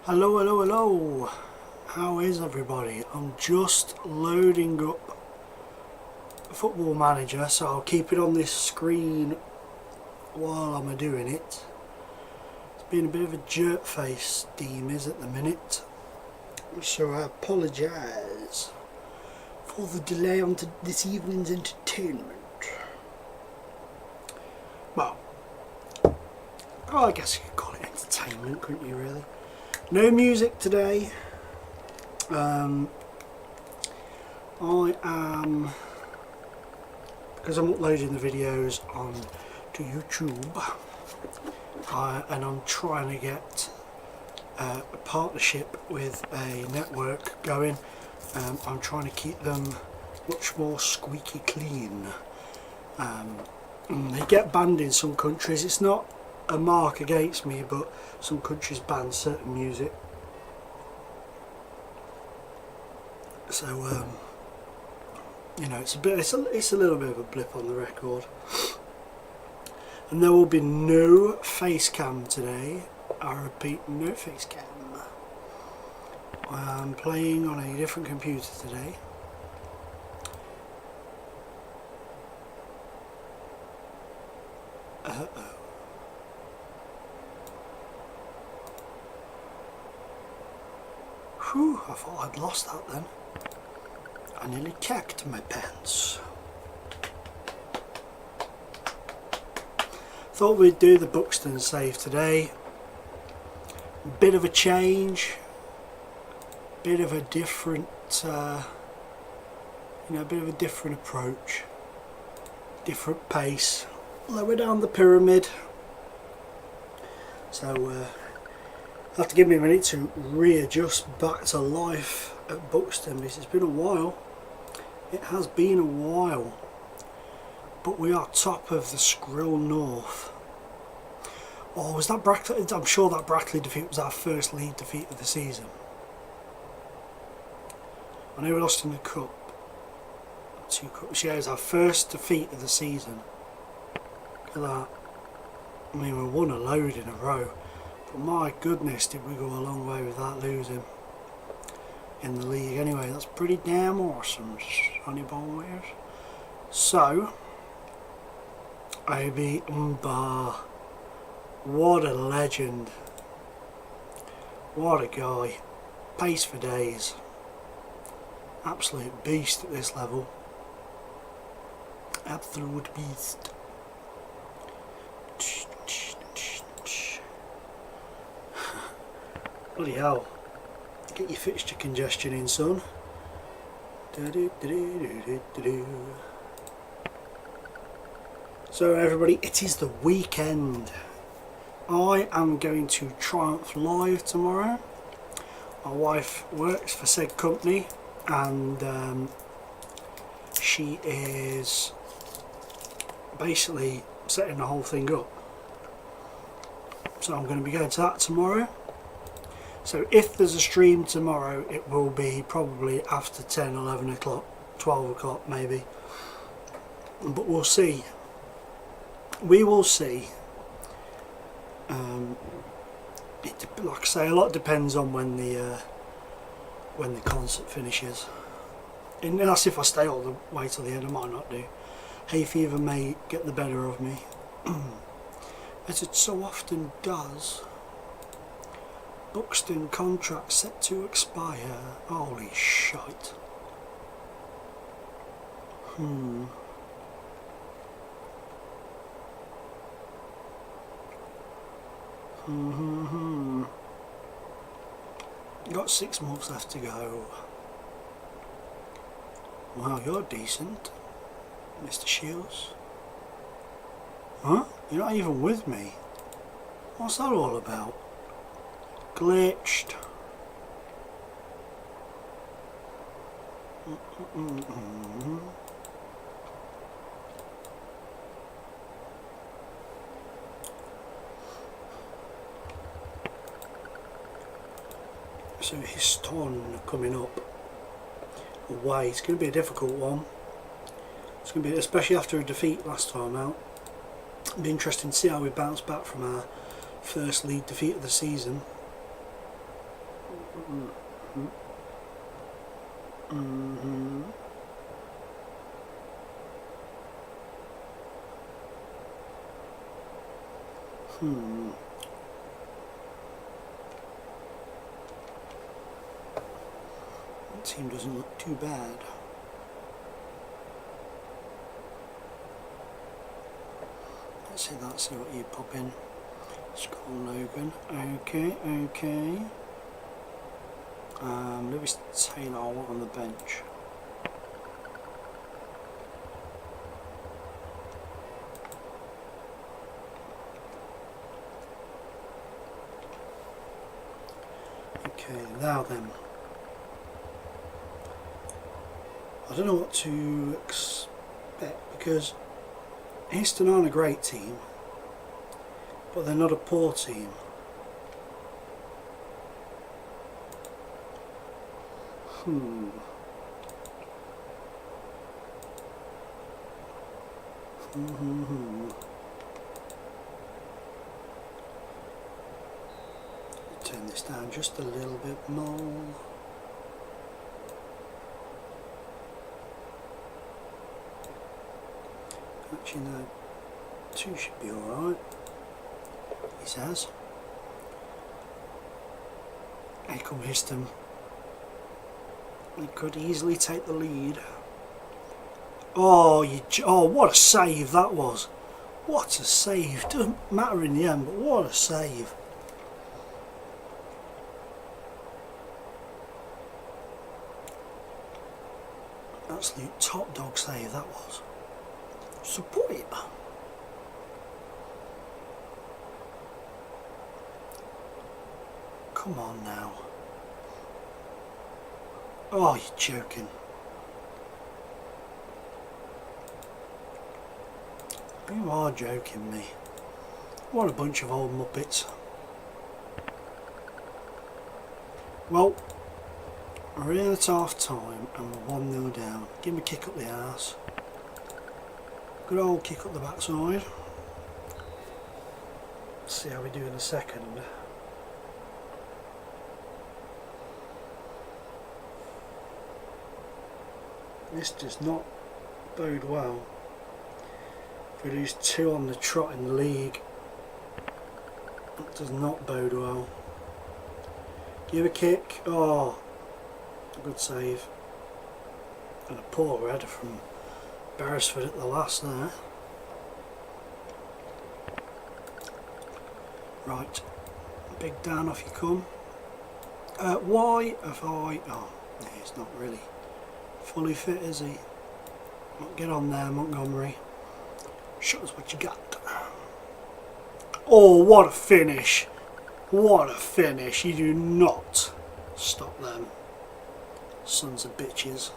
Hello, hello, hello. How is everybody? I'm just loading up Football Manager, so I'll keep it on this screen while I'm doing it. It's been a bit of a jerk face Steam is at the minute, so I apologise for the delay on this evening's entertainment. Well, I guess you could call it entertainment, couldn't you really? No music today. I am, because I'm uploading the videos on to YouTube, and I'm trying to get a partnership with a network going. I'm trying to keep them much more squeaky clean. They get banned in some countries. It's not a mark against me, but some countries ban certain music, so you know, it's a little bit of a blip on the record. And there will be no face cam today. I repeat, no face cam. I'm playing on a different computer today. Whew, I thought I'd lost that then. I nearly cacked my pants. Thought we'd do the Buxton save today. Bit of a change. Bit of a different, bit of a different approach. Different pace. Lower down the pyramid. So, have to give me a minute to readjust back to life at Buxton, because it's been a while. It has been a while, but we are top of the Skrill North. Oh, was that Brackley? I'm sure that Brackley defeat was our first league defeat of the season. I know we lost in the cup. 2 cups. Yeah, it was our first defeat of the season. Look at that. I mean, we won a load in a row. But my goodness, did we go a long way without losing in the league. Anyway, that's pretty damn awesome, honey boys. So, AB Mba, what a legend. What a guy. Pace for days. Absolute beast at this level. Absolute beast. Bloody hell. Get your fixture congestion in, son. So everybody, it is the weekend. I am going to Triumph Live tomorrow. My wife works for said company, and she is basically setting the whole thing up. So I'm going to be going to that tomorrow. So if there's a stream tomorrow, it will be probably after 10, 11 o'clock, 12 o'clock maybe. But we'll see. We will see. Like I say, a lot depends on when the concert finishes. And that's if I stay all the way till the end. I might not do. Hay fever may get the better of me, as it so often does. Buxton contract set to expire. Holy shite. Got 6 months left to go. Wow, you're decent, Mr. Shields. Huh? You're not even with me. What's that all about? Glitched. So Histon coming up away. It's going to be a difficult one. It's going to be, especially after a defeat last time out. It'll be interesting to see how we bounce back from our first league defeat of the season. That team doesn't look too bad. Let's see what you pop in. Scott Logan. Okay, okay. Lewis Taylor on the bench. Okay, now then. I don't know what to expect because Easton aren't a great team, but they're not a poor team. Turn this down just a little bit more. Actually, no, 2 should be alright, he says. Here come Histon. He could easily take the lead. Oh, what a save that was. What a save. Doesn't matter in the end, but what a save. Absolute top dog save that was. Support it. Come on now. Oh, you're joking. You are joking me. What a bunch of old muppets. Well, we're in at half time and we're 1-0 down. Give me a kick up the arse. Good old kick up the backside. Let's see how we do in a second. This does not bode well. If we lose 2 on the trot in the league, that does not bode well. Give a kick. Oh, a good save. And a poor header from Beresford at the last there. Right, big Dan, off you come. Why have I... Oh, no, he's not really fully fit, is he? Get on there, Montgomery. Show us what you got. Oh, what a finish. What a finish. You do not stop them. Sons of bitches.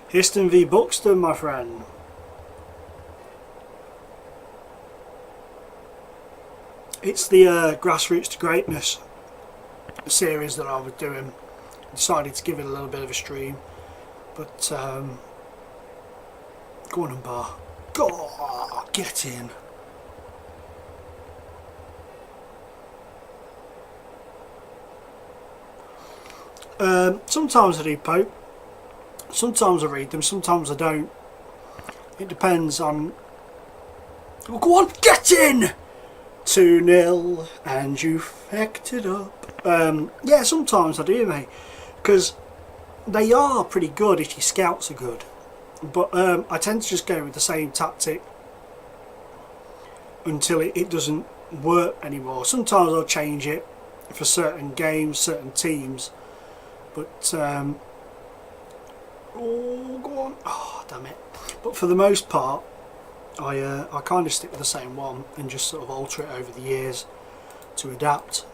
Histon v Buxton, my friend. It's the Grassroots to Greatness series that I was doing. Decided to give it a little bit of a stream, but go on and bar. Go, get in. Sometimes I do poke, sometimes I read them, sometimes I don't. It depends on... Oh, go on, get in! 2-0 and you fecked it up. Yeah, sometimes I do, mate, because they are pretty good if your scouts are good, but I tend to just go with the same tactic until it doesn't work anymore. Sometimes I'll change it for certain games, certain teams, but oh, go on. Oh, damn it. But for the most part, I kind of stick with the same one and just sort of alter it over the years to adapt.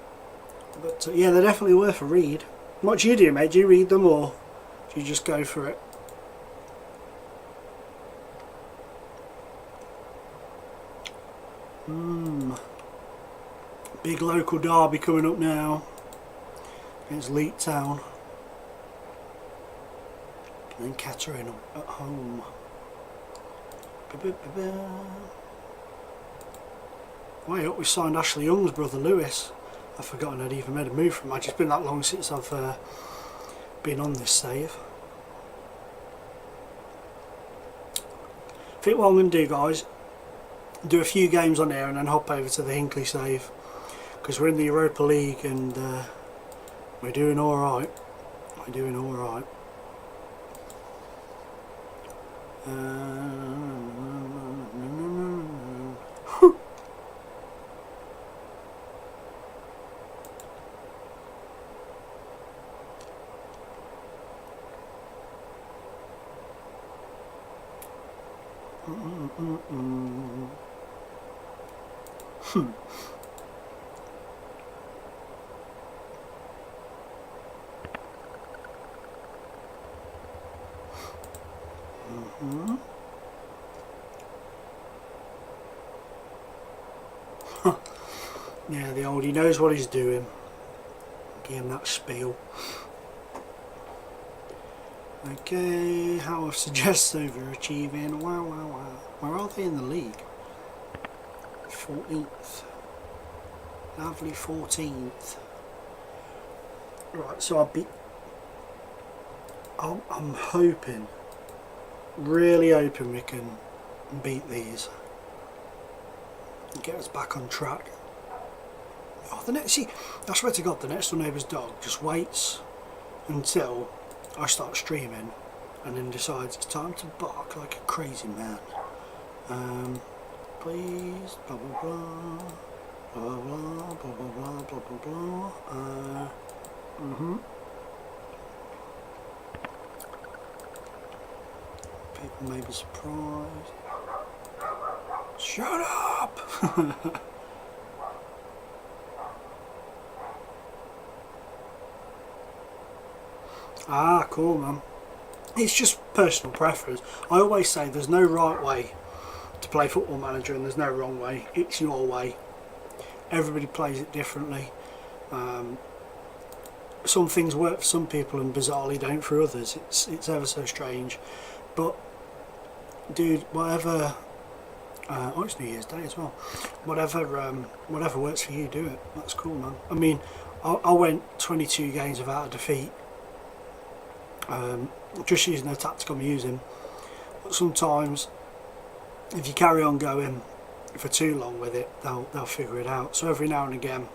But yeah, they're definitely worth a read. What do you do, mate? Do you read them or do you just go for it? Big local derby coming up now against Leek Town. And then Kettering at home. Way up, we signed Ashley Young's brother Lewis. I've forgotten I'd even made a move from him. It's been that long since I've been on this save. I think what I'm going to do, guys, do a few games on here and then hop over to the Hinckley save, because we're in the Europa League and we're doing alright. We're doing alright. Yeah, the old, he knows what he's doing. Give him that spiel. Okay, how suggests overachieving. Wow, wow, wow. Where are they in the league? 14th. Lovely 14th. Right, so I'm hoping, really hoping we can beat these and get us back on track. Oh, I swear to God, the next door neighbour's dog just waits until I start streaming and then decides it's time to bark like a crazy man. Please, blah blah blah, blah blah blah blah blah blah blah. People may be surprised. Shut up! Ah, cool, man. It's just personal preference. I always say there's no right way to play Football Manager and there's no wrong way. It's your way. Everybody plays it differently. Some things work for some people and bizarrely don't for others. It's ever so strange. But, dude, whatever... oh, it's New Year's Day as well. Whatever works for you, do it. That's cool, man. I mean, I went 22 games without a defeat. Just using the tactic I'm using, but sometimes if you carry on going for too long with it, they'll figure it out. So every now and again,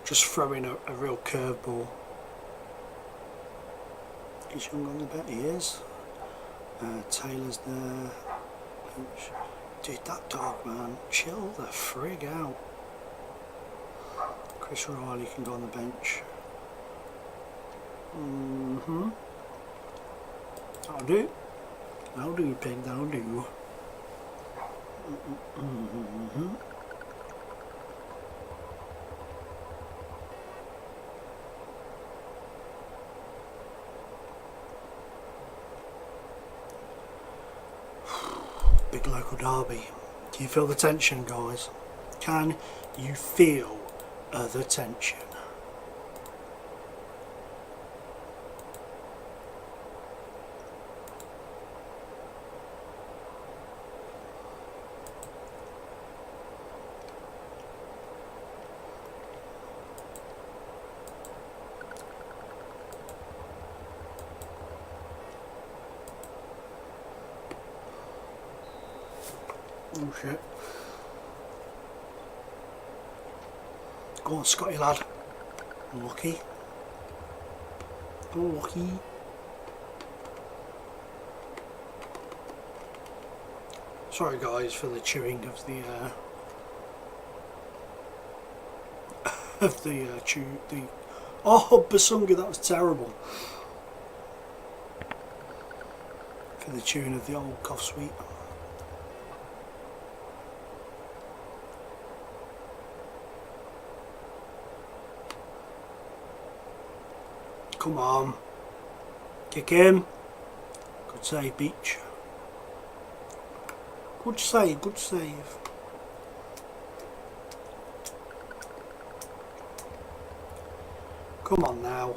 just throwing a real curveball. Is Young on the bet? He is. Taylor's there. Dude, that dog, man, chill the frig out. Chris Riley can go on the bench. That'll do. That'll do, pig, that'll do. Big local derby. Can you feel the tension, guys? Can you feel the tension? Oh shit. Go on, Scotty lad. Lucky. Go lucky. Sorry guys for the chewing of the oh, Basunga, that was terrible. For the tune of the old cough sweet. Come on. Kick in. Good save, Beach. Good save, good save. Come on now.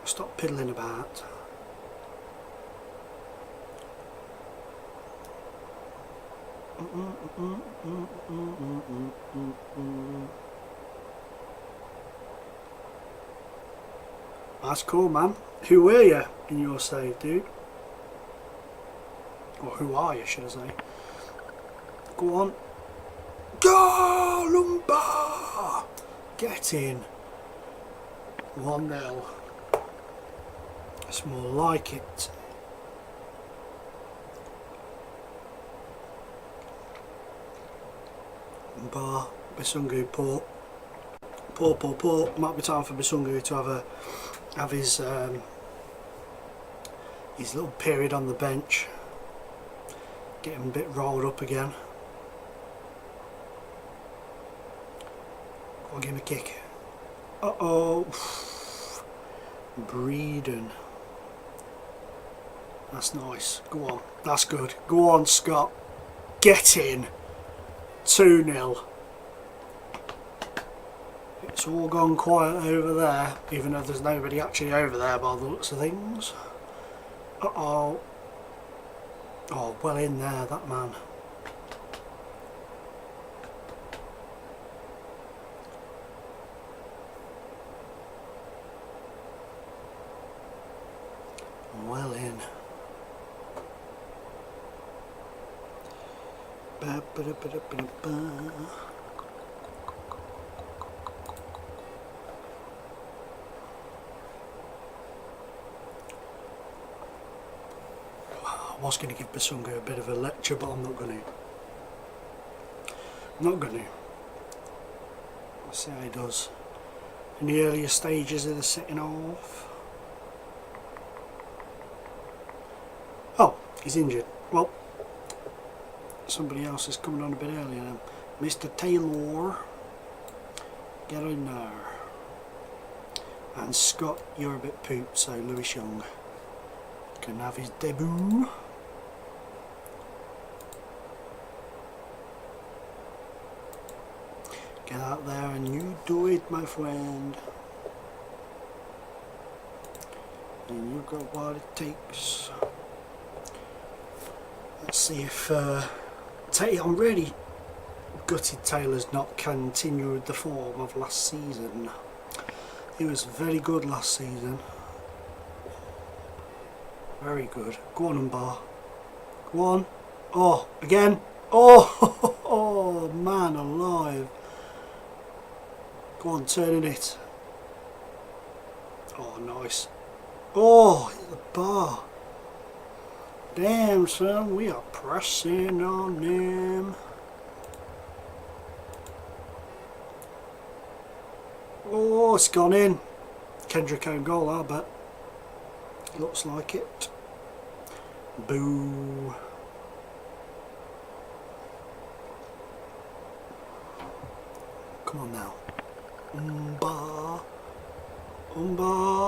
Stop piddling about. That's cool, man. Who were you in your save, dude? Or who are you, should I say? Go on. Go, Lumbar! Get in. 1-0. It's more like it. Bar, Bisungu, poor. Might be time for Bisungu to have his little period on the bench. Get him a bit rolled up again. Go on, give him a kick. Uh-oh. Breeden. That's nice. Go on. That's good. Go on, Scott. Get in. 2-0. It's all gone quiet over there, even though there's nobody actually over there by the looks of things. Uh-oh. Oh, well in there, that man. Well in. I was going to give Bisungu a bit of a lecture, but I'm not going to. Let's see how he does. In the earlier stages of the setting off. Oh, he's injured. Well, somebody else is coming on a bit earlier then. Mr. Taylor, get in there. And Scott, you're a bit pooped, so Lewis Young can have his debut. Get out there and you do it, my friend. And you got what it takes. Let's see if I'm really gutted Taylor's not continued the form of last season. He was very good last season. Very good. Go on, Bar. Go on. Oh, again. Oh, oh, man alive. Go on, turning it. Oh, nice. Oh, hit the bar. Damn, son, we are pressing on them. Oh, it's gone in. Kendrick own goal, I bet. Looks like it. Boo. Come on now.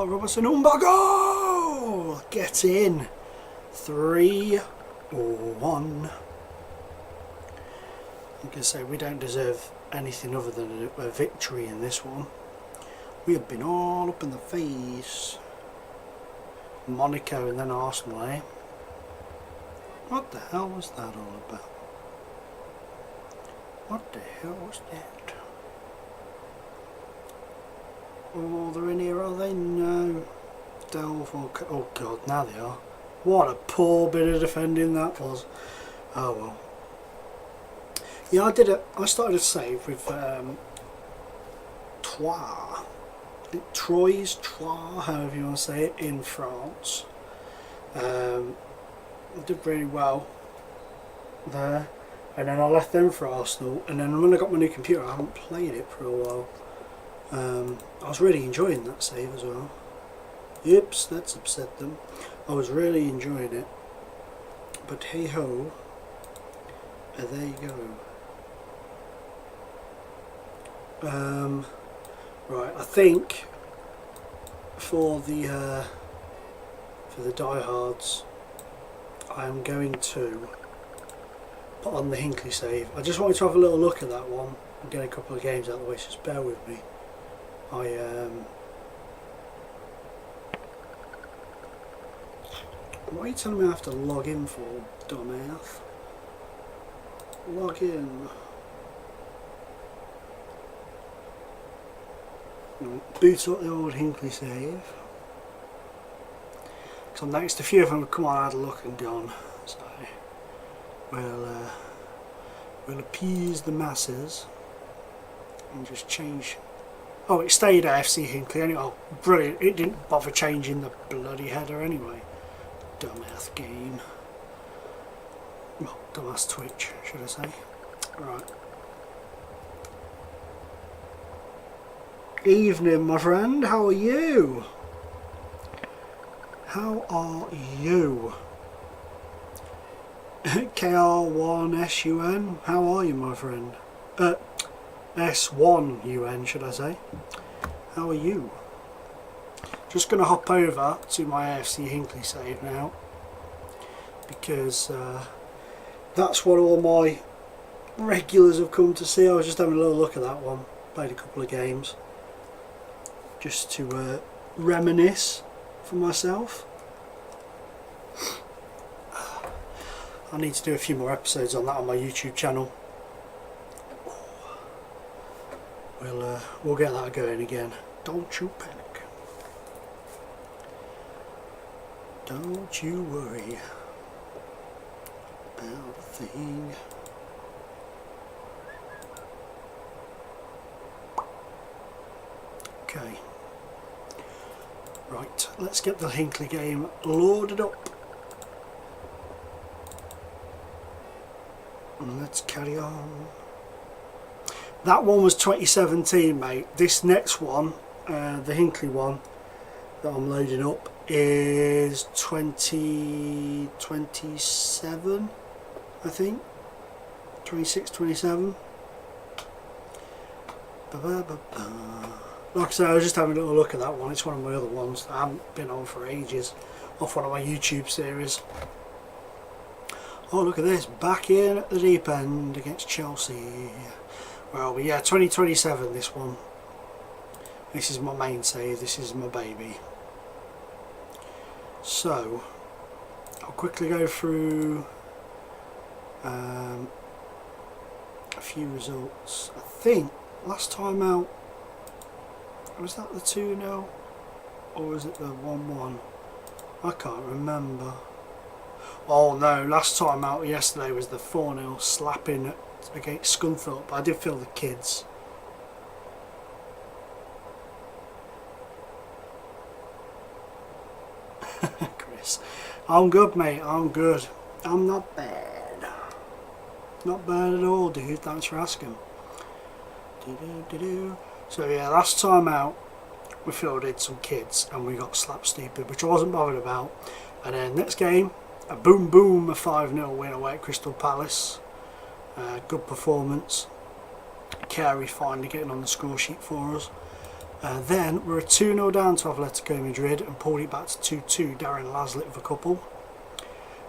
Robertson, go! Get in. 3-1. Like I say, we don't deserve anything other than a victory in this one. We have been all up in the face. Monaco and then Arsenal, eh? What the hell was that all about? What the hell was that? Oh, they're in here, are they? No. Delve or... Oh god, now they are. What a poor bit of defending that was. Oh well. Yeah, I started a save with Troyes, however you want to say it, in France. I did really well there, and then I left them for Arsenal, and then when I got my new computer I haven't played it for a while. I was really enjoying that save as well. Oops, that's upset them. I was really enjoying it, but hey ho, there you go. Right, I think for the diehards, I am going to put on the Hinckley save. I just wanted to have a little look at that one and get a couple of games out of the way, so just bear with me. What are you telling me I have to log in for, dumbass? log in. Boot up the old Hinckley save. Because I noticed a few of them have come on, had a look and gone. So we'll appease the masses and just change. Oh, it stayed AFC Hinckley anyway. Oh, brilliant! It didn't bother changing the bloody header anyway. Dumbass game. Oh, dumbass Twitch, should I say? Right. Evening, my friend. How are you? How are you? KR1SUN. How are you, my friend? S1UN, should I say? How are you? Just going to hop over to my AFC Hinckley save now, because that's what all my regulars have come to see. I was just having a little look at that one. Played a couple of games just to reminisce for myself. I need to do a few more episodes on that on my YouTube channel. We'll get that going again. Don't you panic. Don't you worry about a thing. Okay. Right, let's get the Hinckley game loaded up. And let's carry on. That one was 2017, mate. This next one, the Hinckley one that I'm loading up, is 2027, I think. 26, 27. Like I said, I was just having a little look at that one. It's one of my other ones that I haven't been on for ages, off one of my YouTube series. Oh, look at this, back in at the deep end against Chelsea. Well, but yeah, 2027 this one. This is my main save, this is my baby. So, I'll quickly go through a few results. I think last time out, was that the 2-0 or was it the 1-1? I can't remember. Oh no, last time out yesterday was the 4-0 slapping against Scunthorpe. I did feel the kids. Chris, I'm good, mate. I'm good. I'm not bad. Not bad at all, dude. Thanks for asking. So yeah, last time out we fielded some kids and we got slapped stupid, which I wasn't bothered about. And then next game, a boom boom, a 5-0 win away at Crystal Palace. Good performance. Carey finally getting on the score sheet for us. Then we're a 2-0 down to Atletico Madrid and pulled it back to 2-2. Darren Laslett with a couple.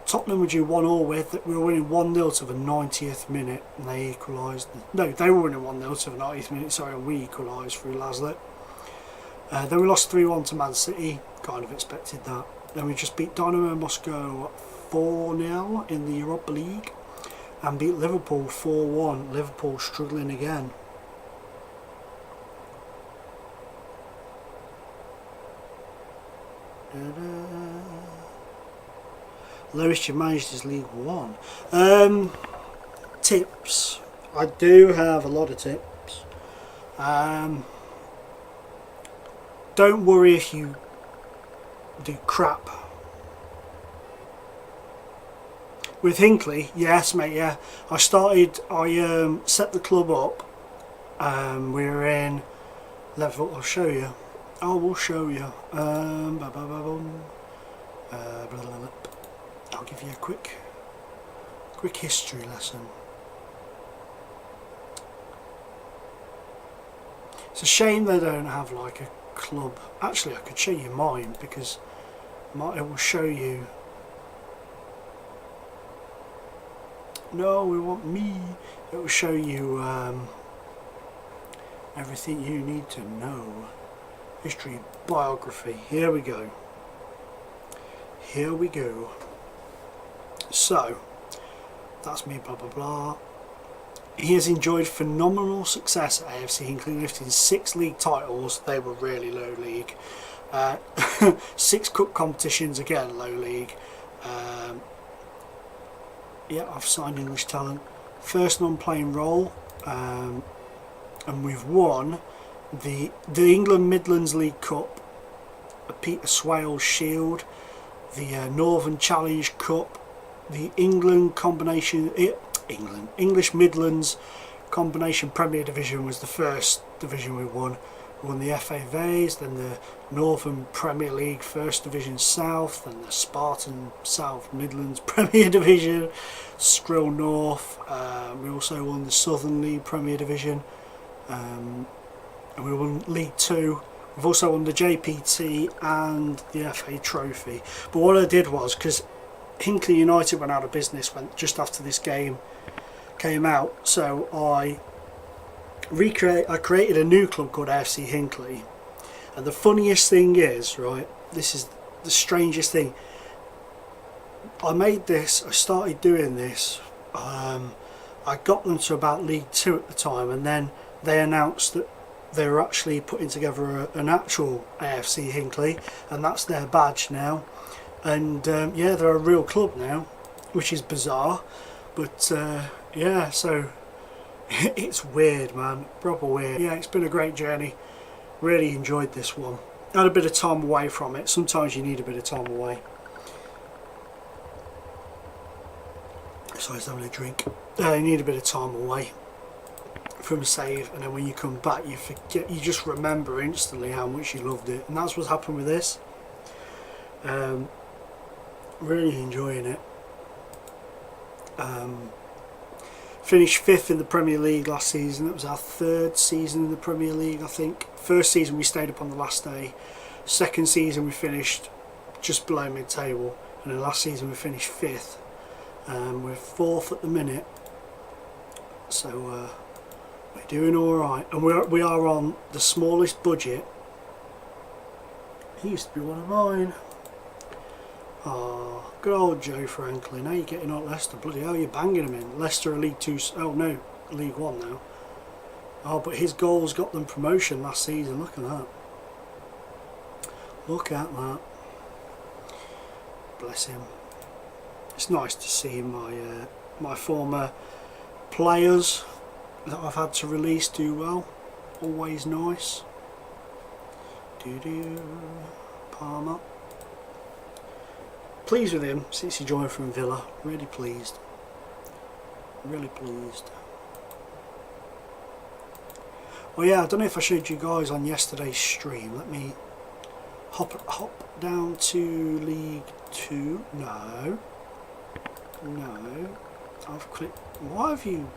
Tottenham were due 1-1 with. We were winning 1-0 to the 90th minute and they equalised. No, they were winning 1-0 to the 90th minute, sorry, and we equalised through Laslett. Then we lost 3-1 to Man City. Kind of expected that. Then we just beat Dynamo Moscow 4-0 in the Europa League and beat Liverpool 4-1. Liverpool struggling again. Lowest you managed is League One. Tips. I do have a lot of tips. Don't worry if you do crap. With Hinckley, yes mate, yeah. I set the club up. We were in level, I'll show you. I will show you. I'll give you a quick history lesson. It's a shame they don't have like a club. Actually, I could show you mine because it will show you. No, we want me. It will show you everything you need to know. History, biography. Here we go. Here we go. So, that's me, blah blah blah. He has enjoyed phenomenal success at AFC Hinckley, lifting 6 league titles. They were really low league. 6 cup competitions, again low league. Yeah, I've signed English talent. First non-playing role, and we've won the England Midlands League Cup, a Peter Swales Shield, the Northern Challenge Cup, the English Midlands Combination Premier Division was the first division we won. We won the FA Vase, then the Northern Premier League First Division South, then the Spartan South Midlands Premier Division, Skrill North. We also won the Southern League Premier Division, and we won League 2. We've also won the JPT and the FA Trophy. But what I did was, because Hinckley United went out of business just after this game came out, so I created a new club called AFC Hinckley. And the funniest thing is, right, this is the strangest thing, I started doing this, I got them to about League 2 at the time, and then they announced that they were actually putting together an actual AFC Hinckley, and that's their badge now. And yeah, they're a real club now, which is bizarre, but yeah, so it's weird, man, proper weird. Yeah, it's been a great journey, really enjoyed this one. Had a bit of time away from it. Sometimes you need a bit of time away. So I was having a drink. You need a bit of time away from save, and then when you come back you forget, you just remember instantly how much you loved it, and that's what's happened with this. Really enjoying it. Finished 5th in the Premier League last season. That was our 3rd season in the Premier League, I think. First season we stayed up on the last day. Second season we finished just below mid-table, and then last season we finished 5th. We're 4th at the minute, so we're doing alright, and we are on the smallest budget. He used to be one of mine. Oh, good old Joe Franklin. Now you're getting on Leicester. Bloody hell, you're banging him in. Leicester are League 2, oh no, League 1 now. Oh, but his goals got them promotion last season. Look at that. Look at that. Bless him. It's nice to see my former players that I've had to release do well. Always nice. Palmer. Pleased with him since he joined from Villa. Really pleased. Really pleased. Well, yeah, I don't know if I showed you guys on yesterday's stream. Let me hop down to League 2. No. I've clicked. Why have you?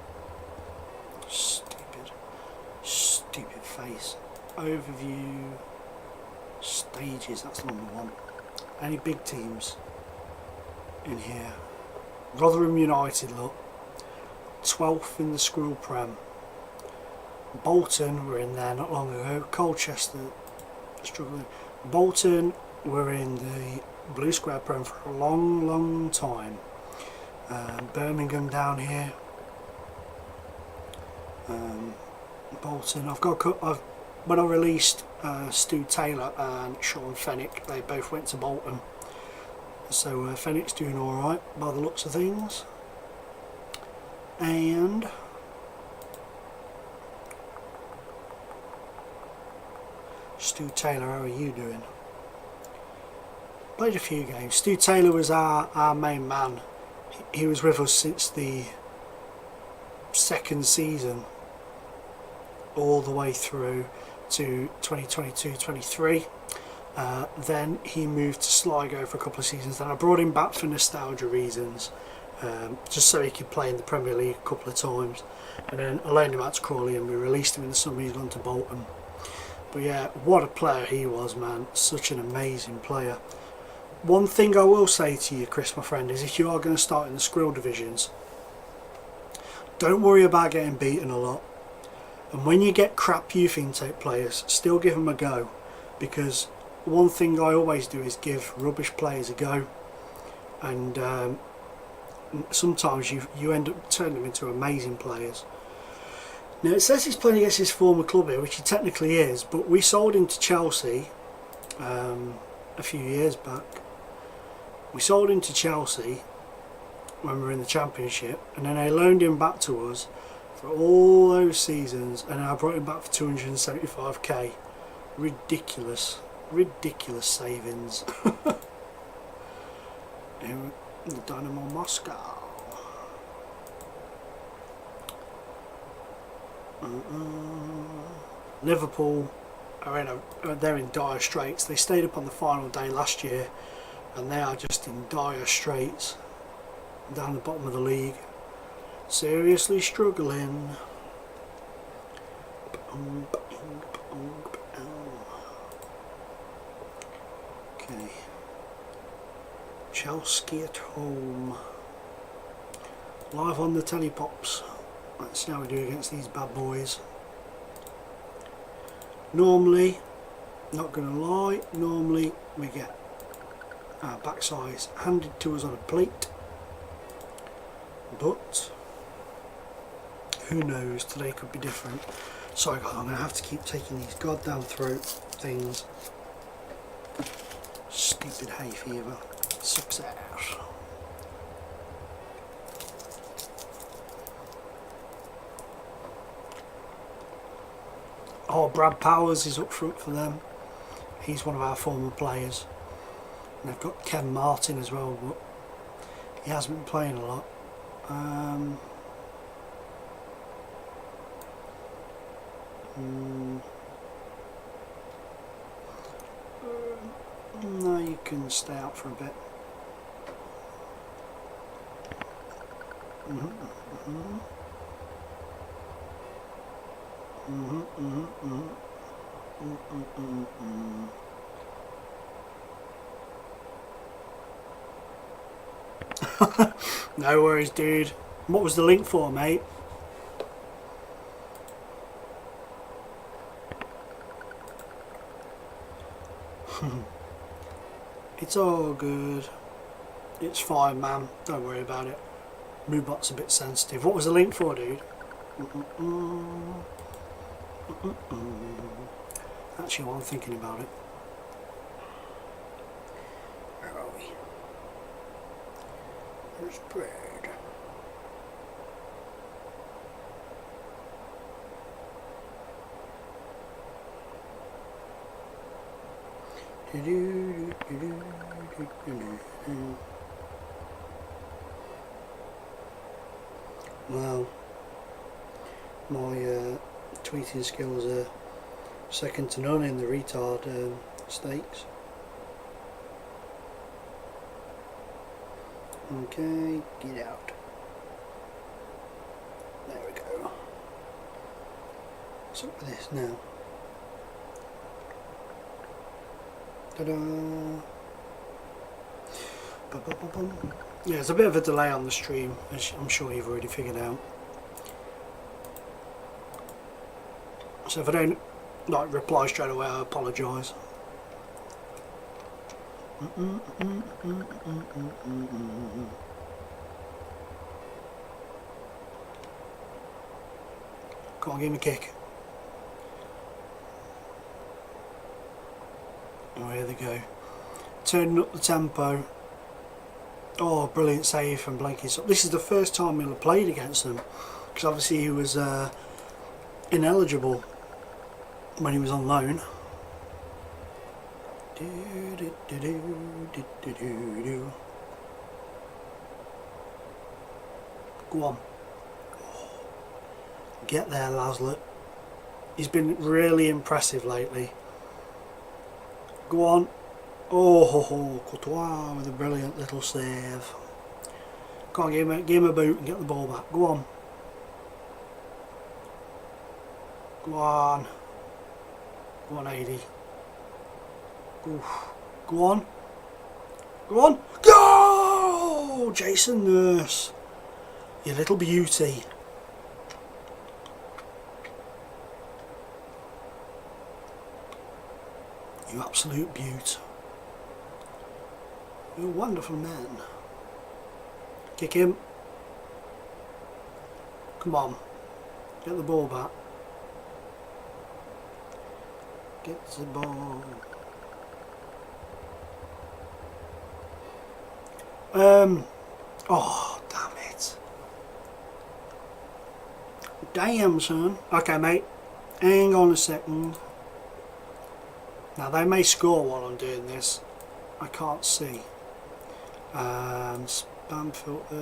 Stupid face. Overview. Stages. That's number 1. Any big teams in here? Rotherham United, look. 12th in the Squirrel Prem. Bolton were in there not long ago. Colchester struggling. Bolton were in the Blue Square Prem for a long time. Birmingham down here. Bolton. When I released Stu Taylor and Sean Fennick, they both went to Bolton. So Fennick's doing alright by the looks of things. And Stu Taylor, how are you doing? Played a few games. Stu Taylor was our main man. He was with us since the 2nd season all the way through to 2022-23. Then he moved to Sligo for a couple of seasons. Then I brought him back for nostalgia reasons, just so he could play in the Premier League a couple of times. And then I loaned him out to Crawley and we released him in the summer. He's gone to Bolton. But yeah, what a player he was, man. Such an amazing player. One thing I will say to you, Chris, my friend, is if you are going to start in the Skrill divisions, don't worry about getting beaten a lot. And when you get crap youth intake players, still give them a go. Because one thing I always do is give rubbish players a go. And sometimes you end up turning them into amazing players. Now it says he's playing against his former club here, which he technically is, but we sold him to Chelsea a few years back. We sold him to Chelsea when we were in the Championship, and then they loaned him back to us for all those seasons, and I brought him back for 275k. Ridiculous, ridiculous savings. In the Dynamo Moscow. Liverpool they're in dire straits. They stayed up on the final day last year, and they are just in dire straits. Down the bottom of the league, seriously struggling. Okay, Chelsea at home, live on the telly pops. Let's see how we do against these bad boys. Normally, not gonna lie, normally we get our backsides handed to us on a plate, but who knows, today could be different. Sorry guys, I'm gonna have to keep taking these goddamn throat things. Stupid hay fever, sucks ass. Oh, Brad Powers is up front for them. He's one of our former players. And they've got Ken Martin as well, but he hasn't been playing a lot. No, you can stay out for a bit. No worries, dude. What was the link for, mate? It's all good. It's fine, man. Don't worry about it. Moobot's a bit sensitive. What was the link for, dude? Actually, while I'm thinking about it, where are we? There's bread. Well, my tweeting skills are second to none in the retard stakes. Okay, get out. There we go. What's up with this now? Ta-da! Yeah, there's a bit of a delay on the stream, as I'm sure you've already figured out. So if I don't reply straight away, I apologise. Come on, give me a kick. Oh, here they go. Turning up the tempo. Oh, brilliant save from Blanky's. This is the first time we'll have played against them, because obviously he was ineligible when he was on loan. Go on. Get there, Laslet. He's been really impressive lately. Go on. Oh, Courtois with a brilliant little save. Go on, give him a boot and get the ball back. Go on. Go on. Go on, 80. Oof. Go on. Go on. Go! Jason Nurse. You little beauty. You absolute beaut. You're a wonderful man. Kick him. Come on. Get the ball back. Get the ball. Oh, damn it. Damn, son. Okay, mate. Hang on a second. Now, they may score while I'm doing this. I can't see. Spam filter.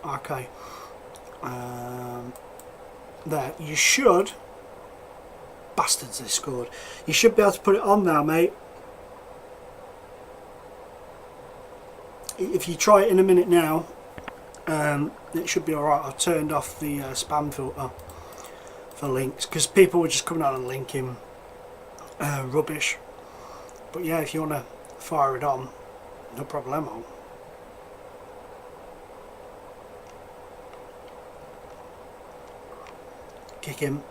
Okay. There. You should. Bastards, they scored. You should be able to put it on now, mate. If you try it in a minute now, it should be alright. I've turned off the spam filter for links because people were just coming out and linking rubbish. But yeah, if you want to fire it on, no problemo. Kick him.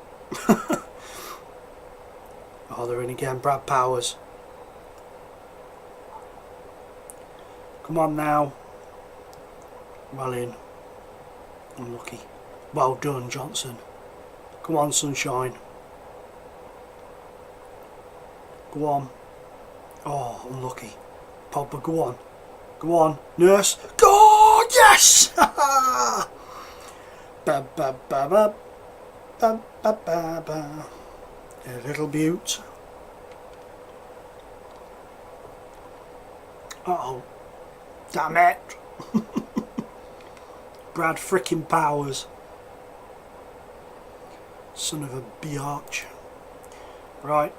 Oh, they're in again. Brad Powers. Come on now. Well in. Unlucky. Well done, Johnson. Come on, sunshine. Go on. Oh, unlucky. Pogba, go on. Go on. Nurse. Go! Yes! Ba ba ba ba. Ba ba ba ba. A little beaut. Uh-oh. Damn it. Brad frickin' Powers. Son of a biatch. Right.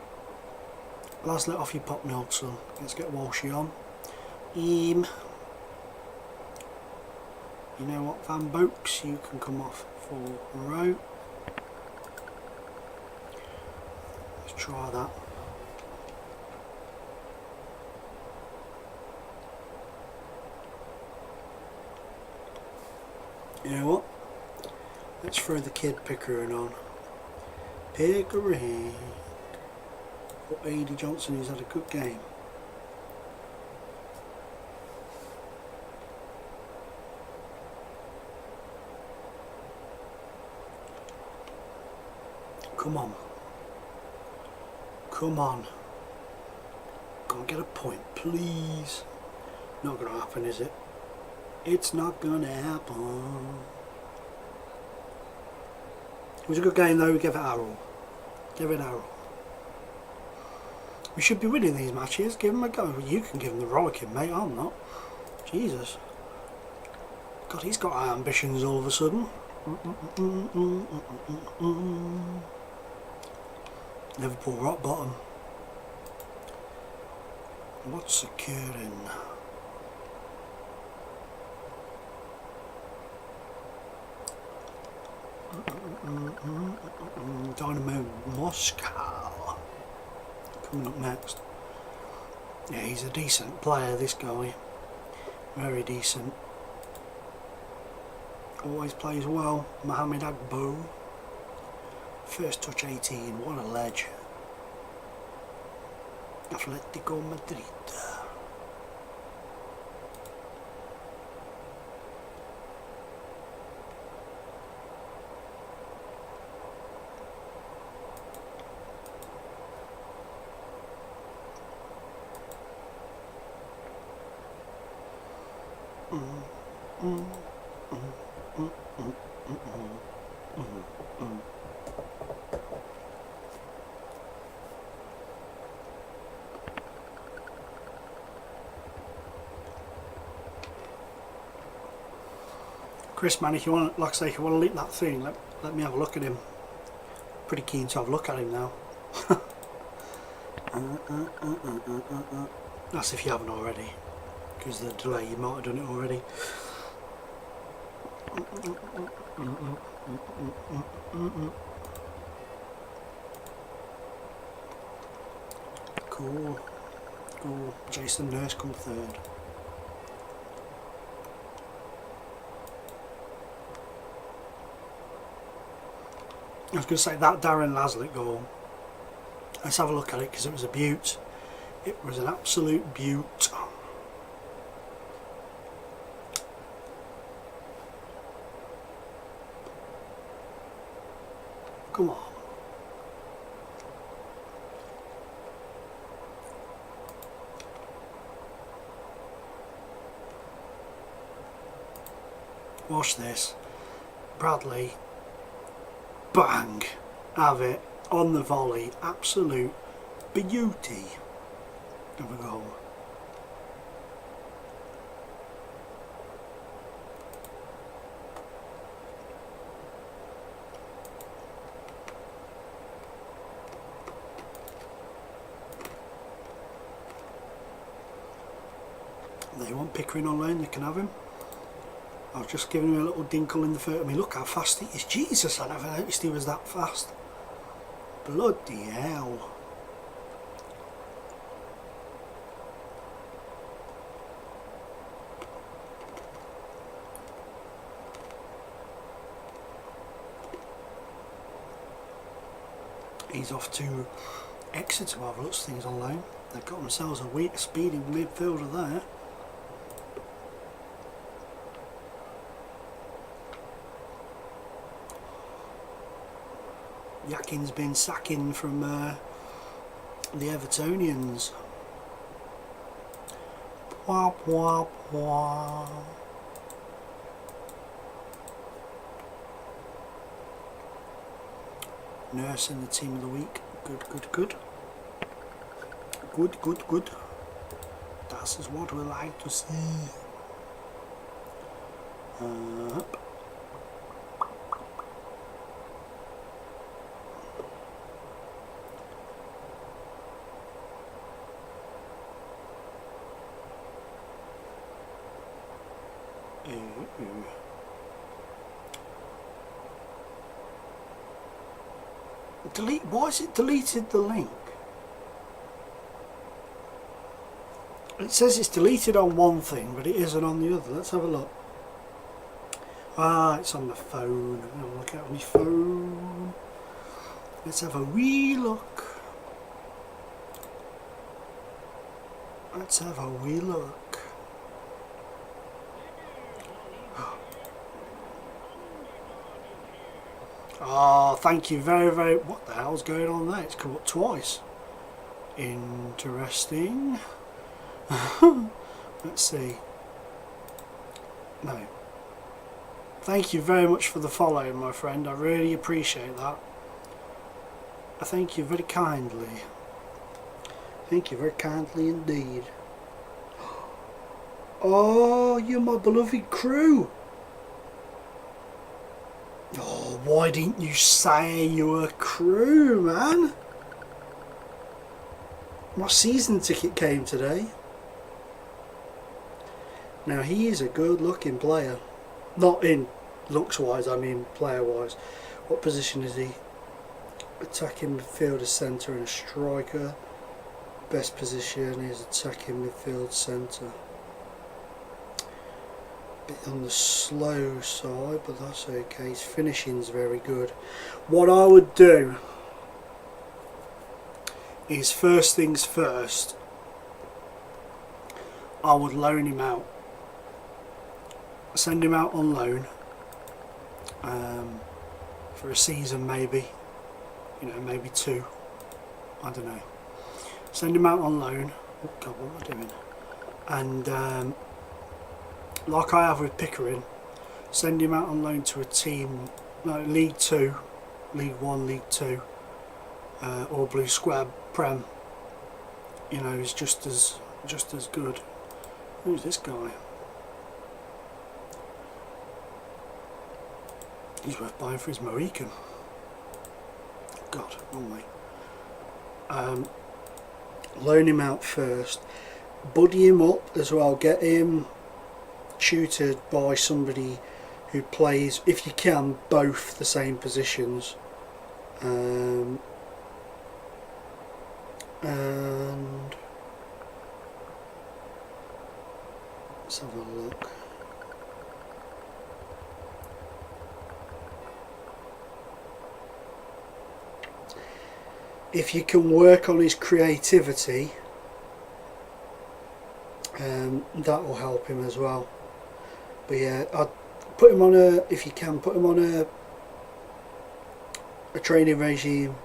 Last let off your pop milk, son. Let's get Walshy on. You know what, Van Boaks? You can come off for a row. Let's try that. You know what? Let's throw the kid Pickering on. Pickering. For A.D. Johnson, who's had a good game. Come on. Come on. Go and get a point, please. Not going to happen, is it? It's not going to happen. It was a good game, though. Give it our all. Give it our all. We should be winning these matches. Give them a go. You can give them the rollicking, mate. I'm not. Jesus. God, he's got high ambitions all of a sudden. Liverpool rock bottom. What's securing? Dynamo Moscow coming up next. Yeah, he's a decent player, this guy. Very decent. Always plays well. Mohamed Agbo. First touch 18, what a ledge. Atletico Madrid. Chris, man, if you want, like I say, if you want to leak that thing, let me have a look at him. Pretty keen to have a look at him now. That's if you haven't already, because of the delay, you might have done it already. Cool. Cool. Jason Nurse come third. I was going to say that Darren Laslick goal. Let's have a look at it because it was a beaut. It was an absolute beaut. Come on. Watch this. Bradley. Bang. Have it. On the volley. Absolute beauty of a goal. They want Pickering on loan, they can have him. I was just giving him a little dinkle in the first. I mean, look how fast he is. Jesus, I never noticed he was that fast. Bloody hell. He's off to Exeter to have lots of things on loan. They've got themselves a speedy midfielder there. Yakin's been sacking from the Evertonians. Wah, wah, wah. Nurse in the team of the week. Good, good, good. Good, good, good. That's is what we like to see. Up. Delete. Why has it deleted the link? It says it's deleted on one thing, but it isn't on the other. Let's have a look. Ah, it's on the phone. I'll look at my phone. Let's have a wee look. Let's have a wee look. Oh, thank you very, very... What the hell's going on there? It's come up twice. Interesting. Let's see. No. Thank you very much for the follow, my friend. I really appreciate that. I thank you very kindly. Thank you very kindly indeed. Oh, you're my beloved crew. Oh, why didn't you say you were crew, man? My season ticket came today. Now, he is a good looking player. Not in looks wise, I mean player wise. What position is he? Attacking midfielder, centre and a striker. Best position is attacking midfield, centre. Bit on the slow side, but that's okay. His finishing's very good. What I would do is, first things first, I would loan him out. Send him out on loan for a season, maybe. You know, maybe two. I don't know. Send him out on loan. Oh God, what am I doing? And like I have with Pickering, send him out on loan to a team like League 2, League 1, League 2, or Blue Square Prem. You know, he's just as good. Who's this guy? He's worth buying for his Mohican. God, wrong way. Loan him out first. Buddy him up as well. Get him tutored by somebody who plays, if you can, both the same positions. And let's have a look. if you can work on his creativity, that will help him as well. But yeah, I'd put him on if you can, put him on a training regime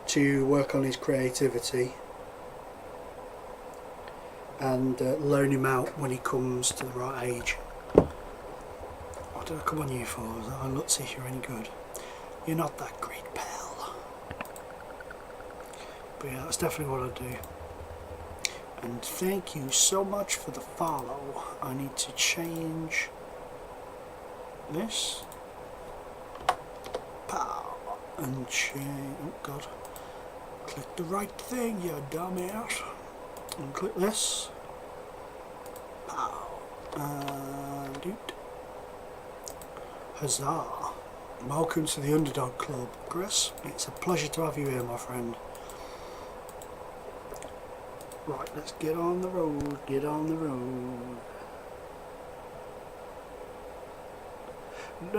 to work on his creativity, and loan him out when he comes to the right age. What did I come on you for? Let's see if you're any good. You're not that great, pal. But yeah, that's definitely what I do. And thank you so much for the follow. I need to change this. Pow. And change. Oh god. Click the right thing, you dumbass. And click this. Pow. Doot. Huzzah. Welcome to the Underdog Club, Chris. It's a pleasure to have you here, my friend. Right, let's get on the road, get on the road.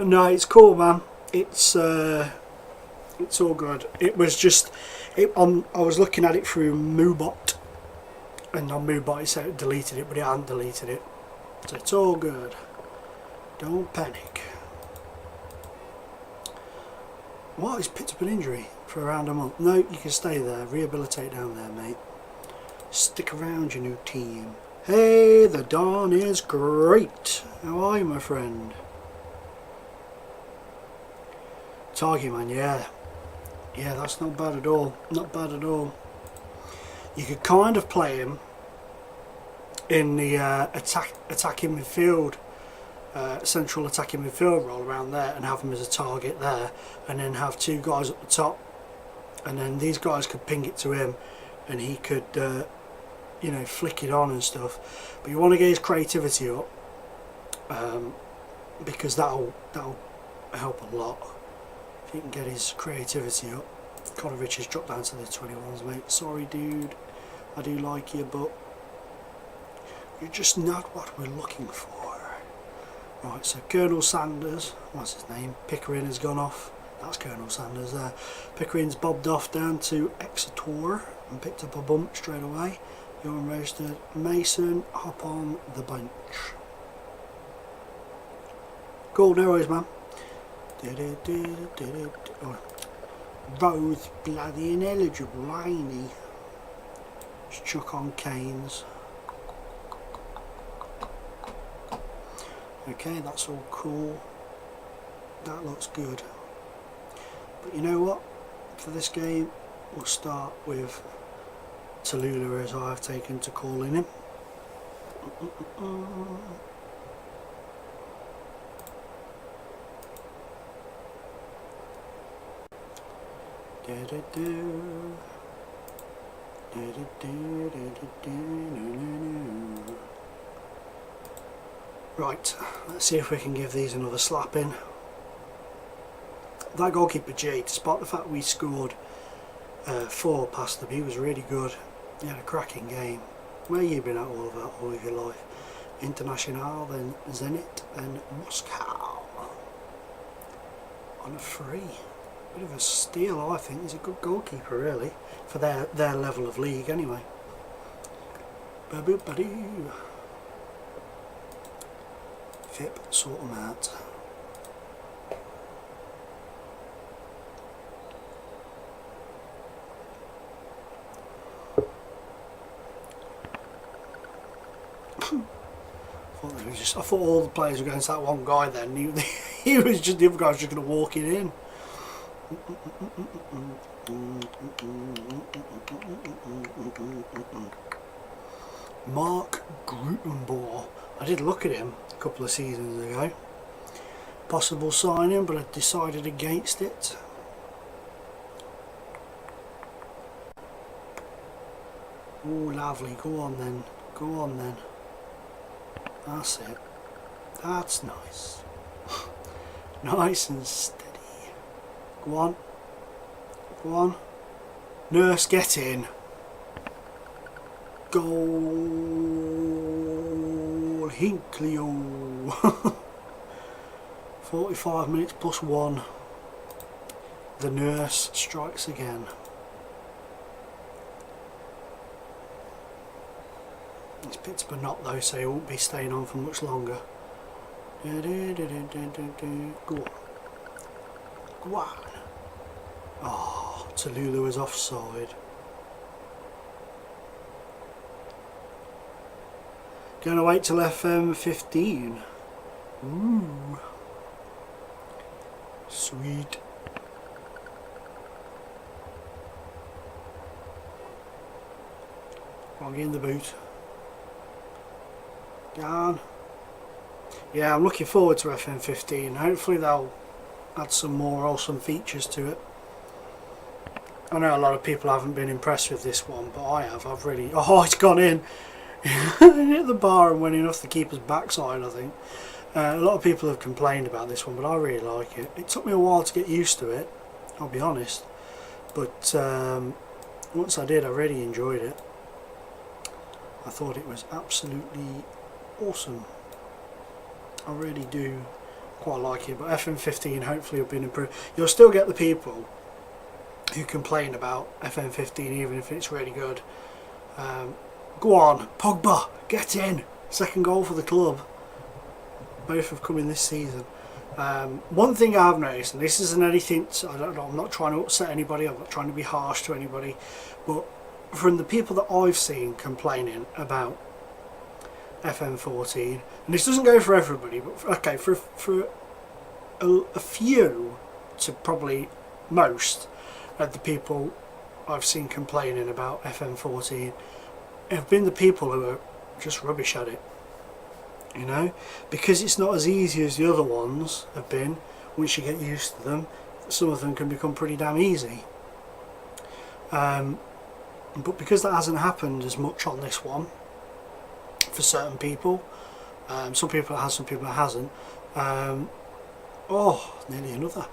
No, it's cool, man. It's all good. It was just, I was looking at it through Moobot, and on Moobot it said it deleted it, but it hadn't deleted it. So it's all good. Don't panic. What? He's picked up an injury for around a month. No, you can stay there. Rehabilitate down there, mate. Stick around your new team. Hey, the dawn is great. How are you, my friend? Target man, yeah. Yeah, that's not bad at all. Not bad at all. You could kind of play him in the attacking midfield, central attacking midfield role around there, and have him as a target there, and then have two guys at the top, and then these guys could ping it to him, and he could, you know, flick it on and stuff. But you want to get his creativity up, because that'll help a lot. If you can get his creativity up. Connor Richards dropped down to the 21s, mate. Sorry, dude. I do like you, but you're just not what we're looking for. Right, so Colonel Sanders, what's his name? Pickering has gone off. That's Colonel Sanders there. Pickering's bobbed off down to Exeter and picked up a bump straight away. You're roasted. Mason, hop on the bench. Cool, no worries, man. Oh, Rose bloody ineligible, ain't he? Just chuck on Canes. Okay, that's all cool. That looks good. But you know what? For this game, we'll start with Tallulah, as I've taken to calling him. Right, let's see if we can give these another slap in. That goalkeeper Jay, despite the fact we scored 4 past him, he was really good. He had a cracking game. Where you been at all of your life? International, then Zenit, then Moscow. On a free. Bit of a steal, I think. He's a good goalkeeper, really, for their level of league, anyway. Ba-boop-ba-doo. Fip, sort them out. I thought all the players were going to that one guy then. He was just, the other guy was just going to walk it in. Mark Grutenbauer. I did look at him a couple of seasons ago. Possible signing, but I decided against it. Oh, lovely. Go on then. Go on then. That's it. That's nice. Nice and steady. Go on. Go on. Nurse, get in. Goal. Hinckley. 45 minutes plus 1. The nurse strikes again. It's bits of a knot though, so he won't be staying on for much longer. Go on. Go on. Oh, Tallulah was offside. Gonna wait till FM 15. Ooh. Sweet. I'll get in the boot. Go on. Yeah, I'm looking forward to FM 15. Hopefully they'll add some more awesome features to it. I know a lot of people haven't been impressed with this one, but I have. I've really... Oh, it's gone in! It hit the bar and went in off the keeper's backside, I think. A lot of people have complained about this one, but I really like it. It took me a while to get used to it, I'll be honest. But once I did, I really enjoyed it. I thought it was absolutely awesome. I really do quite like it. But FM 15 hopefully will be improved. You'll still get the people who complain about FM 15 even if it's really good. Go on, Pogba, get in! Second goal for the club. Both have come in this season. One thing I've noticed, and this isn't anything, I don't know, I'm not trying to upset anybody, I'm not trying to be harsh to anybody, but from the people that I've seen complaining about FM 14, and this doesn't go for everybody, but okay, for a few to probably most of the people I've seen complaining about FM 14 have been the people who are just rubbish at it, you know, because it's not as easy as the other ones have been. Once you get used to them, some of them can become pretty damn easy. But because that hasn't happened as much on this one for certain people, some people it has, some people it hasn't. Oh, nearly another.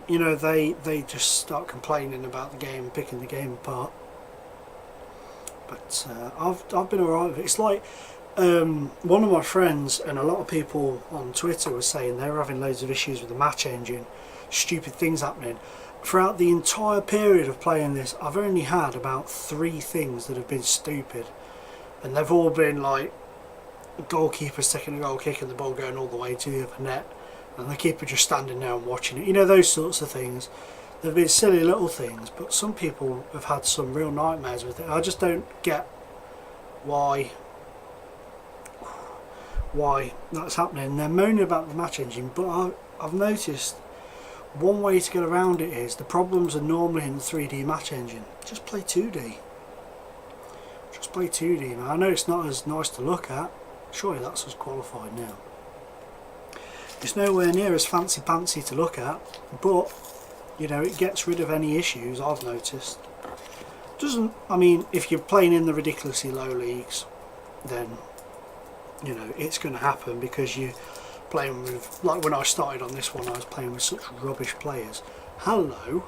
You know, they just start complaining about the game, picking the game apart. But I've been alright with it. It's like one of my friends and a lot of people on Twitter were saying they were having loads of issues with the match engine, stupid things happening. Throughout the entire period of playing this, I've only had about 3 things that have been stupid, and they've all been like goalkeepers taking a goal kick and the ball going all the way to the other net, and the keeper just standing there and watching it. You know, those sorts of things. They've been silly little things, but some people have had some real nightmares with it. I just don't get why that's happening. They're moaning about the match engine, but I've noticed one way to get around it is the problems are normally in the 3D match engine. Just play 2D. Just play 2D, man. I know it's not as nice to look at. Surely that's as qualified now. It's nowhere near as fancy-pantsy to look at, but you know, it gets rid of any issues I've noticed. Doesn't, I mean, if you're playing in the ridiculously low leagues, then you know it's going to happen because you're playing with, like when I started on this one, I was playing with such rubbish players. Hello,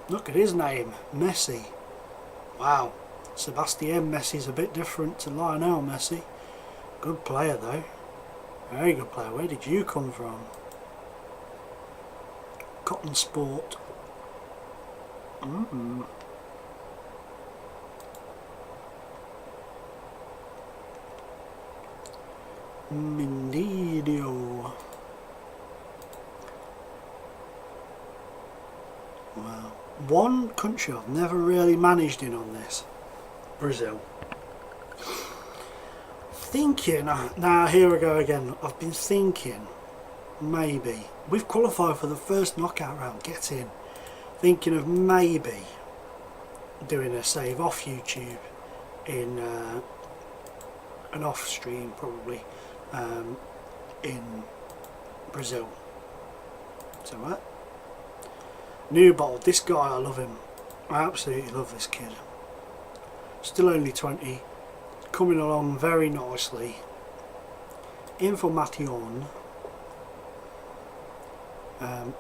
look at his name, Messi. Wow, Sebastian Messi's a bit different to Lionel Messi. Good player though, very good player. Where did you come from? Cotton Sport. Mindidio. Wow. One country I've never really managed in on this. Brazil. Thinking, now here we go again. I've been thinking maybe we've qualified for the first knockout round, get in. Thinking of maybe doing a save off YouTube in an off stream probably in Brazil. So what? New bottle. This guy, I love him. I absolutely love this kid. Still only 20, coming along very nicely. Information.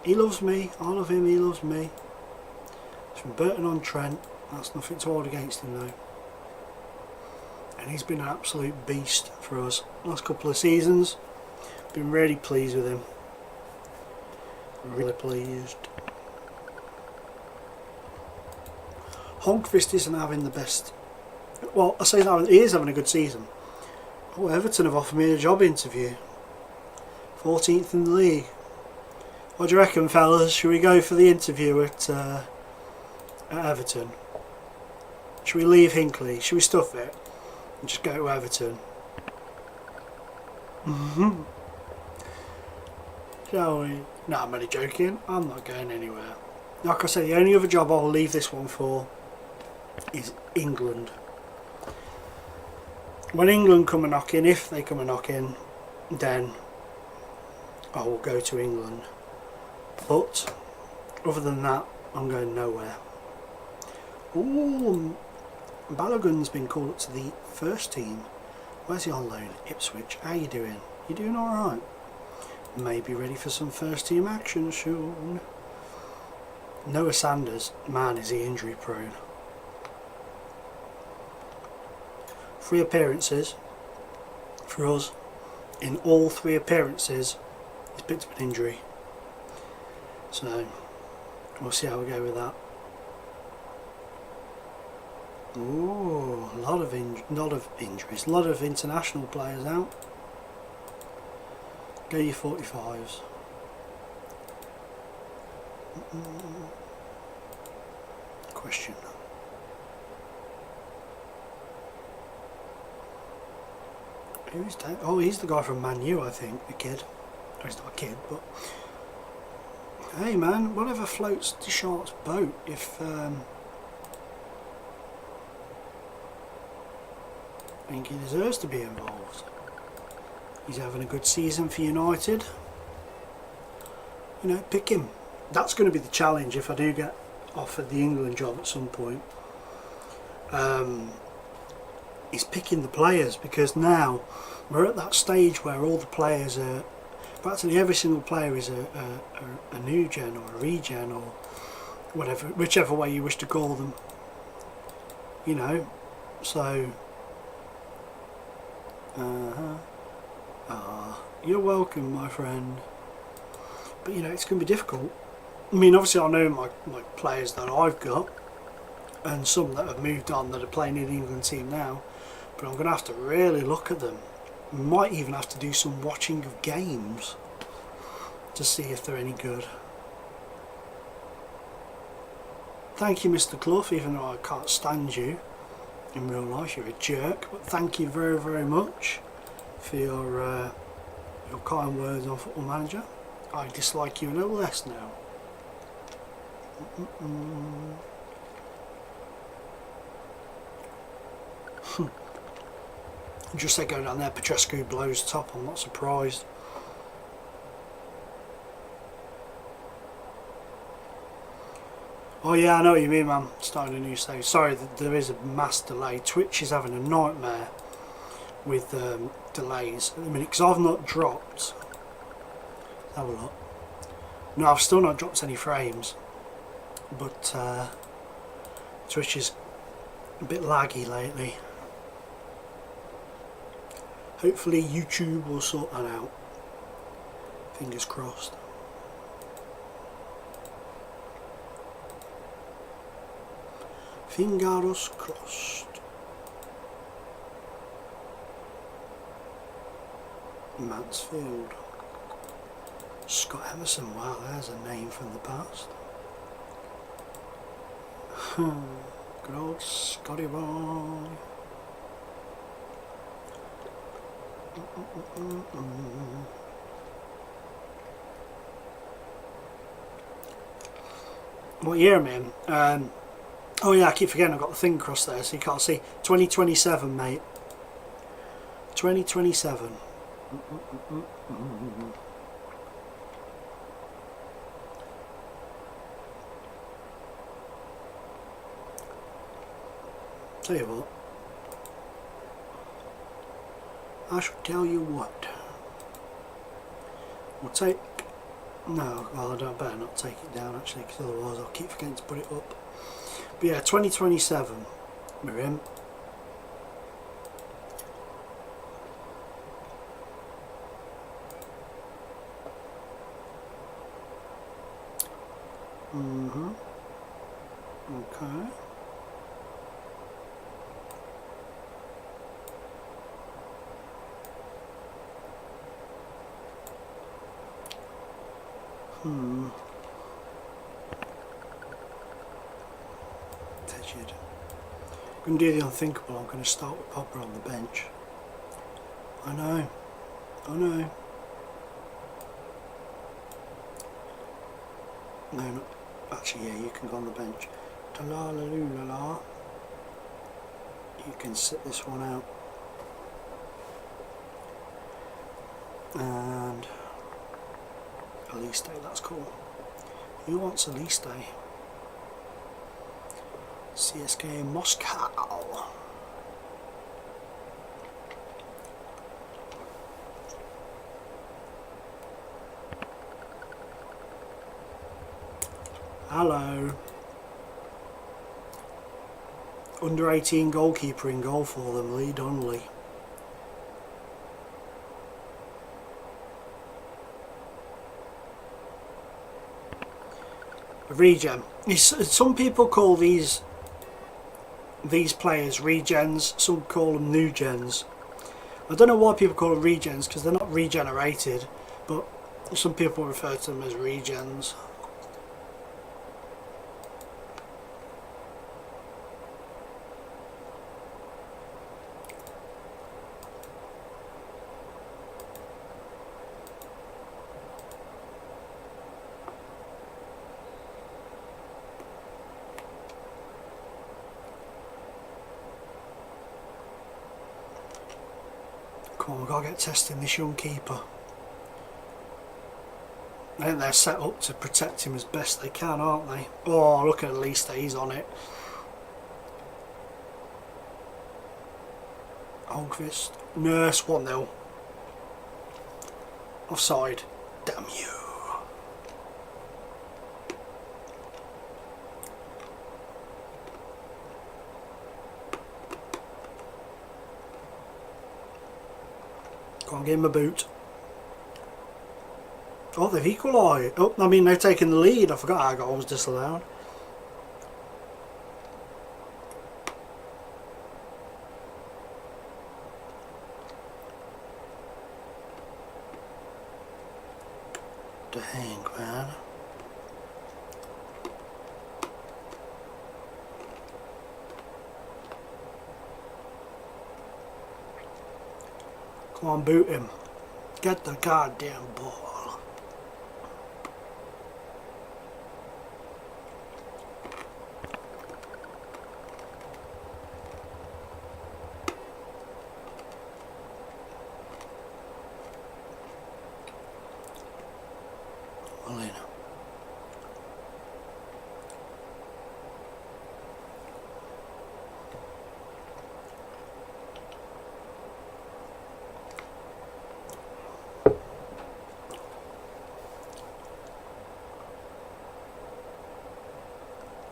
He loves me, I love him, he loves me. It's from Burton-on-Trent, that's nothing to hold against him though. And he's been an absolute beast for us last couple of seasons. Been really pleased with him. Really pleased. Honkvist isn't having the best well, I say that he is having a good season. Oh, Everton have offered me a job interview. 14th in the league. What do you reckon, fellas? Should we go for the interview at Everton? Should we leave Hinckley? Should we stuff it and just go to Everton? Shall we? No, I'm only joking. I'm not going anywhere. Like I said, the only other job I'll leave this one for is England. When England come a knocking, if they come a knocking, then I will go to England. But other than that, I'm going nowhere. Ooh, Balogun's been called up to the first team. Where's he on loan? Ipswich. How you doing? You doing alright? Maybe ready for some first team action soon. Noah Sanders, man, is he injury prone. 3 appearances for us. In all 3 appearances, he's picked up an injury. So we'll see how we go with that. Ooh, a lot of injuries, a lot of international players out. Go your 45s. Question. Who's that? Oh, he's the guy from Man U, I think, the kid. Oh, he's not a kid, but hey man, whatever floats the shark's boat. If I think he deserves to be involved. He's having a good season for United. You know, pick him. That's going to be the challenge if I do get offered the England job at some point. Is picking the players, because now we're at that stage where all the players are, practically every single player is a new gen or a regen or whatever, whichever way you wish to call them. You know, so you're welcome, my friend. But you know, it's going to be difficult. I mean, obviously I know my players that I've got, and some that have moved on that are playing in the England team now, but I'm going to have to really look at them. Might even have to do some watching of games to see if they're any good. Thank you, Mr. Clough, even though I can't stand you in real life, you're a jerk, but thank you very, very much for your kind words on Football Manager. I dislike you a little less now. Just say go down there, Petrescu blows top, I'm not surprised. Oh yeah, I know what you mean, man. Starting a new save. Sorry, there is a mass delay. Twitch is having a nightmare with delays at the minute, because I've not dropped. Let's have a look. No, I've still not dropped any frames, but Twitch is a bit laggy lately. Hopefully YouTube will sort that out. Fingers crossed. Fingers crossed. Mansfield. Scott Emerson, wow, there's a name from the past. Good old Scotty boy. What year, man? Oh yeah, I keep forgetting I've got the thing across there so you can't see. 2027, mate. 2027. Tell you what, I shall tell you what. We'll take, no, well, I better not take it down actually, because otherwise I'll keep forgetting to put it up. But yeah, 2027, we're in. Okay. Tegid. I'm going to do the unthinkable. I'm going to start with Popper on the bench. I know. No, not actually. Yeah, you can go on the bench. La la la la. You can sit this one out. And Aliste, that's cool. Who wants Aliste? CSK Moscow. Hello. Under 18 goalkeeper in goal for them, Lee Donnelly. Regen. Some people call these players regens, some call them new gens. I don't know why people call them regens, because they're not regenerated, but some people refer to them as regens. Come on, we've got to get testing this young keeper. I think they're set up to protect him as best they can, aren't they? Oh, look at least he's on it. Holmqvist. Nurse 1-0. Offside. Damn you. Go on, give him a boot. Oh, they've equalised. Oh, I mean, they've taken the lead. I forgot our goal was disallowed. Dang, man. Come on, boot him. Get the goddamn ball. Elena.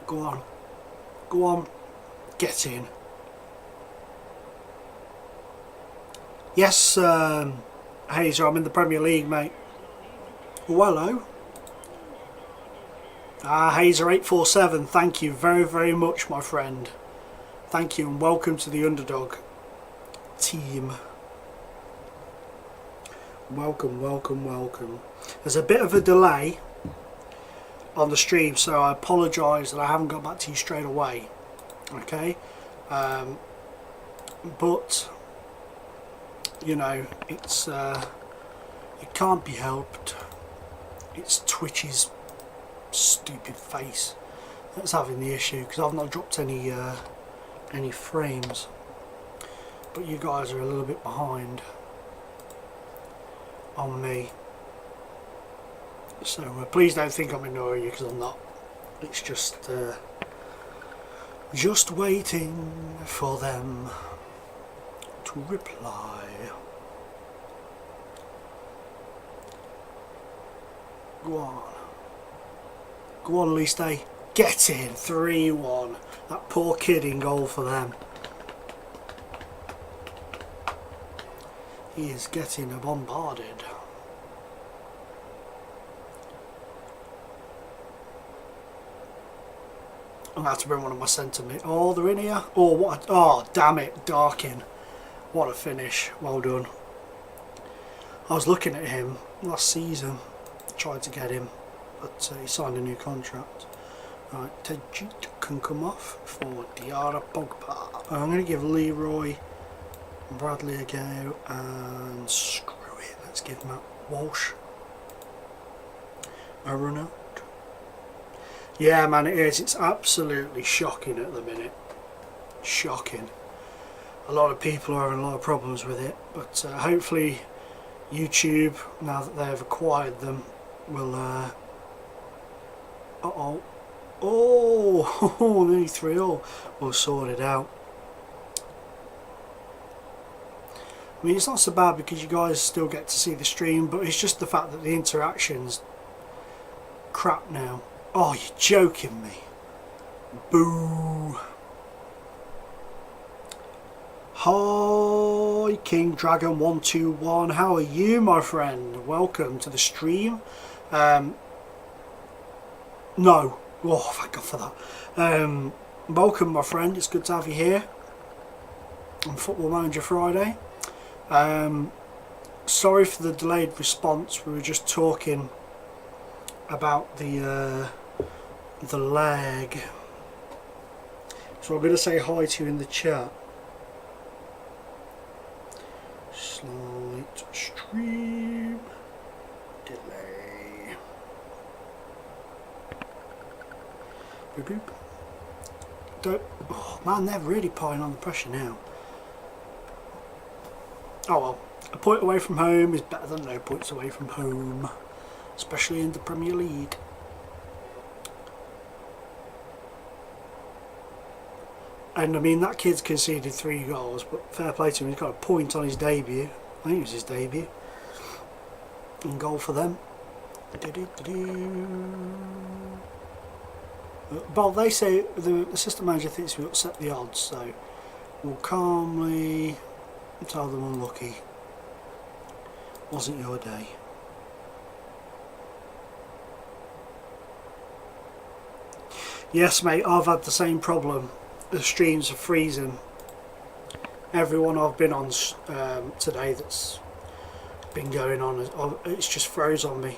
Go on. Go on. Get in. Yes, Hazer, I'm in the Premier League, mate. Oh, hello. Hazer847, thank you very, very much, my friend. Thank you and welcome to the Underdog team. Welcome, welcome, welcome. There's a bit of a delay on the stream, so I apologise that I haven't got back to you straight away. Okay, but you know, it's it can't be helped. It's Twitch's stupid face that's having the issue, because I've not dropped any frames, but you guys are a little bit behind on me. So please don't think I'm ignoring you, because I'm not. It's just waiting for them to reply. Go on. Go on, Liste. Get in. 3-1. That poor kid in goal for them. He is getting bombarded. I'm going to have to bring one of my centre mid. Oh, they're in here. Oh, what? Oh, damn it. Darkin. What a finish. Well done. I was looking at him last season. Tried to get him. but he signed a new contract. Right, Tajit can come off for Diarra Pogba. I'm going to give Leroy Bradley a go, and screw it, let's give Matt Walsh a run out. Yeah man, it is, it's absolutely shocking at the minute, shocking. A lot of people are having a lot of problems with it, but hopefully YouTube, now that they've acquired them, will nearly 3-all, will sort it out. I mean, it's not so bad because you guys still get to see the stream, but it's just the fact that the interaction's crap now. Oh, you're joking me. Boo. Hi, King Dragon 121. How are you, my friend? Welcome to the stream. No. Oh, thank God for that. Welcome, my friend. It's good to have you here on Football Manager Friday. Sorry for the delayed response. We were just talking about the lag. So I'm going to say hi to you in the chat. Slight stream delay. Boop boop. Don't. Oh man, they're really piling on the pressure now. Oh well, a point away from home is better than no points away from home, especially in the Premier League. And I mean, that kid's conceded 3 goals, but fair play to him, he's got a point on his debut. I think it was his debut. And goal for them. Well, they say, the assistant manager thinks we upset the odds, so we'll calmly tell them unlucky. Wasn't your day. Yes mate, I've had the same problem. The streams are freezing. Everyone I've been on today that's been going on, it's just froze on me.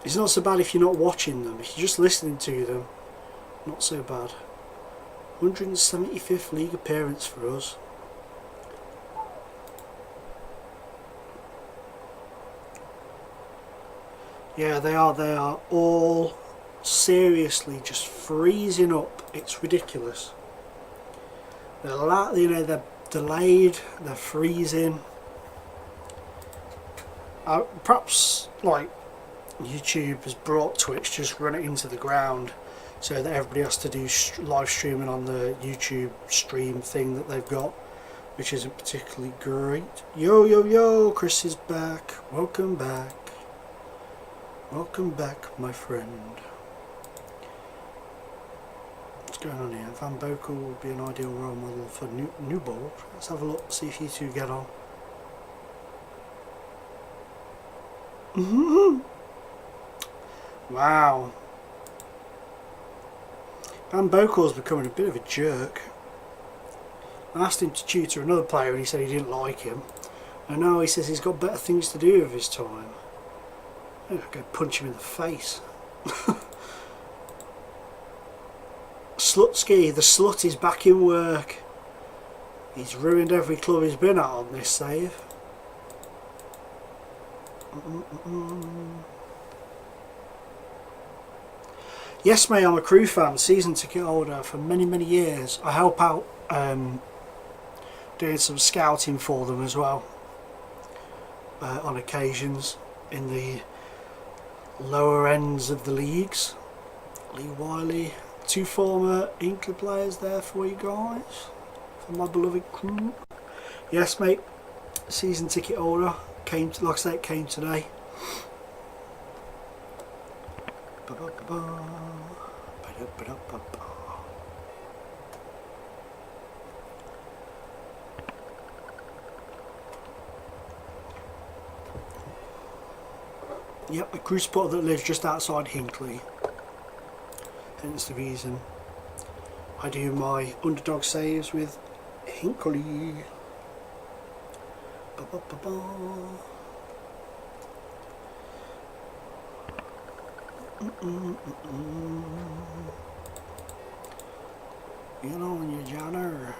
It's not so bad if you're not watching them. If you're just listening to them, not so bad. 175th league appearance for us. Yeah, they are all seriously just freezing up. It's ridiculous. They're delayed, they're freezing. Perhaps like YouTube has brought Twitch, just run it into the ground so that everybody has to do live streaming on the YouTube stream thing that they've got, which isn't particularly great. Yo yo yo, Chris is back. Welcome back. Welcome back, my friend. What's going on here? Van Bokel would be an ideal role model for new ball. Let's have a look, see if you two get on. Wow. Van Bokel's becoming a bit of a jerk. I asked him to tutor another player and he said he didn't like him. And now he says he's got better things to do with his time. I'm going to go punch him in the face. Slutsky, the slut is back in work. He's ruined every club he's been at on this save. Yes mate, I'm a Crew fan, season ticket holder for many years. I help out doing some scouting for them as well on occasions in the lower ends of the leagues. Lee Wiley, 2 former Hinckley players there for you guys, for my beloved Crew. Yes mate, season ticket holder, came to, like I say, it came today. Yep, a Crew supporter that lives just outside Hinckley. Hence the reason I do my underdog saves with Hinckley. You know when you're Janner.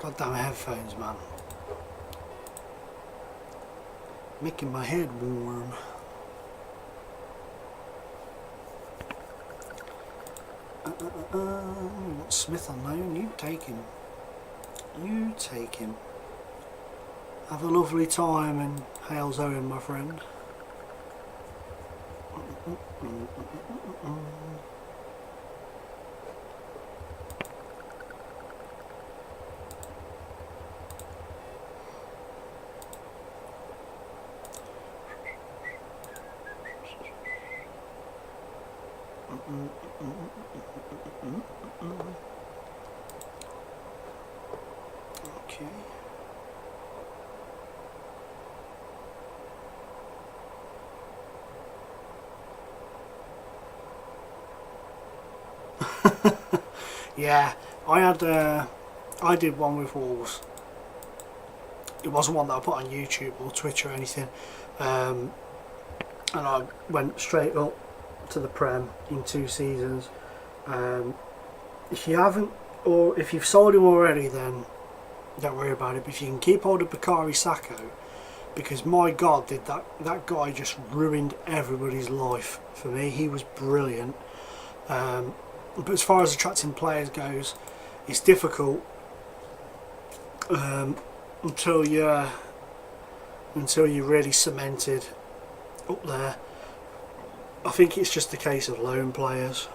Goddamn headphones, man. Making my head warm. Got Smith on loan. You take him. You take him. Have a lovely time in Hales Owen, my friend. Okay. Yeah, I did one with Wolves. It wasn't one that I put on YouTube or Twitch or anything, and I went straight up to the Prem in 2 seasons. If you haven't, or if you've sold him already, then don't worry about it. But if you can keep hold of Bakary Sacco, because my God, did that guy just ruined everybody's life for me. He was brilliant. But as far as attracting players goes, it's difficult until you're really cemented up there. I think it's just a case of loan players.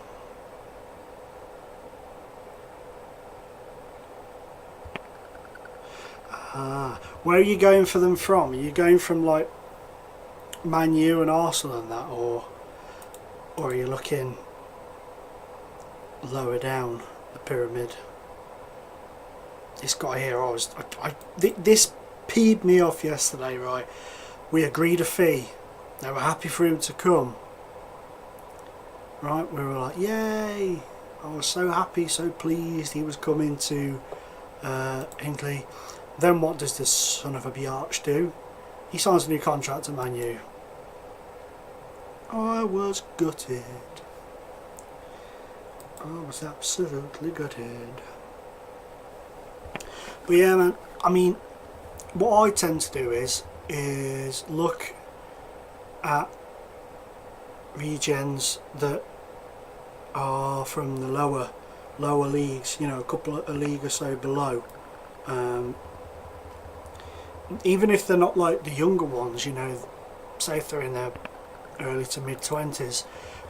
Where are you going for them from? Are you going from like Man U and Arsenal and that, or are you looking lower down the pyramid? This guy here, this peed me off yesterday, right? We agreed a fee. They were happy for him to come. Right, we were like, yay! I was so happy, so pleased he was coming to Hinckley. Then what does this son of a biatch do? He signs a new contract at Man U. I was gutted. I was absolutely gutted. But yeah, man, I mean, what I tend to do is look at regions that are from the lower leagues, you know, a couple of a league or so below. Even if they're not like the younger ones, you know, say if they're in their early to mid 20s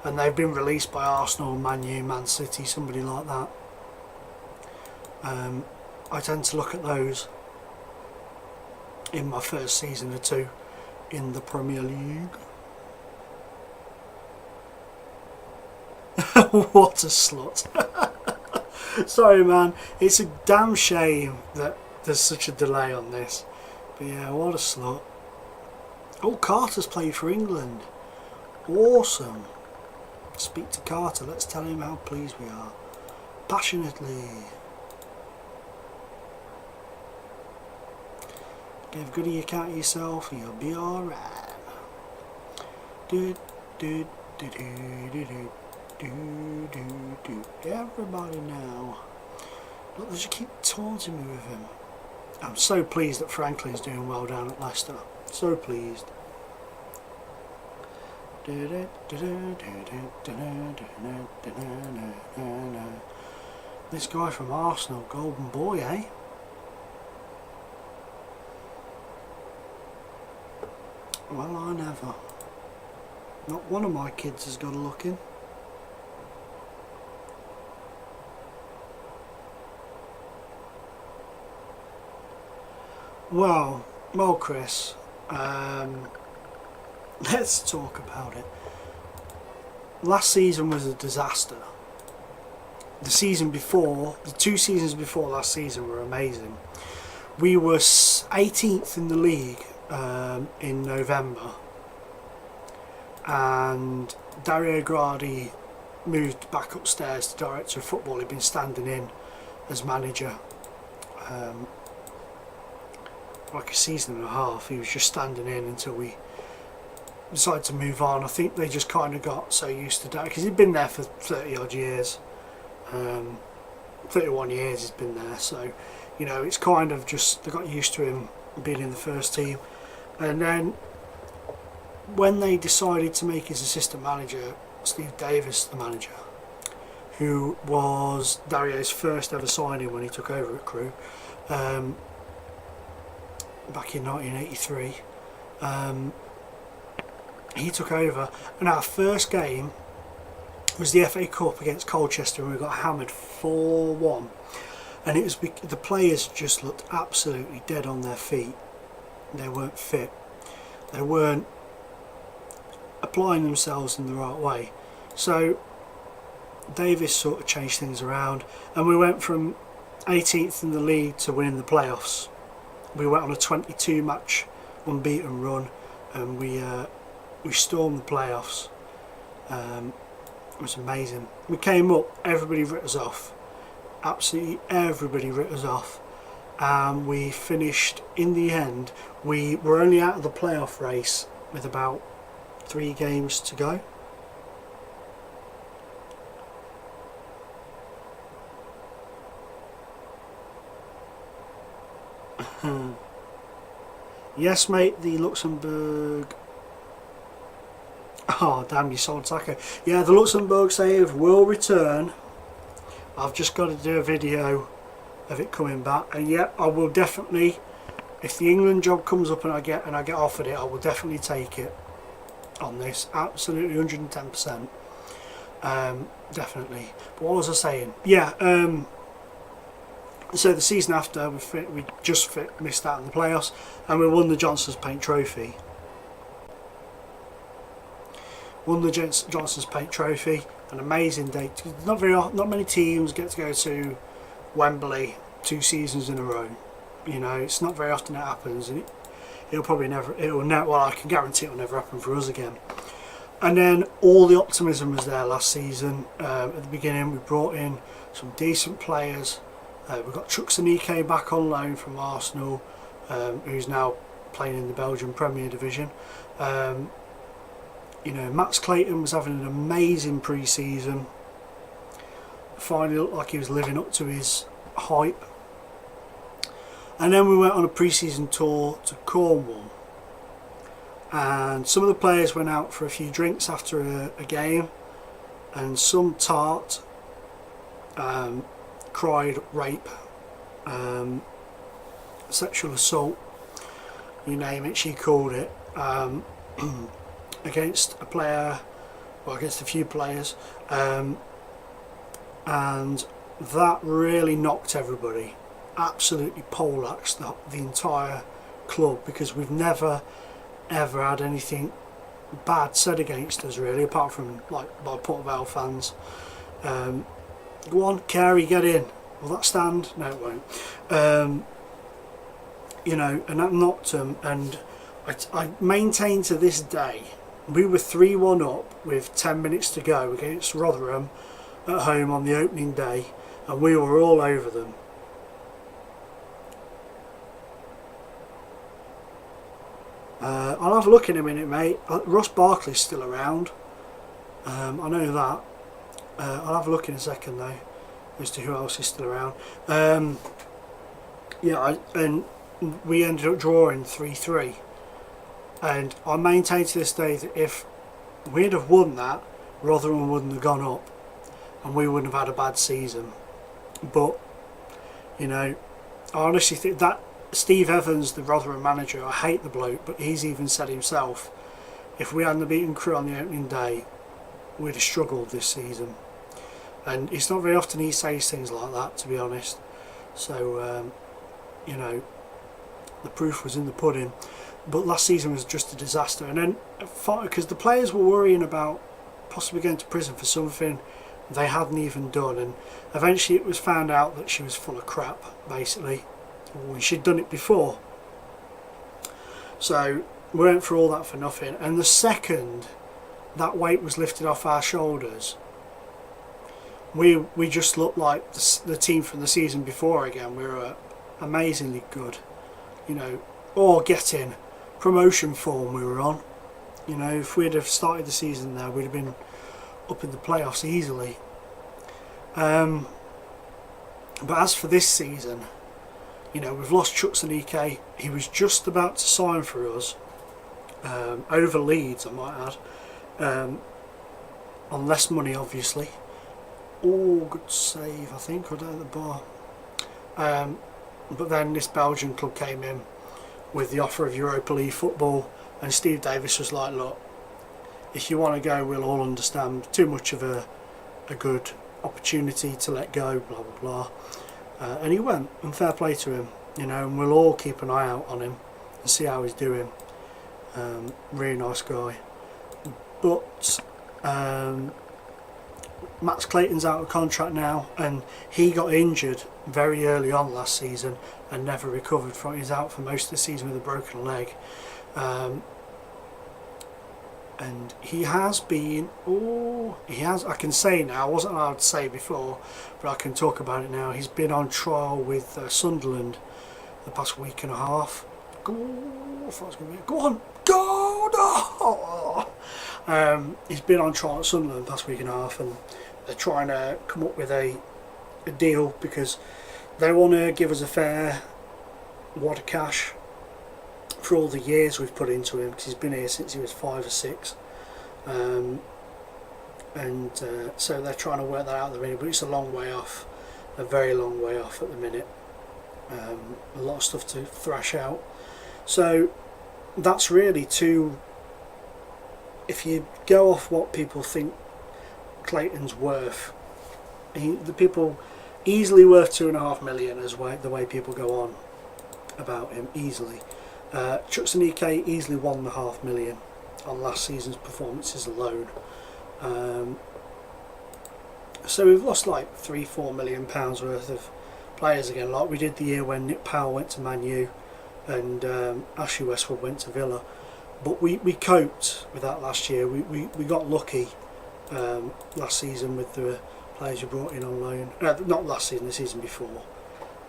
and they've been released by Arsenal, Man U, Man City, somebody like that. I tend to look at those in my first season or two in the Premier League. What a slut. Sorry man, it's a damn shame that there's such a delay on this. But yeah, what a slut. Oh, Carter's played for England. Awesome. Speak to Carter, let's tell him how pleased we are. Passionately. Give good a account of yourself and you'll be alright. Do do do do do do do do do. Everybody now. Look, they just keep taunting me with him. I'm so pleased that Franklin's doing well down at Leicester. So pleased. This guy from Arsenal, golden boy, eh? Well, I never. Not one of my kids has got a look in. Well, Chris, let's talk about it. Last season was a disaster. The season before, the 2 seasons before last season were amazing. We were 18th in the league in November, and Dario Gradi moved back upstairs to director of football, he'd been standing in as manager like a season and a half. He was just standing in until we decided to move on. I think they just kind of got so used to that because he'd been there for 30 odd years, 31 years he's been there, so you know, it's kind of just they got used to him being in the first team. And then when they decided to make his assistant manager Steve Davis the manager, who was Dario's first ever signing when he took over at Crewe back in 1983, he took over, and our first game was the FA Cup against Colchester, and we got hammered 4-1, and it was the players just looked absolutely dead on their feet. They weren't fit, they weren't applying themselves in the right way. So Davis sort of changed things around, and we went from 18th in the league to winning the playoffs. We went on a 22 match unbeaten run, and we stormed the playoffs. It was amazing. We came up, everybody writ us off, absolutely everybody writ us off, and we finished in the end. We were only out of the playoff race with about 3 games to go. Yes mate, the Luxembourg, oh damn, you sold Taco. Yeah, the Luxembourg save will return. I've just got to do a video of it coming back, and yeah, I will definitely, if the England job comes up and I get offered it, I will definitely take it on this, absolutely 110%. Definitely. But what was I saying? Yeah, so the season after we just missed out in the playoffs, and we won the Johnson's Paint Trophy. Won the Johnson's Paint Trophy, an amazing day. Not many teams get to go to Wembley 2 seasons in a row. You know, it's not very often it happens, and it'll probably never. Well, I can guarantee it'll never happen for us again. And then all the optimism was there last season. At the beginning, we brought in some decent players. We've got Chukwuemeka back on loan from Arsenal, who's now playing in the Belgian Premier Division. You know, Max Clayton was having an amazing pre-season. Finally looked like he was living up to his hype. And then we went on a pre-season tour to Cornwall, and some of the players went out for a few drinks after a game, and some tart cried rape, sexual assault, you name it, she called it, against a player, well, against a few players, and that really knocked everybody, absolutely poleaxed the entire club, because we've never ever had anything bad said against us, really, apart from like by Port Vale fans. Go on, Carey, get in. Will that stand? No, it won't. You know, and that knocked them. And I maintain to this day, we were 3-1 up with 10 minutes to go against Rotherham at home on the opening day, and we were all over them. I'll have a look in a minute, mate. Ross Barkley's still around. I know that. I'll have a look in a second though, as to who else is still around. Yeah, and we ended up drawing 3-3, and I maintain to this day that if we'd have won that, Rotherham wouldn't have gone up, and we wouldn't have had a bad season. But you know, I honestly think that Steve Evans, the Rotherham manager, I hate the bloke, but he's even said himself, if we hadn't beaten Crewe on the opening day, we'd have struggled this season. And it's not very often he says things like that, to be honest. So, you know, the proof was in the pudding. But last season was just a disaster. And then, because the players were worrying about possibly going to prison for something they hadn't even done. And eventually it was found out that she was full of crap, basically. She'd done it before. So, we went for all that for nothing. And the second that weight was lifted off our shoulders, we just looked like the team from the season before again. We were amazingly good, you know, or getting promotion form we were on. You know, if we'd have started the season there, we'd have been up in the playoffs easily. But as for this season, you know, we've lost Chukwuemeka. He was just about to sign for us, over Leeds, I might add, on less money, obviously. Oh, good save, I think, or down at the bar. But then this Belgian club came in with the offer of Europa League football, and Steve Davis was like, look, if you want to go, we'll all understand. Too much of a good opportunity to let go, blah blah blah. And he went, and fair play to him, you know, and we'll all keep an eye out on him and see how he's doing. Really nice guy. But Max Clayton's out of contract now, and he got injured very early on last season and never recovered from it. He's out for most of the season with a broken leg. And he has been, I can say now, I wasn't allowed to say before, but I can talk about it now. He's been on trial with Sunderland the past week and a half. Go on, go, no! He's been on trial at Sunderland the past week and a half, and they're trying to come up with a deal because they want to give us a fair wad of cash for all the years we've put into him, because he's been here since he was 5 or 6, so they're trying to work that out at the minute, but it's a long way off, a very long way off at the minute. A lot of stuff to thrash out, so that's really if you go off what people think Clayton's worth, the people easily worth 2.5 million as the way people go on about him, easily. Chukwuemeka easily 1.5 million on last season's performances alone. So we've lost like £3-4 million worth of players again, like we did the year when Nick Powell went to Man U and Ashley Westwood went to Villa. But we coped with that last year. We got lucky last season with the players we brought in on loan. Not last season, the season before.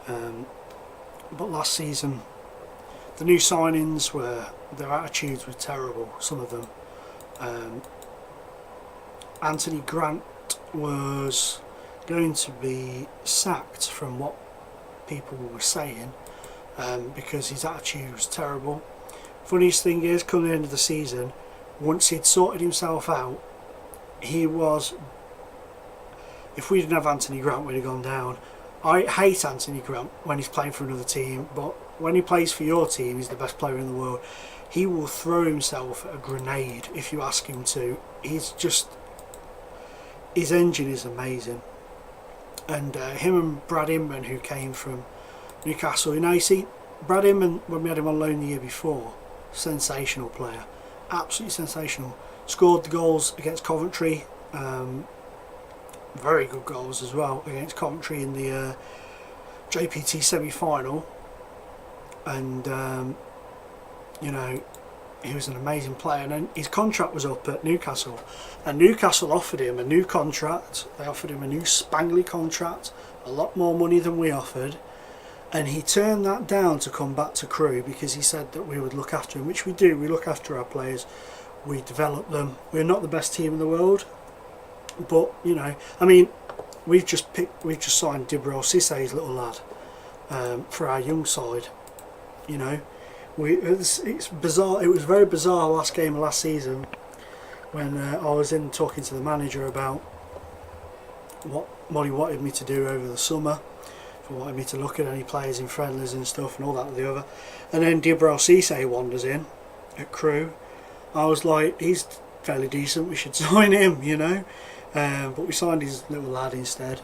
But last season, the new signings their attitudes were terrible, some of them. Anthony Grant was going to be sacked from what people were saying, because his attitude was terrible. Funniest thing is, come the end of the season, once he'd sorted himself out, if we didn't have Anthony Grant, we'd have gone down. I hate Anthony Grant when he's playing for another team, but when he plays for your team, he's the best player in the world. He will throw himself at a grenade if you ask him to. His engine is amazing. And him and Brad Inman, who came from Newcastle, you know, you see, Brad Inman, when we had him on loan the year before, sensational player, absolutely sensational. Scored the goals against Coventry, very good goals as well against Coventry in the JPT semi-final, and you know, he was an amazing player. And then his contract was up at Newcastle, and Newcastle offered him a new contract. They offered him a new spangly contract, a lot more money than we offered, and he turned that down to come back to Crewe because he said that we would look after him, which we do. We look after our players, we develop them. We're not the best team in the world, but you know, I mean, we've just signed Dibrel Cissé's little lad for our young side. You know, it's bizarre. It was very bizarre last game of last season when I was in talking to the manager about what he wanted me to do over the summer. He wanted me to look at any players in friendlies and stuff and all that and the other. And then Dibrel Cissé wanders in at Crewe. I was like, he's fairly decent, we should sign him, you know. But we signed his little lad instead.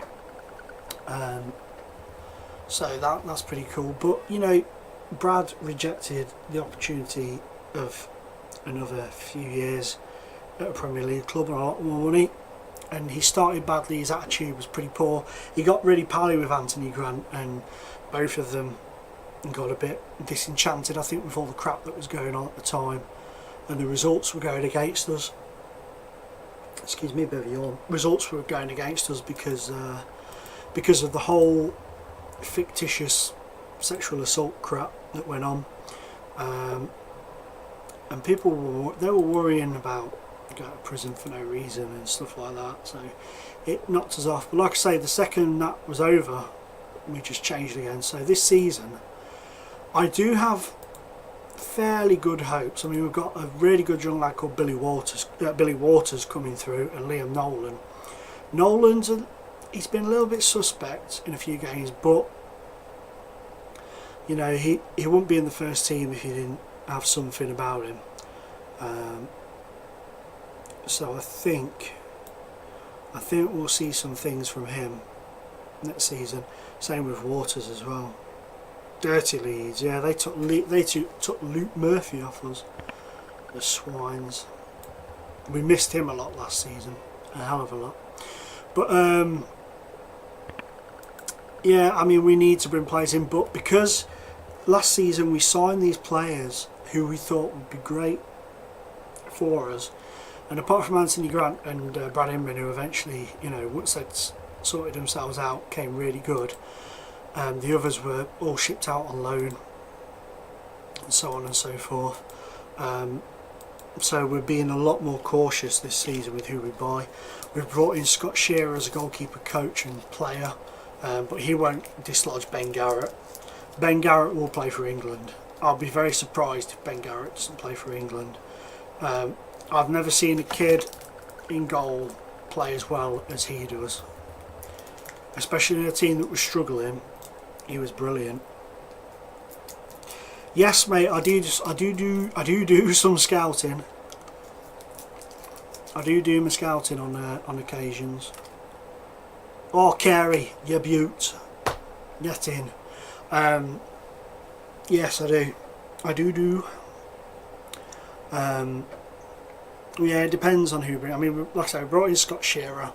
So that's pretty cool. But, you know, Brad rejected the opportunity of another few years at a Premier League club and a lot more money. And he started badly, his attitude was pretty poor. He got really pally with Anthony Grant, and both of them got a bit disenchanted, I think, with all the crap that was going on at the time, and the results were going against us. excuse me, a bit of a yawn, results were going against us because of the whole fictitious sexual assault crap that went on, and people were worrying about going to prison for no reason and stuff like that. So it knocked us off. But like I say, the second that was over, we just changed again. So this season, I do have fairly good hopes. I mean, we've got a really good young lad called Billy Waters coming through, and Liam Nolan. He's been a little bit suspect in a few games, but you know, he wouldn't be in the first team if he didn't have something about him. So I think we'll see some things from him next season. Same with Waters as well. Dirty Leeds, yeah, they took Luke Murphy off us, the swines. We missed him a lot last season, a hell of a lot. But yeah, I mean, we need to bring players in, but because last season we signed these players who we thought would be great for us, and apart from Anthony Grant and Brad Inman, who eventually, you know, once they'd sorted themselves out, came really good, the others were all shipped out on loan and so on and so forth. So we're being a lot more cautious this season with who we buy. We've brought in Scott Shearer as a goalkeeper coach and player, but he won't dislodge Ben Garrett. Ben Garrett will play for England. I'll be very surprised if Ben Garrett doesn't play for England. I've never seen a kid in goal play as well as he does, especially in a team that was struggling. He was brilliant. Yes, mate, I do do some scouting. I do my scouting on occasions. Oh, Carey, you beaut, get in. Yes, I do. Yeah, it depends on who bring. I mean, like I say, we brought in Scott Shearer,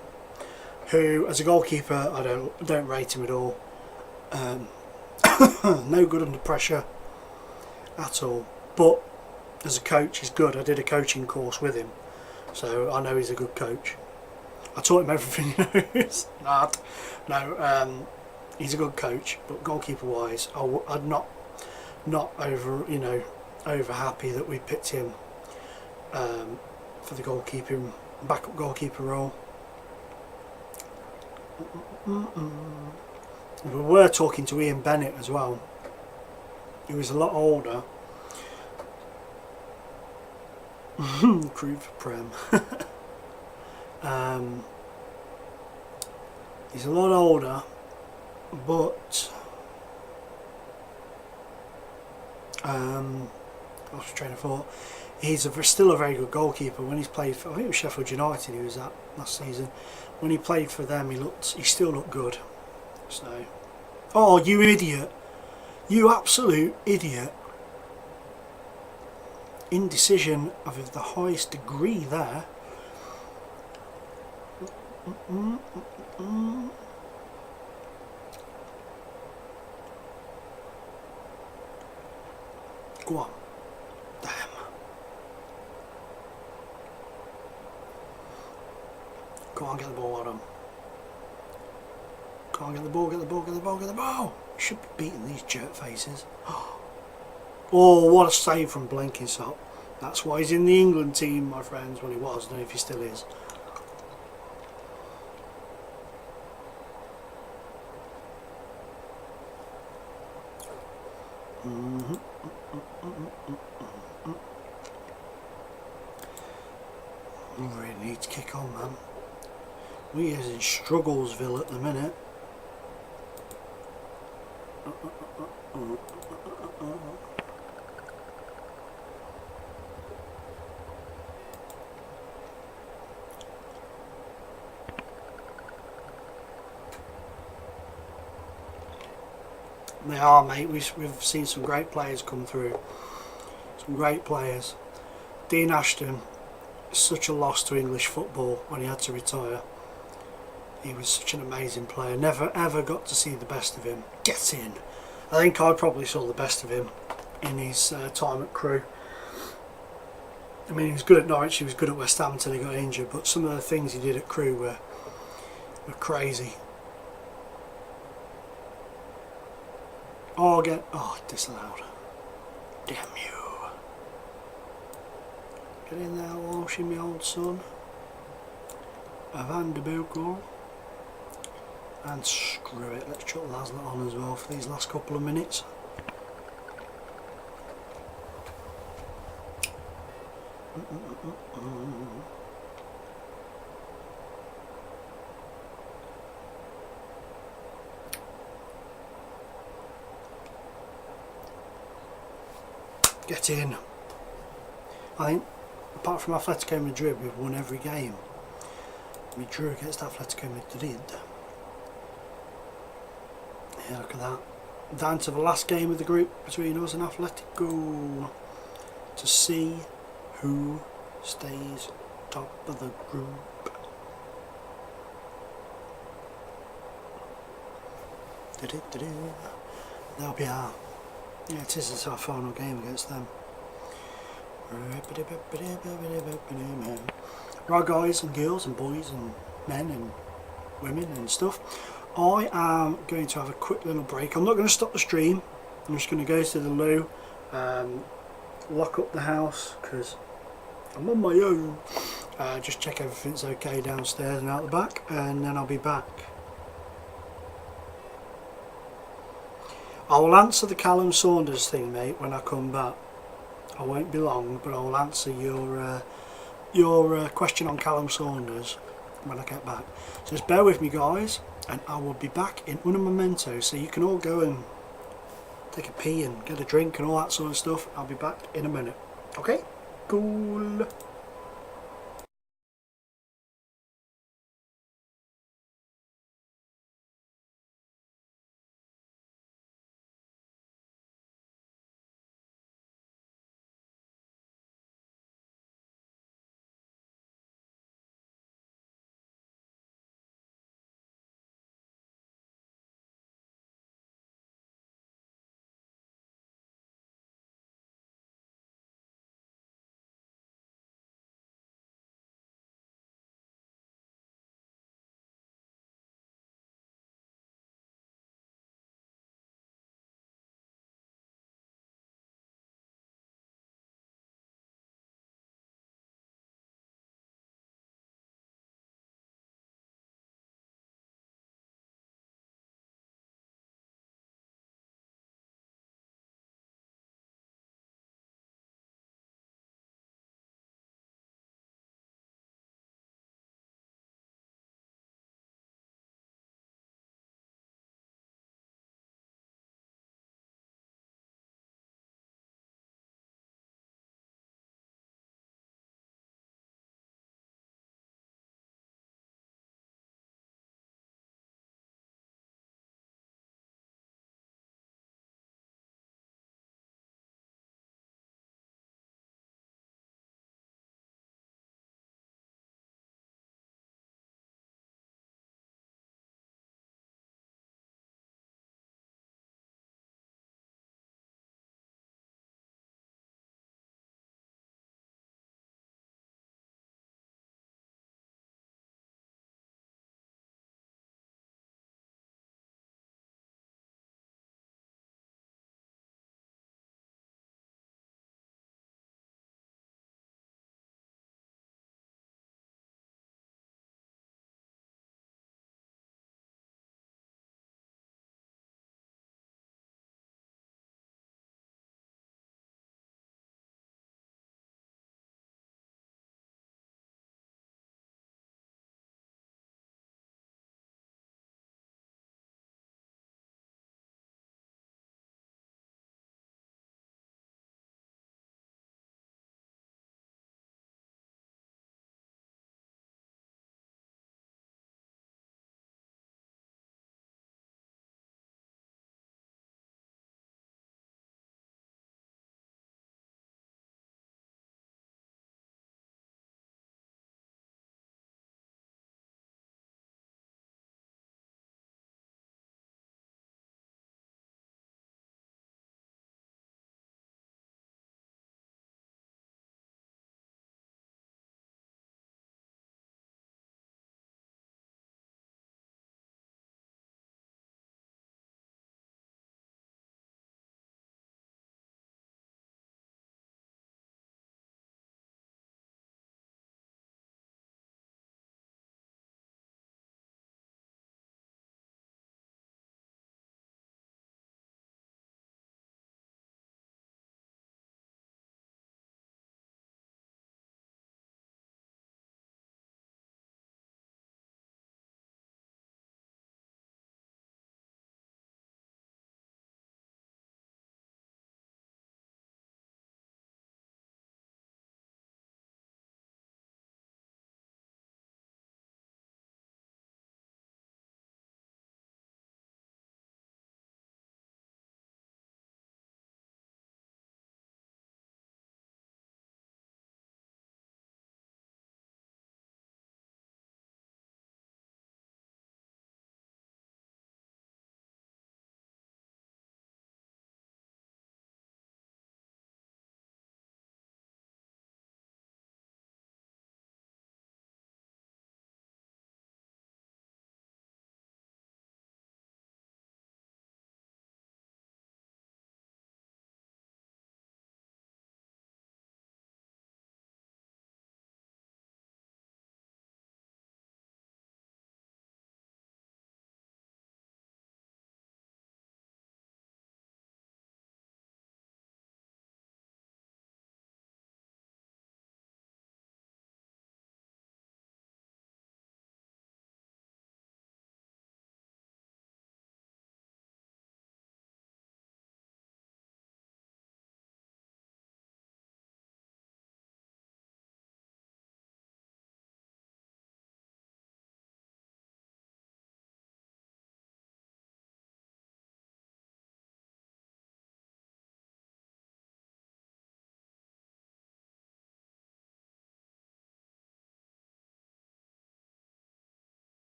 who, as a goalkeeper, I don't rate him at all. No good under pressure at all. But as a coach, he's good. I did a coaching course with him, so I know he's a good coach. I taught him everything he knows. No, he's a good coach, but goalkeeper-wise, I'm not over happy that we picked him for the backup goalkeeper role. We were talking to Ian Bennett as well. He was a lot older. Crew for Prem. He's a lot older, but I lost train of thought. He's still a very good goalkeeper. When he's played for, I think it was Sheffield United he was at last season. When he played for them, he still looked good. So, oh, you idiot! You absolute idiot! Indecision of the highest degree there. Go on. Damn. Go on, get the ball, Adam. Go on, get the ball, get the ball, get the ball, get the ball! You should be beating these jerk faces. Oh, what a save from Blenkinsop. That's why he's in the England team, my friends. Well, he was, I don't know if he still is. We really need to kick on, man. We is in Strugglesville at the minute. They are, mate. We've seen some great players come through. Some great players. Dean Ashton, such a loss to English football when he had to retire. He was such an amazing player. Never ever got to see the best of him. Get in. I think I probably saw the best of him in his time at Crewe. I mean, he was good at Norwich, he was good at West Ham until he got injured, but some of the things he did at Crewe were crazy. Oh, disallowed. Damn you. Get in there, washing me old son. A Van de Boekel. And screw it, let's chuck Laszlo on as well for these last couple of minutes. Get in. I think, apart from Atletico Madrid, we've won every game. We drew against Atletico Madrid. Yeah, look at that. Down to the last game of the group between us and Atletico to see who stays top of the group. That'll be our, yeah, it is, it's our final game against them. Right guys and girls and boys and men and women and stuff, I am going to have a quick little break. I'm not going to stop the stream, I'm just going to go to the loo, lock up the house because I'm on my own, just check everything's okay downstairs and out the back, and then I'll be back. I will answer the Callum Saunders thing, mate, when I come back. I won't be long, but I will answer your question on Callum Saunders when I get back. So just bear with me, guys, and I will be back in un momento, so you can all go and take a pee and get a drink and all that sort of stuff. I'll be back in a minute. Okay? Cool.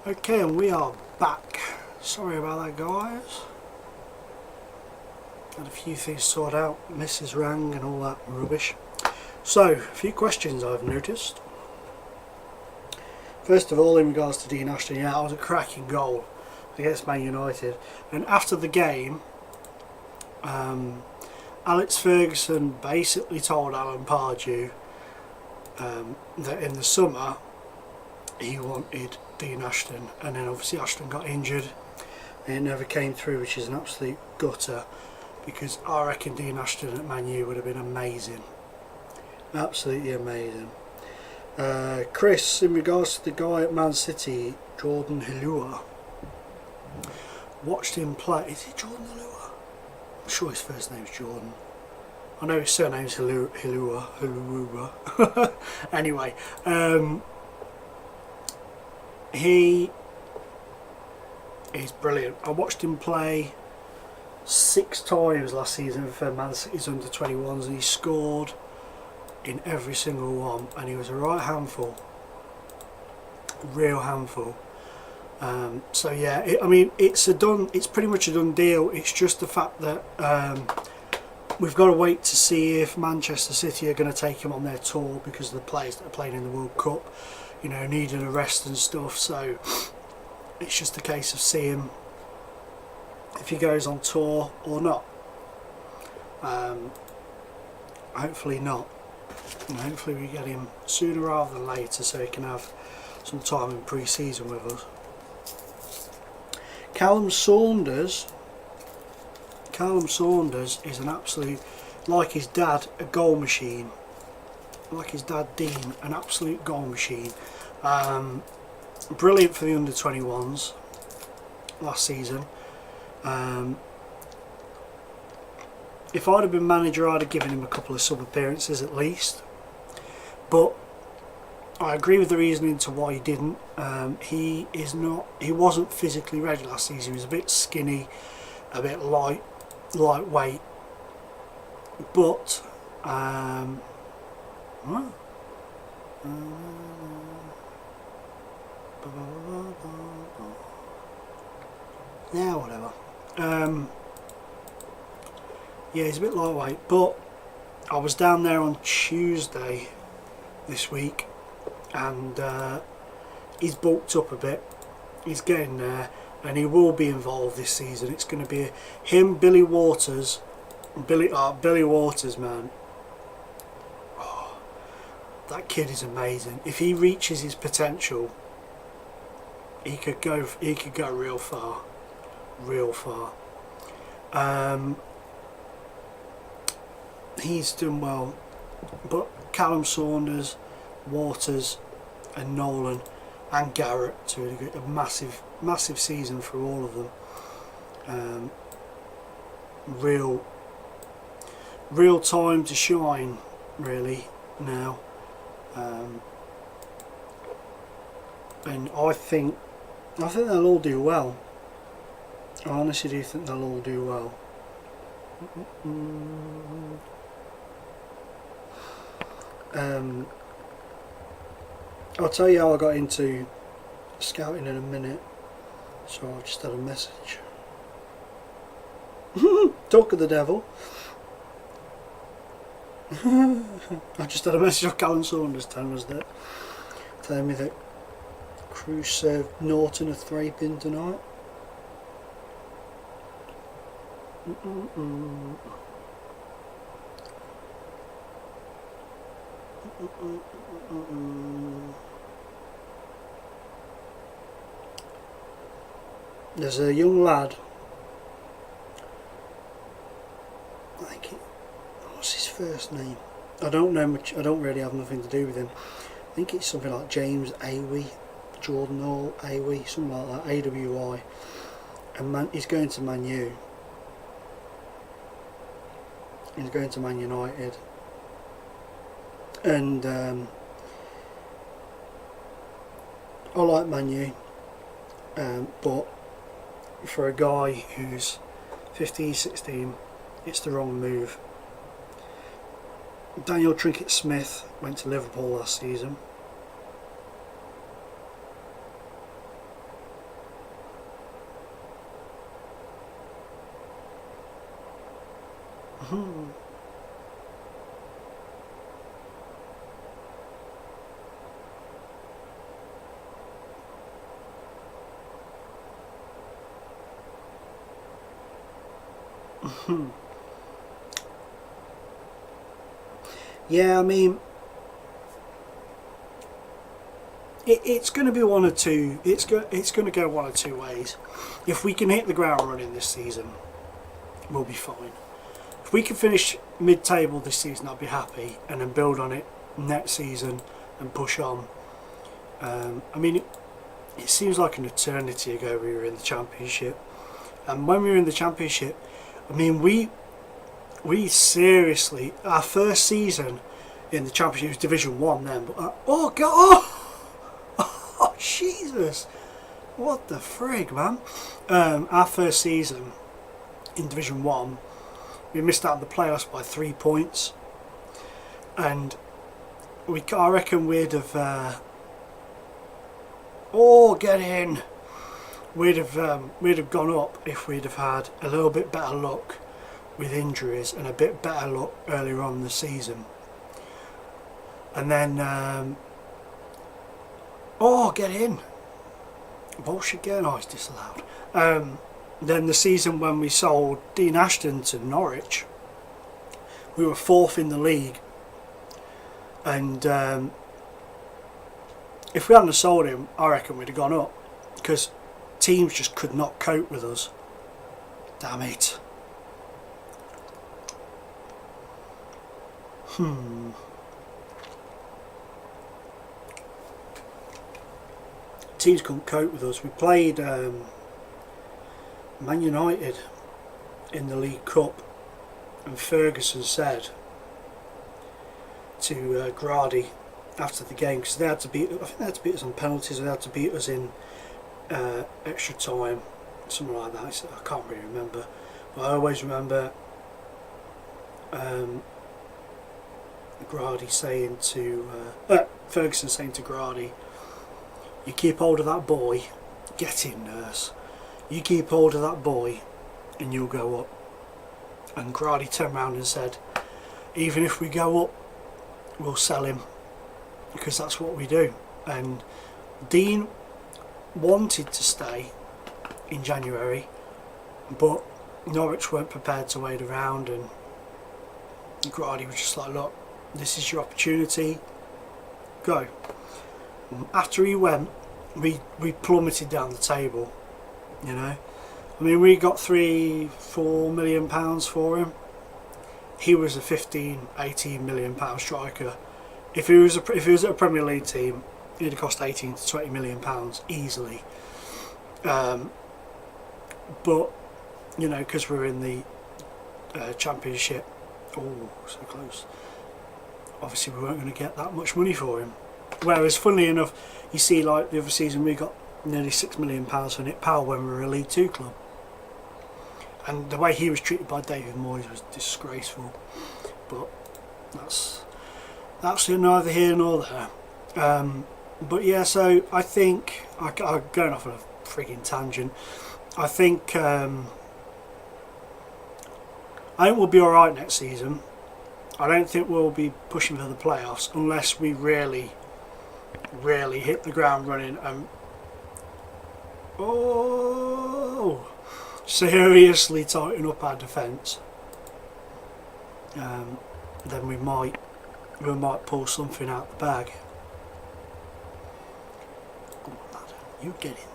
Okay, and we are back. Sorry about that, guys. Had a few things sorted out. Mrs. rang and all that rubbish. So, a few questions I've noticed. First of all, in regards to Dean Ashton, yeah, that was a cracking goal against Man United. And after the game, Alex Ferguson basically told Alan Pardew that in the summer he wanted Dean Ashton, and then obviously Ashton got injured and it never came through, which is an absolute gutter, because I reckon Dean Ashton at Man U would have been amazing, absolutely amazing. Chris, in regards to the guy at Man City, Jordan Hilua, watched him play. Is it Jordan Hilua? I'm sure his first name's Jordan. I know his surname's Hilua. Anyway, he is brilliant. I watched him play 6 times last season for Man City's under-21s, and he scored in every single one, and he was a right handful, real handful. So yeah, it's pretty much a done deal. It's just the fact that we've got to wait to see if Manchester City are going to take him on their tour, because of the players that are playing in the World Cup, you know, needing a rest and stuff. So it's just a case of seeing if he goes on tour or not. Hopefully not. And hopefully we get him sooner rather than later, so he can have some time in pre-season with us. Callum Saunders is an absolute, like his dad, a goal machine. Like his dad Dean, an absolute goal machine. Brilliant for the under-21s last season. If I'd have been manager, I'd have given him a couple of sub appearances at least, but I agree with the reasoning to why he didn't. He wasn't physically ready last season. He was a bit skinny, a bit lightweight, but yeah, whatever. Yeah, he's a bit lightweight, but I was down there on Tuesday this week, and he's bulked up a bit. He's getting there, and he will be involved this season. It's going to be him, Billy Waters, Billy Waters, man. Oh, that kid is amazing. If he reaches his potential, he could go real far, real far. He's done well, but Callum Saunders, Waters and Nolan and Garrett to a massive season for all of them. Real time to shine, really, now. And I think they'll all do well. I honestly do think they'll all do well. I'll tell you how I got into scouting in a minute. So I've just had a message. Talk of the devil. I just had a message off Callum Saunders telling me that Crew served Norton a thraping tonight. There's a young lad, what's his first name? I don't know much, I don't really have nothing to do with him. I think it's something like James Awi, Jordan Hall Awi, something like that, AWI. And he's going to Man U. He's going to Man United. And I like Man U, but for a guy who's 15, 16, it's the wrong move. Daniel Trinket-Smith went to Liverpool last season. Yeah, I mean, it's going to be one or two. It's going to go one or two ways. If we can hit the ground running this season, we'll be fine. If we can finish mid-table this season, I'll be happy, and then build on it next season and push on. I mean, it seems like an eternity ago we were in the Championship, and when we were in the Championship, I mean, we seriously, our first season in the Championship was Division 1 then, but oh god, oh Jesus, what the frig, man. Our first season in Division 1, we missed out on the playoffs by 3 points, and I reckon we'd have get in, we'd have gone up if we'd have had a little bit better luck with injuries and a bit better luck earlier on in the season. And then get in, bullshit, get in, it's disallowed. Then the season when we sold Dean Ashton to Norwich, we were 4th in the league, and if we hadn't have sold him, I reckon we'd have gone up, because teams just could not cope with us. Damn it. Teams couldn't cope with us. We played Man United in the League Cup, and Ferguson said to Grady after the game, because they had to beat, I think they had to beat us on penalties, or they had to beat us in extra time, something like that. I can't really remember, but I always remember Grady saying to Ferguson saying to Grady, "You keep hold of that boy, get in, nurse. You keep hold of that boy and you'll go up." And Grady turned around and said, "Even if we go up, we'll sell him, because that's what we do." And Dean wanted to stay in January, but Norwich weren't prepared to wait around, and Grady was just like, "Look, this is your opportunity, go." After he went, we plummeted down the table, you know. I mean, we got £3-4 million for him. He was a 15-18 million pound striker. If he was at a Premier League team, he'd have cost 18 to 20 million pounds easily. But you know, because we're in the Championship, oh, so close. Obviously, we weren't going to get that much money for him. Whereas, funnily enough, you see, like the other season, we got nearly £6 million for Nick Powell when we were a League 2 club. And the way he was treated by David Moyes was disgraceful. But that's neither here nor there. But yeah, so I think, I'm going off on a frigging tangent. I think we'll be alright next season. I don't think we'll be pushing for the playoffs unless we really hit the ground running and seriously tighten up our defence. Then we might pull something out the bag. Come on, lad, you get in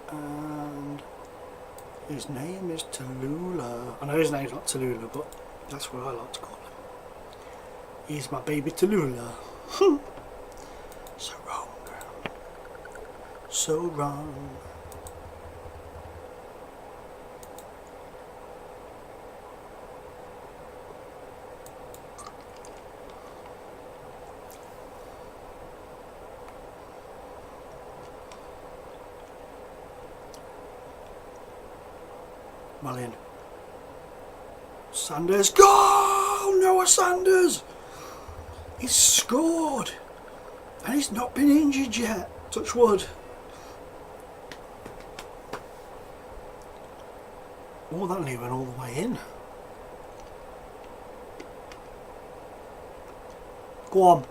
there. And his name is Tallulah. I know his name's not Tallulah, but that's what I like to call him. He's my baby Tallulah. So wrong. So wrong. Well in. Sanders, go! Noah Sanders! He's scored! And he's not been injured yet. Touch wood. Oh, that nearly went all the way in. Go on.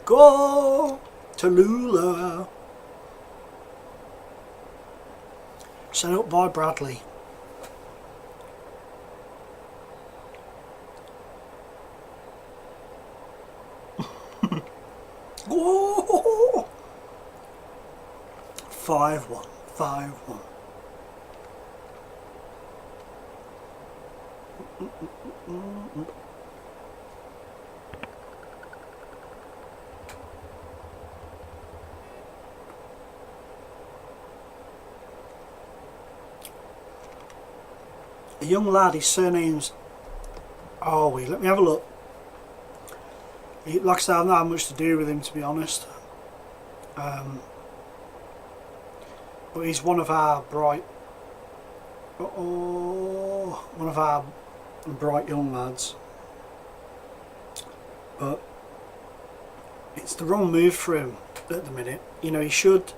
Go to Lula. Set up by Bradley. Whoa! 5-1. 5-1. A young lad, his surname's Arwie. Let me have a look. Like I said, I've not had much to do with him, to be honest. But he's one of our bright young lads. But it's the wrong move for him at the minute. You know, he should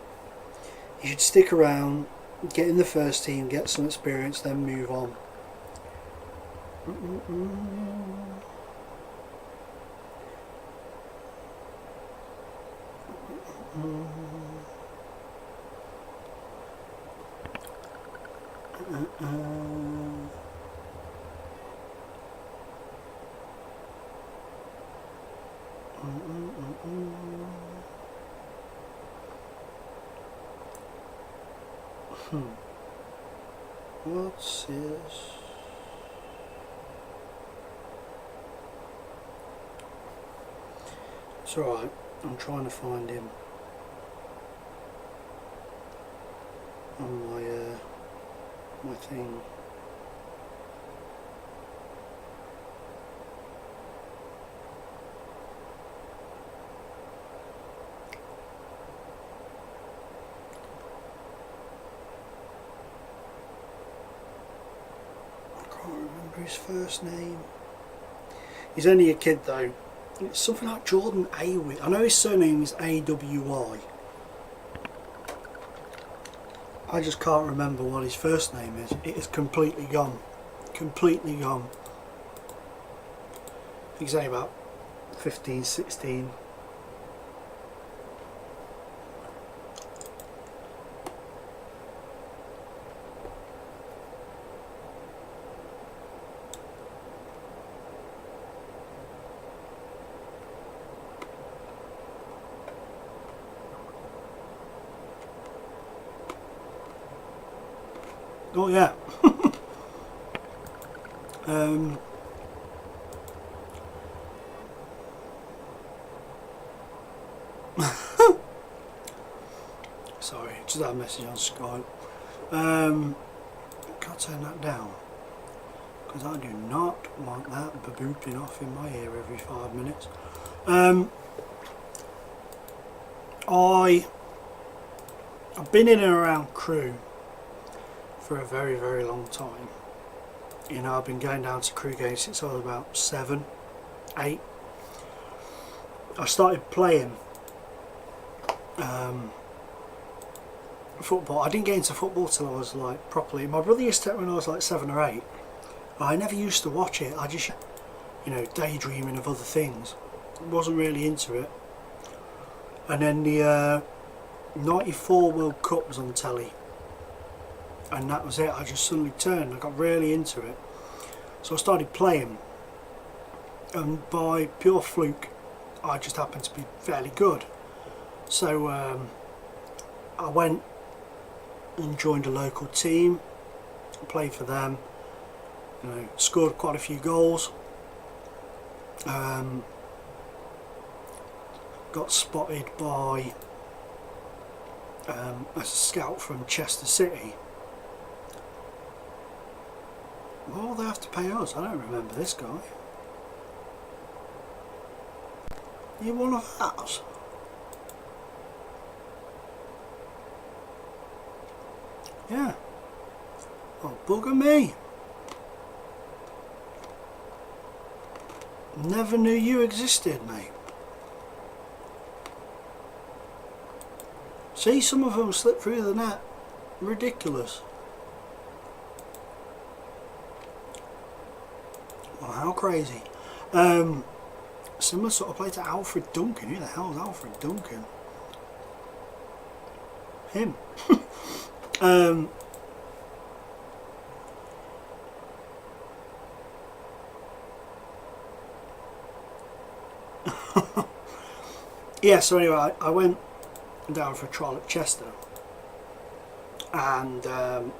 stick around, get in the first team, get some experience, then move on. What's this? It's alright, I'm trying to find him on my thing. His first name. He's only a kid though. It's something like Jordan Awi. I know his surname is AWI. I just can't remember what his first name is. It is completely gone. Completely gone. I think he's only about 15, 16. Oh yeah. Sorry, just that message on Skype. Can I turn that down? Because I do not want that booping off in my ear every 5 minutes. I've been in and around Crewe for a very, very long time. You know, I've been going down to Crewe games since I was about 7, 8. I started playing football. I didn't get into football till I was like properly. My brother used to take when I was like 7 or 8. I never used to watch it. I just, you know, daydreaming of other things. Wasn't really into it. And then the 94 World Cup was on telly. And that was it. I just suddenly turned. I got really into it. So I started playing. And by pure fluke, I just happened to be fairly good. So I went and joined a local team. Played for them. You know, scored quite a few goals. Got spotted by a scout from Chester City. What will they have to pay us? I don't remember this guy. You one of ours? Yeah. Oh, bugger me. Never knew you existed, mate. See, some of them slip through the net. Ridiculous. Well, how crazy. similar sort of player to Alfred Duncan. Who the hell is Alfred Duncan? Him. Yeah, so anyway, I went down for a trial at Chester, and the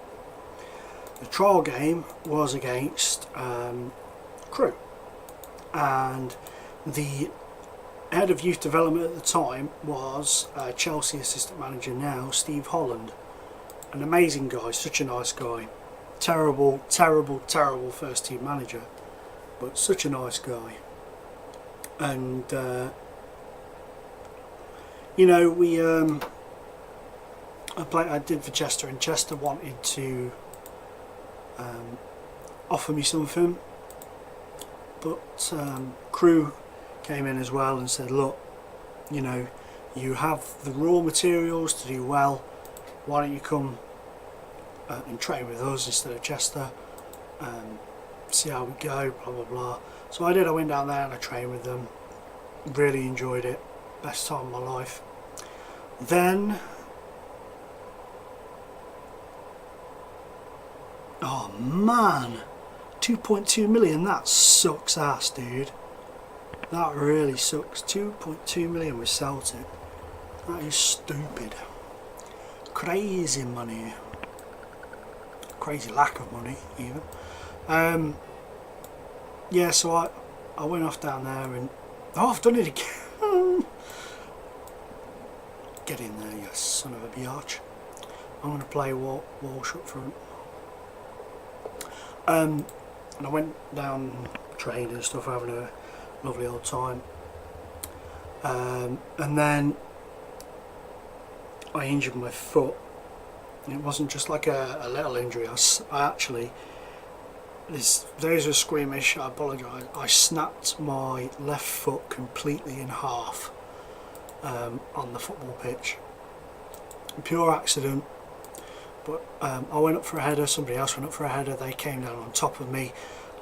trial game was against Crewe, and the head of youth development at the time was Chelsea assistant manager now, Steve Holland. An amazing guy, such a nice guy. Terrible first team manager, but such a nice guy. And you know, we I did for Chester, and Chester wanted to offer me something, but Crewe came in as well and said, look, you know, you have the raw materials to do well, why don't you come and train with us instead of Chester, see how we go, blah blah blah. So I did. I went down there and I trained with them, really enjoyed it, best time of my life. Then, oh man, 2.2 million, that sucks ass, dude. That really sucks. 2.2 million with Celtic. That is stupid. Crazy money. Crazy lack of money, even. Yeah, so I went off down there and... Oh, I've done it again. Get in there, you son of a biatch. I'm going to play Walsh up front. And I went down training and stuff, having a lovely old time. And then I injured my foot. It wasn't just like a little injury. I actually, those are squeamish, I apologise. I snapped my left foot completely in half on the football pitch. Pure accident. But I went up for a header, somebody else went up for a header, they came down on top of me.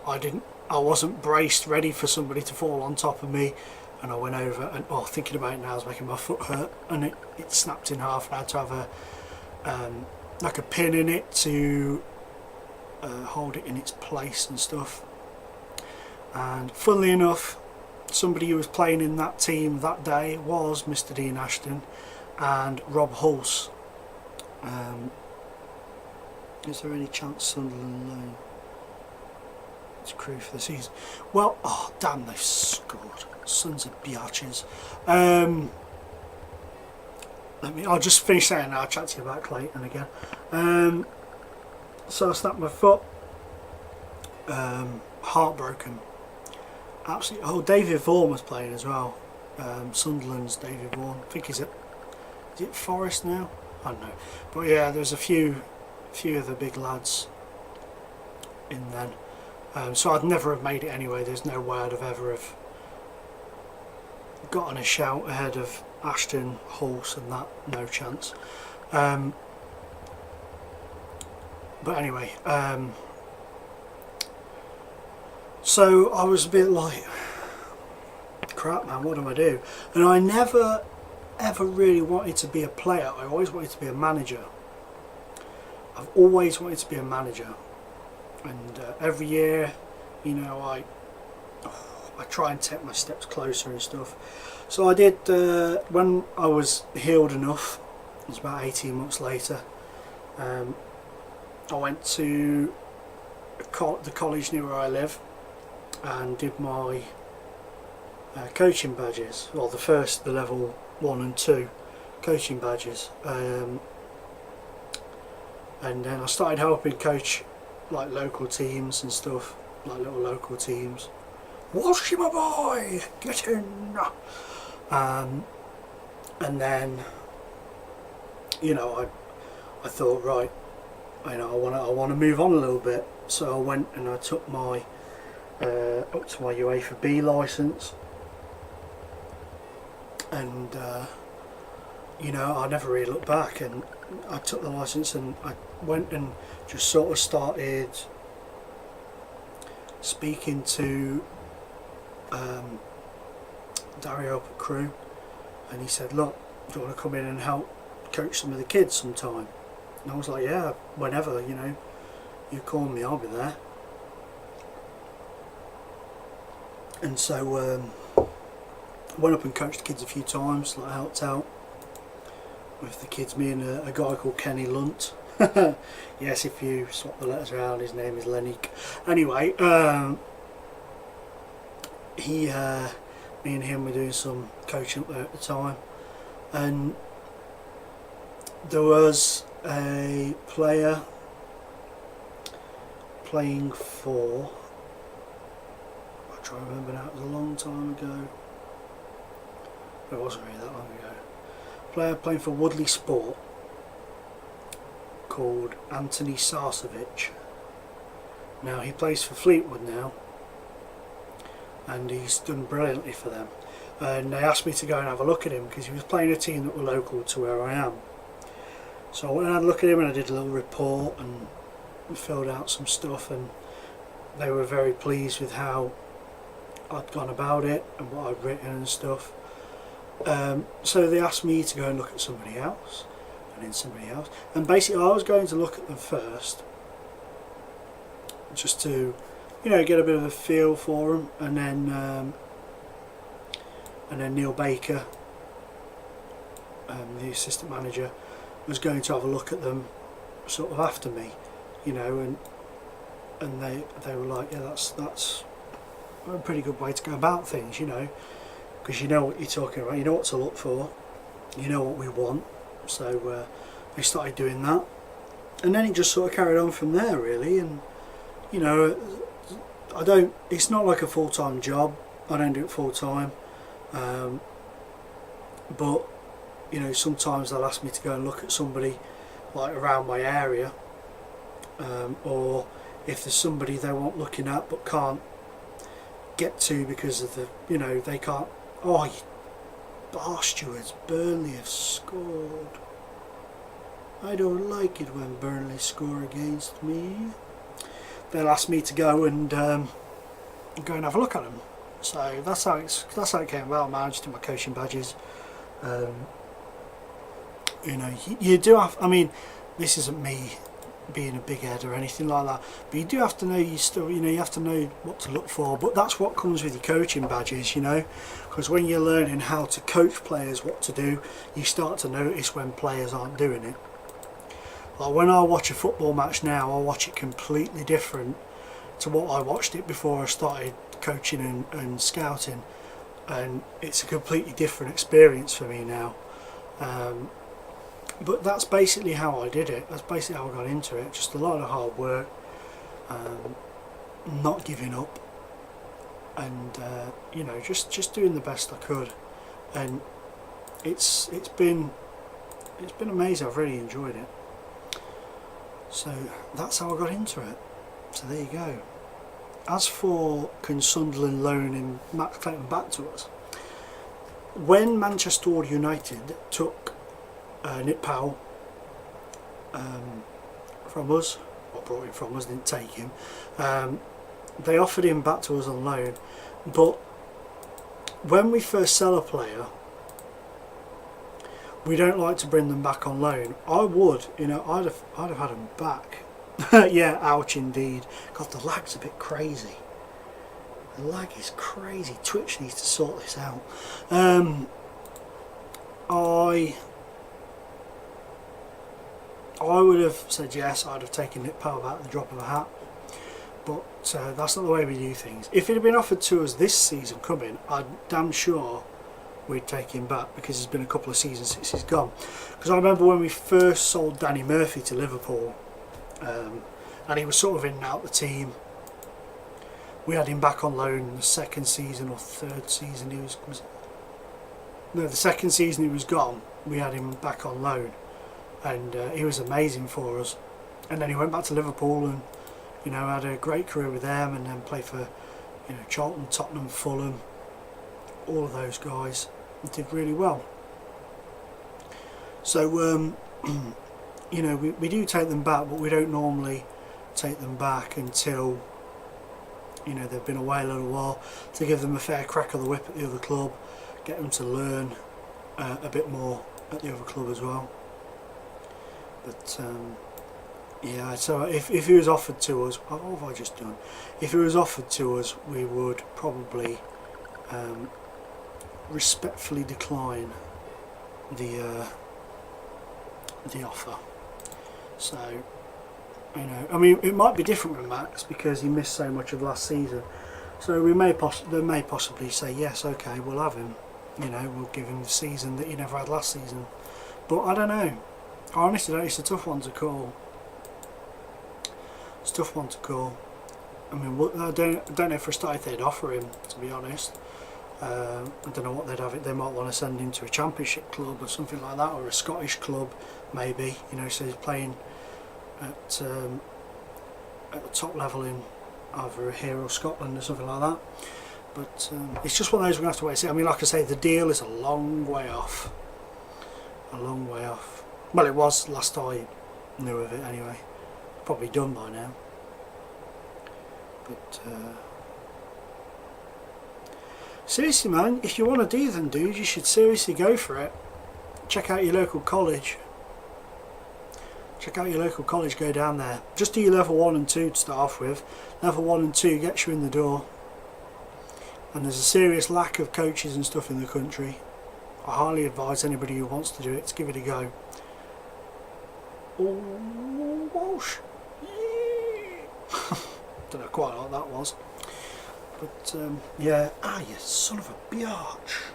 I wasn't braced, ready for somebody to fall on top of me, and I went over and, oh, thinking about it now is making my foot hurt, and it snapped in half, and I had to have like a pin in it to hold it in its place and stuff. And funnily enough, somebody who was playing in that team that day was Mr. Dean Ashton and Rob Hulse. Is there any chance Sunderland loan? It's Crewe for the season. Well, oh damn, they've scored. Sons of biatches. I'll just finish saying that. I'll chat to you about Clayton again. So I snapped my foot. Heartbroken. Absolutely. Oh, David Vaughan was playing as well. Sunderland's David Vaughan. I think is it Forest now? I don't know. But yeah, there's a few of the big lads in then. So I'd never have made it anyway. There's no way I'd have ever have gotten a shout ahead of Ashton, Hulse and that. No chance. But anyway, so I was a bit like, crap man, what do I do? And I never ever really wanted to be a player. I always wanted to be a manager. I've always wanted to be a manager, and every year, you know, I try and take my steps closer and stuff. So I did, when I was healed enough, it was about 18 months later, I went to the college near where I live and did my coaching badges, well the level 1 and 2 coaching badges, and then I started helping coach like local teams and stuff, like little local teams. Walshy my boy, get in! And then, you know, I thought, right, you know, I want to move on a little bit. So I went and I took my up to my UEFA B licence, and you know, I never really looked back, and I took the licence and I went and just sort of started speaking to Dario up at Crew, and he said, look, do you want to come in and help coach some of the kids sometime? And I was like, yeah, whenever, you know, you call me, I'll be there. And so I went up and coached the kids a few times, like helped out with the kids, me and a guy called Kenny Lunt. Yes, if you swap the letters around, his name is Lenik. Anyway, me and him were doing some coaching up there at the time, and there was a player playing for, I try to remember now, it was a long time ago, but it wasn't really that long ago, a player playing for Woodley Sport called Anthony Sarcevic. Now he plays for Fleetwood now, and he's done brilliantly for them, and they asked me to go and have a look at him because he was playing a team that were local to where I am. So I went and had a look at him, and I did a little report and filled out some stuff, and they were very pleased with how I'd gone about it and what I'd written and stuff. So they asked me to go and look at somebody else, and then somebody else, and basically I was going to look at them first just to, you know, get a bit of a feel for them, and then Neil Baker, the assistant manager, was going to have a look at them sort of after me, you know, and they were like, yeah, that's a pretty good way to go about things, you know, because you know what you're talking about, you know what to look for, you know what we want. So they started doing that, and then it just sort of carried on from there, really. And you know, it's not like a full-time job, I don't do it full-time, but you know, sometimes they'll ask me to go and look at somebody like around my area, or if there's somebody they want looking at but can't get to because of the, you know, they can't, oh, you bastards, Burnley have scored. I don't like it when Burnley score against me. They'll ask me to go and have a look at them. So that's how it came about. Man, I just did my coaching badges. You know, you do have, I mean, this isn't me being a big head or anything like that, but you do have to know, you have to know what to look for. But that's what comes with your coaching badges, you know, because when you're learning how to coach players what to do, you start to notice when players aren't doing it. Like when I watch a football match now, I watch it completely different to what I watched it before I started coaching and scouting, and it's a completely different experience for me now. But that's basically how I did it. That's basically how I got into it. Just a lot of hard work, not giving up, and you know, just doing the best I could. And it's been amazing. I've really enjoyed it. So that's how I got into it. So there you go. As for can Sunderland loaning Max Clayton back to us, when Manchester United took Nick Powell from us, or brought him from us, didn't take him, they offered him back to us on loan. But when we first sell a player, we don't like to bring them back on loan. I would, you know, I'd have had them back. Yeah, ouch indeed. God, the lag's a bit crazy. The lag is crazy. Twitch needs to sort this out. I would have said yes. I'd have taken Nick Powell back at the drop of a hat. But that's not the way we do things. If it had been offered to us this season coming, I'm damn sure we'd take him back, because it's been a couple of seasons since he's gone. Because I remember when we first sold Danny Murphy to Liverpool, and he was sort of in and out the team. We had him back on loan in the second season or third season. The second season he was gone. We had him back on loan, and he was amazing for us. And then he went back to Liverpool, and you know, had a great career with them, and then played for, you know, Charlton, Tottenham, Fulham, all of those guys. He did really well. So you know, we do take them back, but we don't normally take them back until, you know, they've been away a little while, to give them a fair crack of the whip at the other club, get him to learn a bit more at the other club as well. But yeah, so if he was offered to us, what have I just done? If he was offered to us, we would probably respectfully decline the offer. So, you know, I mean, it might be different with Max because he missed so much of last season. So they may possibly say yes, okay, we'll have him. You know, we'll give him the season that he never had last season. But I don't know. I honestly don't. It's a tough one to call. It's a tough one to call. I mean, I don't know for a start if they'd offer him, to be honest. I don't know what they'd have it. They might want to send him to a championship club or something like that, or a Scottish club, maybe. You know, so he's playing at the top level in either here or Scotland or something like that. But it's just one of those we're going to have to wait and see. I mean, like I say, the deal is a long way off. A long way off. Well, it was last I knew of it anyway. Probably done by now. But seriously, man, if you want to do them, dude, you should seriously go for it. Check out your local college. Check out your local college, go down there. Just do your level 1 and 2 to start off with. Level 1 and 2 gets you in the door. And there's a serious lack of coaches and stuff in the country. I highly advise anybody who wants to do it to give it a go. Oh, Walsh. Yeah. Don't know quite what that was. But, yeah. Ah, you son of a biatch.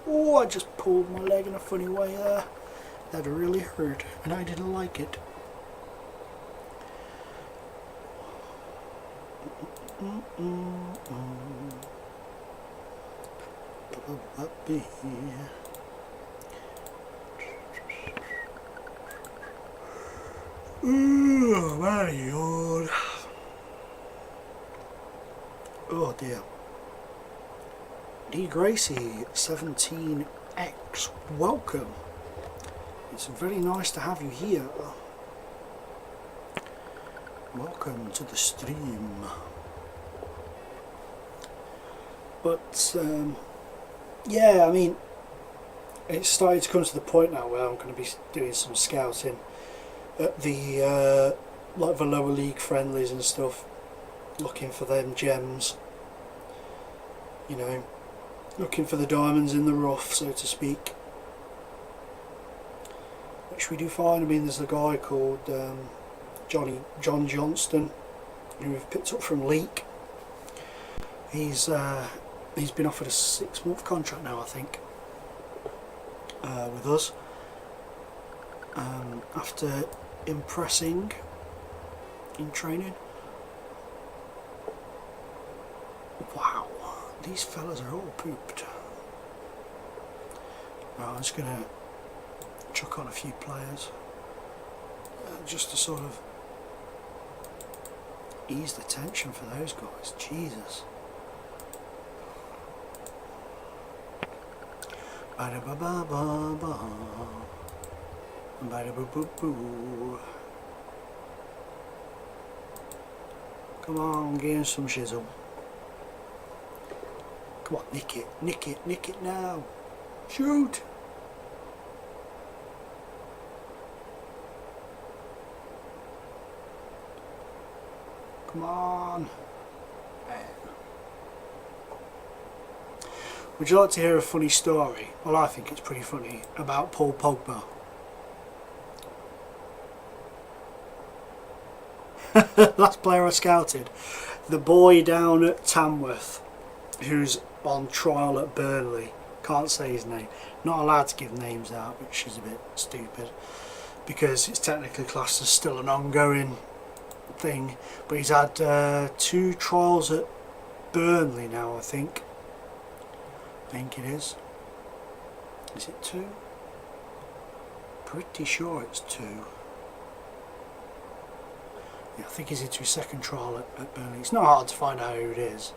Oh, I just pulled my leg in a funny way there. That really hurt, and I didn't like it. Oh, my God. Oh dear. D. Gracie 17X, welcome. It's very nice to have you here. Welcome to the stream. But yeah, I mean, it's starting to come to the point now where I'm going to be doing some scouting at the like the lower league friendlies and stuff, looking for them gems. You know, looking for the diamonds in the rough, so to speak. Which we do find. I mean, there's a guy called John Johnston, who we've picked up from Leek. He's been offered a 6-month contract now, I think, with us. After impressing in training. Wow, these fellas are all pooped. Right, I'm just gonna chuck on a few players just to sort of ease the tension for those guys. Jesus. Bada ba ba ba ba. Bada boo boo boo. Come on, get in some shizzle. Come on, nick it, nick it, nick it now. Shoot! Come on. Would you like to hear a funny story? Well, I think it's pretty funny, about Paul Pogba. Last player I scouted, the boy down at Tamworth, who's on trial at Burnley. Can't say his name. Not allowed to give names out, which is a bit stupid, because it's technically classed as still an ongoing thing. But he's had 2 trials at Burnley now, I think. I think it is. Is it 2? Pretty sure it's 2. Yeah, I think he's into his 2nd trial at Burnley. It's not hard to find out who it is.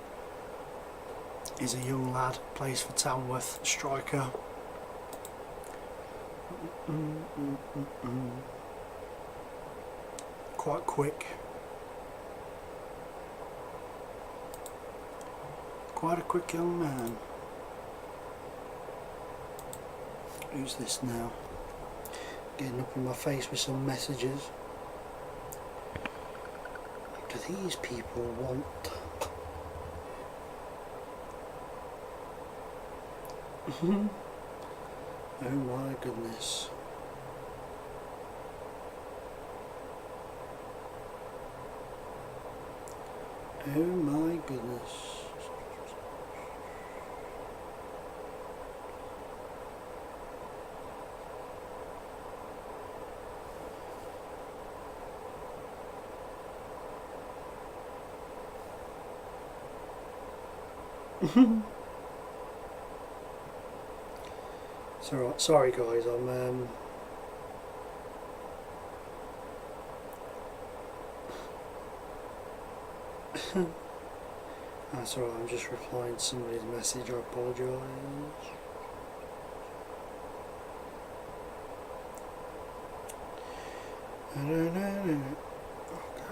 He's a young lad, plays for Tamworth, striker. Quite quick. Quite a quick young man. Who's this now? Getting up in my face with some messages. Do these people want... Oh my goodness. Oh my goodness. It's alright, sorry guys, I'm that's alright, I'm just replying to somebody's message, I apologise. Get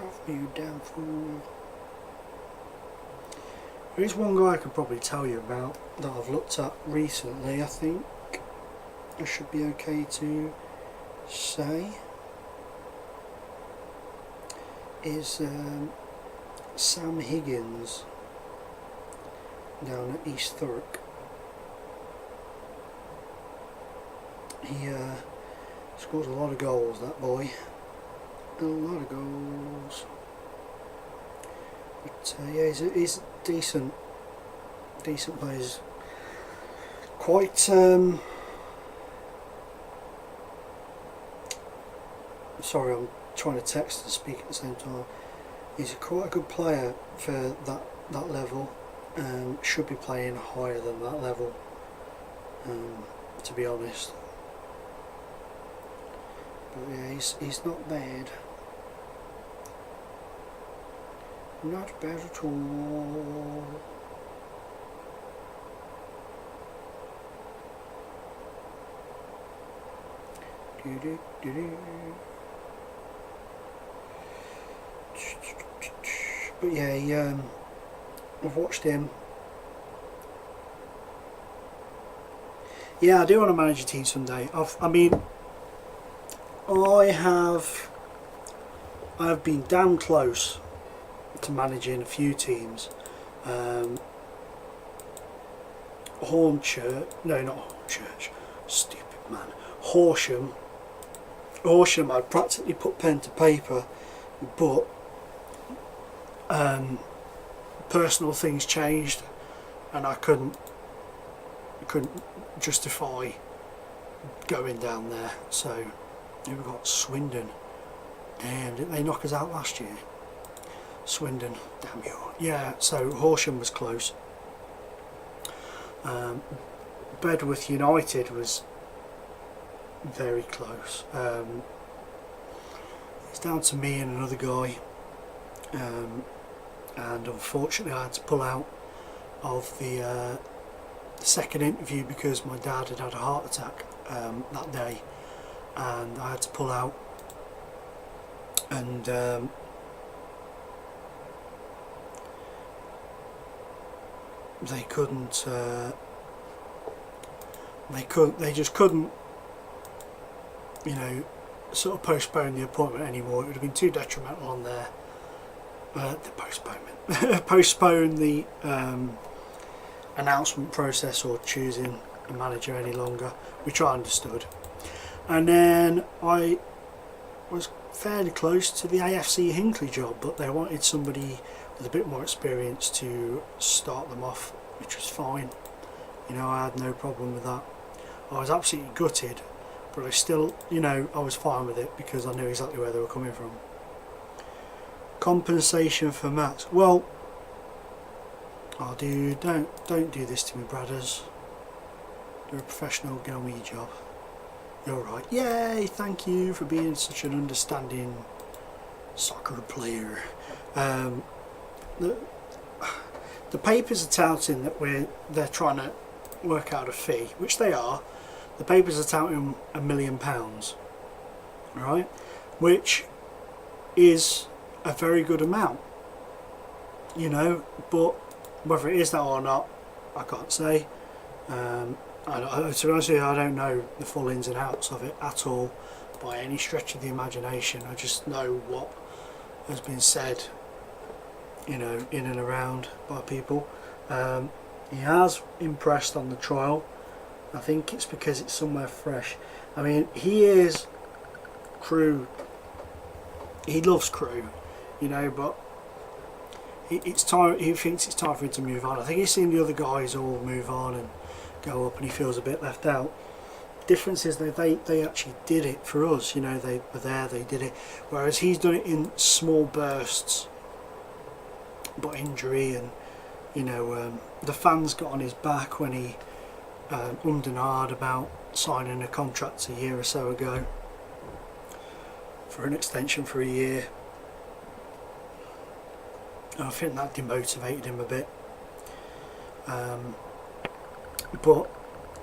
off me, you damn fool. There is one guy I could probably tell you about that I've looked at recently, I think I should be okay to say, is Sam Higgins down at East Thurrock. He scores a lot of goals, that boy. A lot of goals. But yeah, he's decent player. Quite sorry, I'm trying to text and speak at the same time. He's quite a good player for that level. Should be playing higher than that level, to be honest. But yeah, he's not bad. Not bad at all. But yeah, I've watched him. Yeah, I do want to manage a team someday. I mean, I have been damn close to managing a few teams. Hornchurch, no, not Hornchurch, stupid man. Horsham, I'd practically put pen to paper, but personal things changed, and I couldn't justify going down there. So we've got Swindon. Damn, didn't they knock us out last year? Swindon, damn you. Yeah, so Horsham was close. Bedworth United was very close. It's down to me and another guy, and unfortunately I had to pull out of the second interview because my dad had a heart attack that day, and I had to pull out, and they just couldn't, you know, sort of postpone the appointment anymore. It would have been too detrimental on the postpone the announcement process or choosing a manager any longer, which I understood. And then I was fairly close to the AFC Hinckley job, but they wanted somebody with a bit more experience to start them off, which was fine. You know, I had no problem with that. I was absolutely gutted, but I still, you know, I was fine with it because I knew exactly where they were coming from. Compensation for Max. Well, oh dude, don't do this to me, brothers. You're a professional, get on with your job. You're right. Yay, thank you for being such an understanding soccer player. The papers are touting that they're trying to work out a fee, which they are. The papers are touting £1 million, right? Which is a very good amount, you know, but whether it is that or not, I can't say. To be honest with you, I don't know the full ins and outs of it at all by any stretch of the imagination. I just know what has been said, you know, in and around by people. He has impressed on the trial. I think it's because it's somewhere fresh. I mean, he is Crew. He loves Crew, you know, but it's time. He thinks it's time for him to move on. I think he's seen the other guys all move on and go up, and he feels a bit left out. Difference is that they actually did it for us, you know. They were there, they did it, whereas he's done it in small bursts. But injury and, you know, the fans got on his back when he ummed and ahed about signing a contract a year or so ago for an extension for a year. And I think that demotivated him a bit. But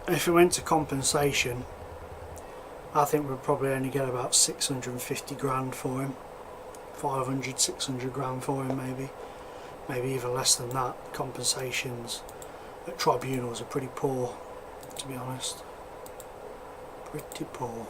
if it went to compensation, I think we'd probably only get about 650 grand for him. 500, 600 grand for him maybe even less than that. Compensations at tribunals are pretty poor, to be honest. Pretty poor.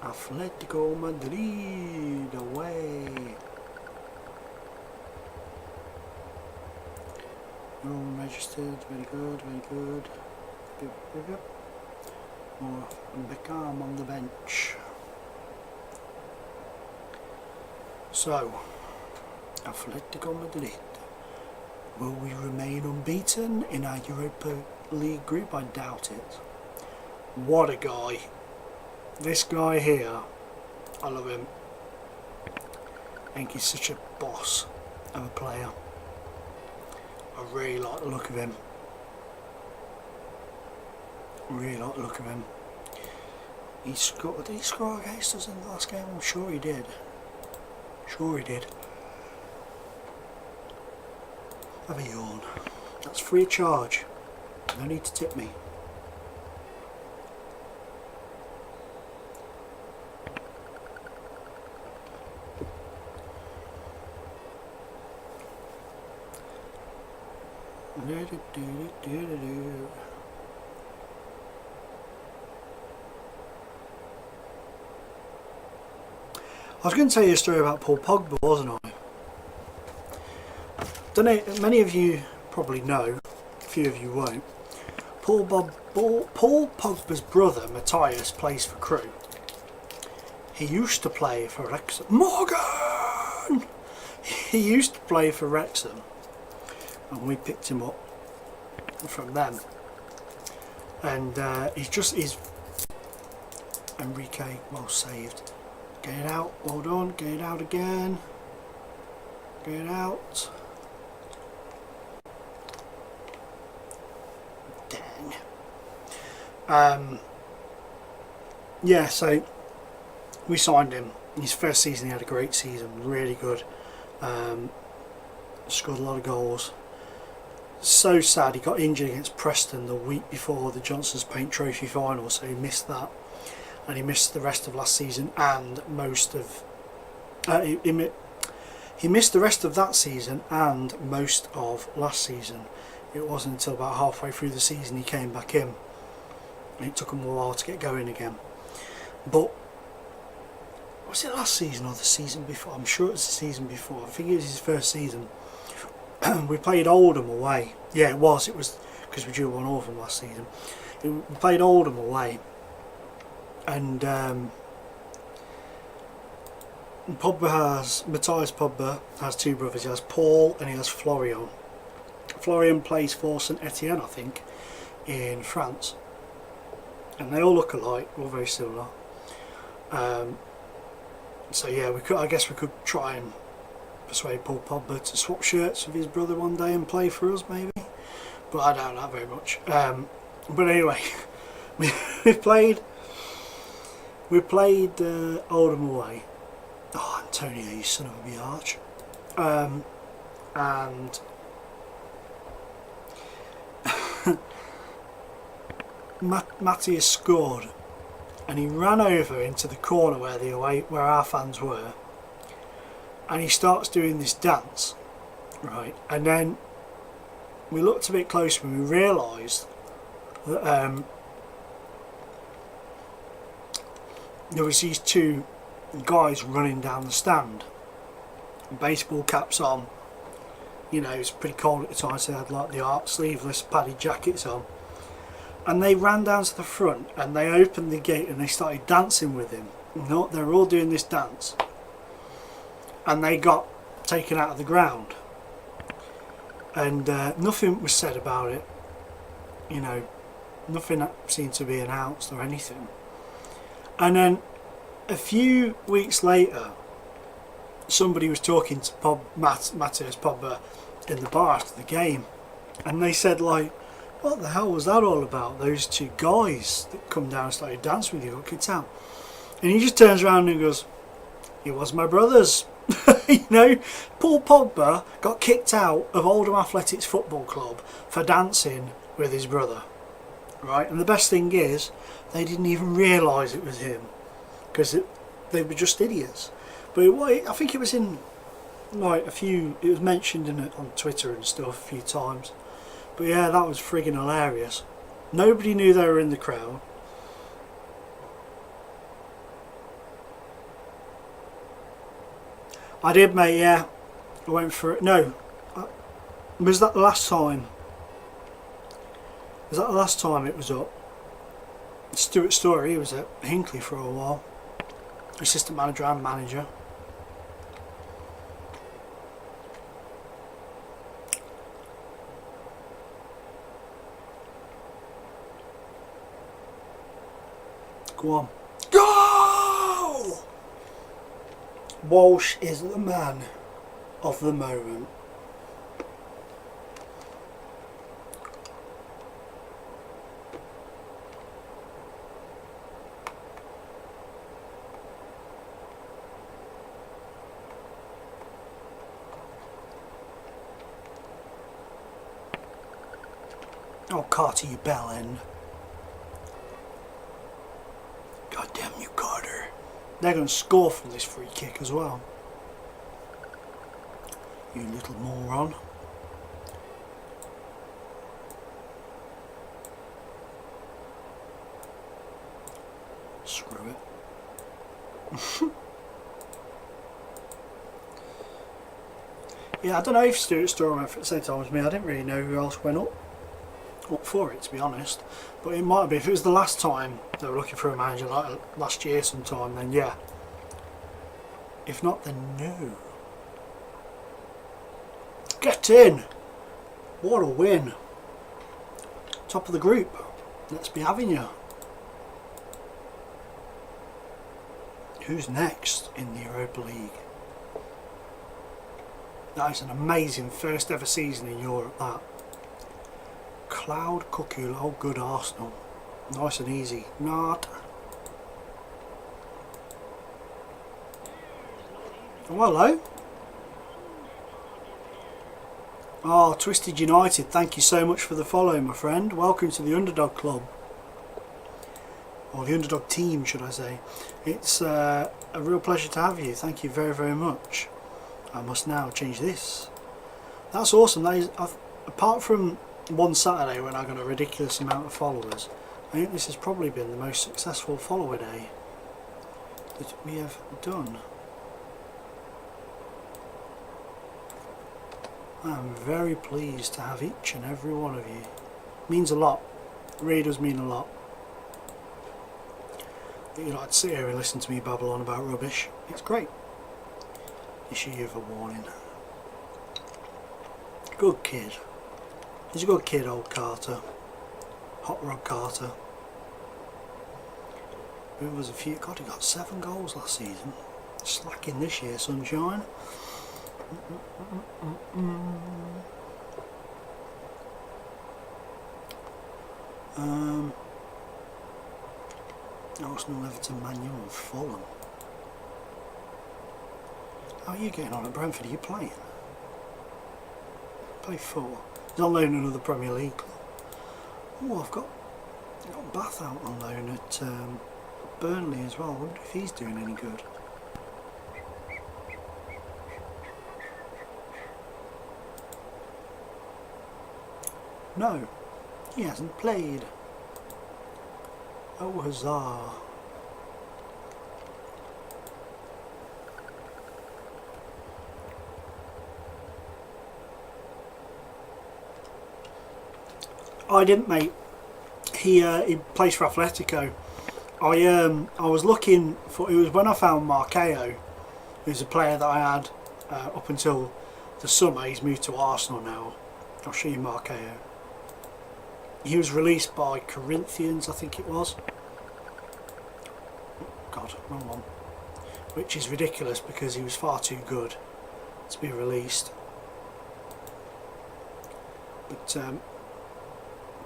Atletico Madrid away. All registered, very good, very good. Yep. More Beckham on the bench. So, Atletico Madrid. Will we remain unbeaten in our Europa League group? I doubt it. What a guy. This guy here, I love him. I think he's such a boss of a player. I really like the look of him. Really like the look of him. Did he score against us in the last game? I'm sure he did. Sure he did. Have a yawn. That's free of charge. No need to tip me. I was going to tell you a story about Paul Pogba, wasn't I? Don't know, many of you probably know, a few of you won't. Paul Pogba's brother, Matthias, plays for Crew. He used to play for Wrexham. Morgan! He used to play for Wrexham, and we picked him up from them. And he's Enrique, well saved. Get it out, well done, get it out again. Get it out. Dang. Yeah, so we signed him. In his first season he had a great season, really good. Scored a lot of goals. So sad, he got injured against Preston the week before the Johnson's Paint Trophy final, so he missed that. And he missed the rest of last season and most of he missed the rest of that season and most of last season. It wasn't until about halfway through the season he came back in, and it took him a while to get going again. But was it last season or the season before? I'm sure it was the season before. I think it was his first season. We played Oldham away. Yeah, it was because we drew 1-1 from last season. We played Oldham away. And Matthias Pogba has two brothers. He has Paul and he has Florian. Florian plays for Saint Etienne, I think, in France. And they all look alike, all very similar. So yeah, I guess we could try and persuade Paul Pogba to swap shirts with his brother one day and play for us, maybe. But I doubt that very much. But anyway, we played Oldham away. Oh, Antonio, you son of a biatch. And Matthias scored, and he ran over into the corner where our fans were, and he starts doing this dance, right? And then we looked a bit closer and we realised that there was these two guys running down the stand, baseball caps on. You know, it was pretty cold at the time, so they had like the sleeveless padded jackets on. And they ran down to the front and they opened the gate and they started dancing with him. No, they were all doing this dance. And they got taken out of the ground. And nothing was said about it. You know, nothing seemed to be announced or anything. And then a few weeks later, somebody was talking to Matthias Pogba in the bar after the game, and they said, like, what the hell was that all about? Those two guys that come down and started dancing with you got kicked out. And he just turns around and goes, it was my brothers. You know, Paul Pogba got kicked out of Oldham Athletics Football Club for dancing with his brother, right? And the best thing is, they didn't even realise it was him, because they were just idiots. But I think it was in like it was mentioned on Twitter and stuff a few times. But yeah, that was friggin' hilarious. Nobody knew they were in the crowd. I did, mate, yeah. I went for it. No. Was that the last time? Was that the last time it was up? Stuart Story, he was at Hinckley for a while. Assistant manager and manager. Go on. Go! Walsh is the man of the moment. Oh, Carter, you bell end. God damn you, Carter. They're going to score from this free kick as well. You little moron. Screw it. Yeah, I don't know if Stuart Story went for the same time as me. I didn't really know who else went up for it, to be honest, but it might be. If it was the last time they were looking for a manager, like last year sometime, then yeah. If not, then no. Get in! What a win! Top of the group. Let's be having you. Who's next in the Europa League? That is an amazing first ever season in Europe, that. Cloud Cuckoo, oh good Arsenal. Nice and easy. Not. Oh, hello. Oh, Twisted United, thank you so much for the follow, my friend. Welcome to the Underdog Club. Or the Underdog Team, should I say. It's a real pleasure to have you. Thank you very, very much. I must now change this. That's awesome. That is, apart from one Saturday when I got a ridiculous amount of followers, I think this has probably been the most successful follower day that we have done. I'm very pleased to have each and every one of you. It means a lot. It really does mean a lot. That you like to sit here and listen to me babble on about rubbish. It's great. Issue you a warning. Good kid. He's a good kid, old Carter. Hot Rod Carter. There was a few. God, he got 7 goals last season. Slacking this year, sunshine. Arsenal, Everton, Man U and Fulham. How are you getting on at Brentford? Are you playing? Play 4. He's on loan in another Premier League club. Oh, I've got Bath out on loan at Burnley as well. I wonder if he's doing any good. No, he hasn't played. Oh, huzzah. I didn't, mate. He plays for Atletico. I was looking for. It was when I found Marqueo, who's a player that I had up until the summer. He's moved to Arsenal now. I'll show you Marqueo. He was released by Corinthians, I think it was. God, wrong one. Which is ridiculous because he was far too good to be released. But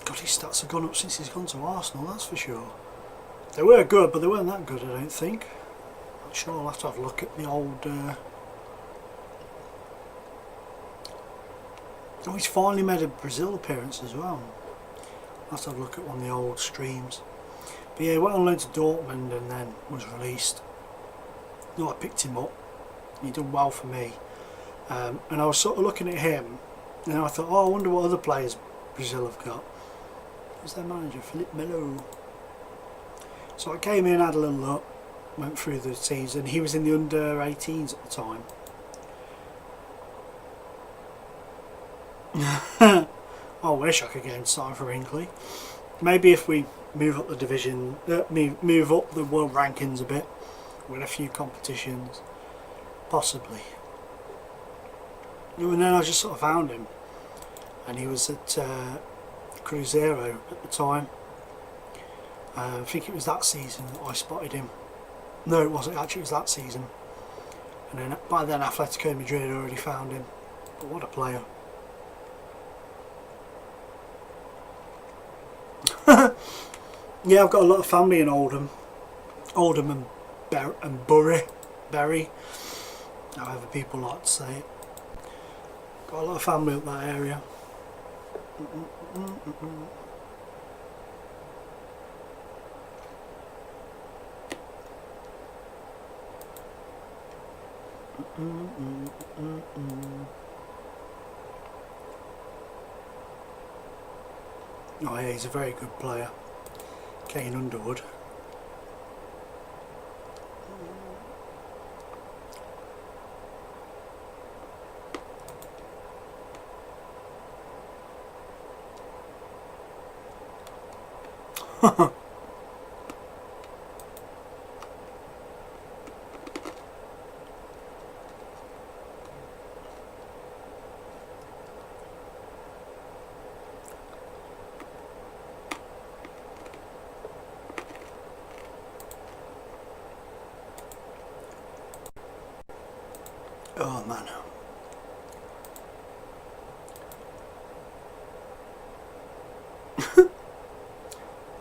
God, his stats have gone up since he's gone to Arsenal, that's for sure. They were good, but they weren't that good, I don't think. I'm sure I'll have to have a look at the old... Oh, he's finally made a Brazil appearance as well. I'll have to have a look at one of the old streams. But yeah, he went on loan to Dortmund and then was released. No, I picked him up. He done well for me. And I was sort of looking at him, and I thought, oh, I wonder what other players Brazil have got. Who's their manager? Philip Melo. So I came in, had a little look, went through the season. He was in the under 18s at the time. I wish I could get him signed for Hinckley. Maybe if we move up the division, move up the world rankings a bit, win a few competitions, possibly. And then I just sort of found him, and he was at Cruzeiro at the time. I think it was that season that I spotted him. No, it wasn't actually. It was that season. And then by then, Atletico Madrid had already found him. But what a player! Yeah, I've got a lot of family in Oldham and Bury, however people like to say it. Got a lot of family up that area. Oh yeah, he's a very good player, Kane Underwood. Oh man.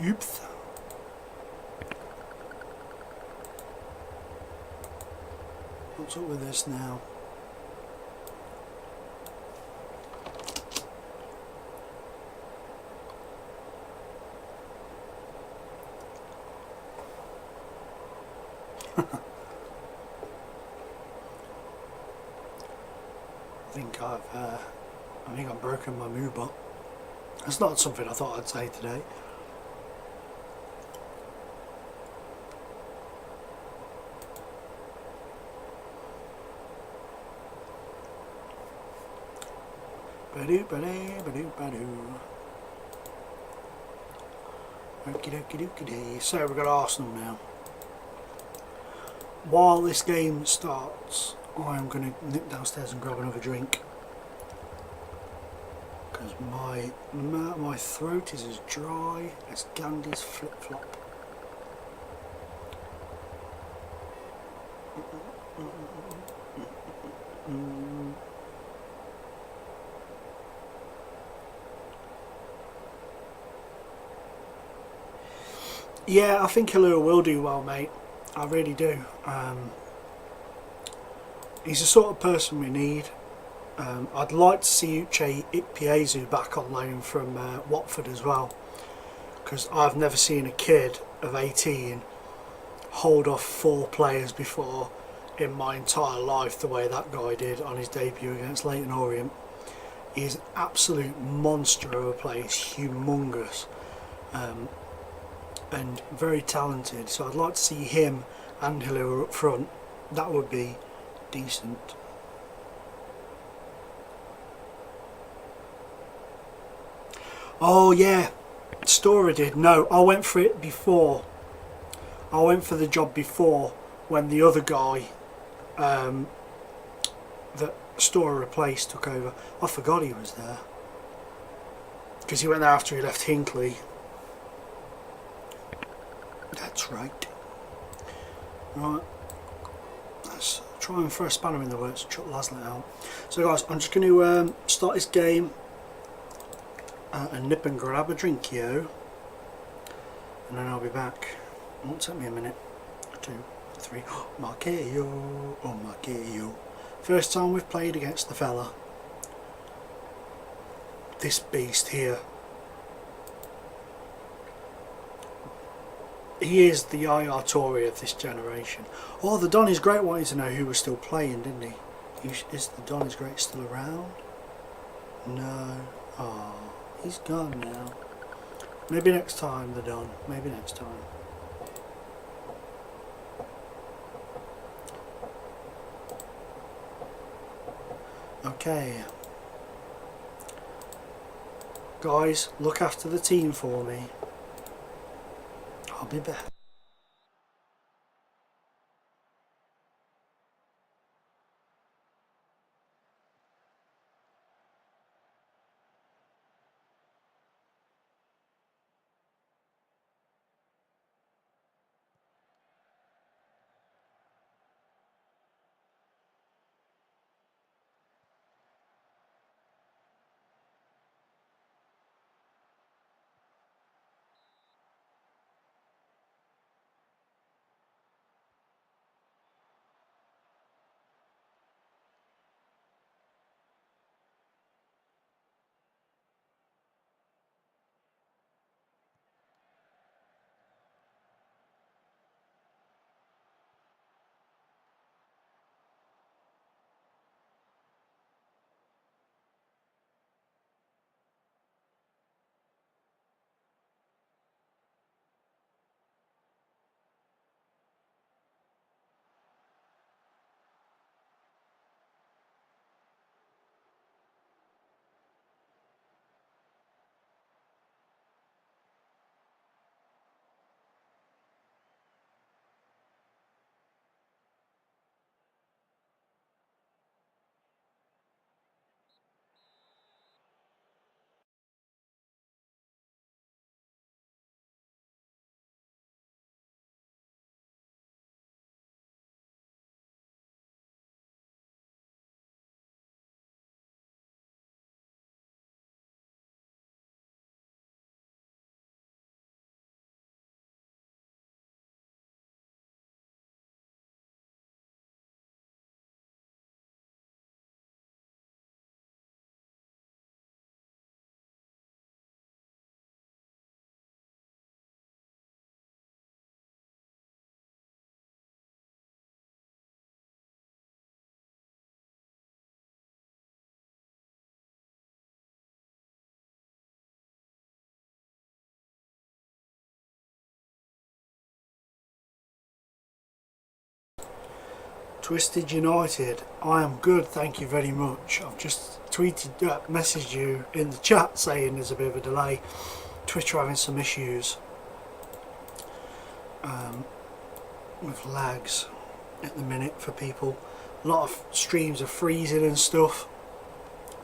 Oops. What's up with this now? I think I've broken my move bot. That's not something I thought I'd say today. Ba-doo, ba-doo, ba-doo, ba-doo. Okie-dokie-dokie-dee. So we've got Arsenal now. While this game starts, I'm going to nip downstairs and grab another drink. Because my throat is as dry as Gandhi's flip-flop. Yeah, I think Hinckley will do well, mate. I really do. He's the sort of person we need. I'd like to see Uche Ikpeazu back on loan from Watford as well. because I've never seen a kid of 18 hold off 4 players before in my entire life the way that guy did on his debut against Leyton Orient. He's an absolute monster of a player, he's humongous, and very talented, so I'd like to see him and Hinckley up front. That would be decent. Oh yeah, Storer did. No, I went for it before. I went for the job before, when the other guy that Storer replaced took over. I forgot he was there, because he went there after he left Hinckley. That's right. Right, let's try and throw a spanner in the works and chuck Laslet out. So guys, I'm just going to start this game and nip and grab a drink, yo, and then I'll be back. It won't take me a minute. 2, 3. Oh, Marqueo. Oh, Marqueo. First time we've played against the fella. This beast here. He is the Yaya Toure of this generation. Oh, the Don is Great wanted to know who was still playing, didn't he? Is the Don is Great still around? No. Oh, he's gone now. Maybe next time, the Don. Maybe next time. Okay. Guys, look after the team for me. I'll be back. Twisted United, I am good, thank you very much. I've just messaged you in the chat saying there's a bit of a delay. Twitter having some issues with lags at the minute for people. A lot of streams are freezing and stuff,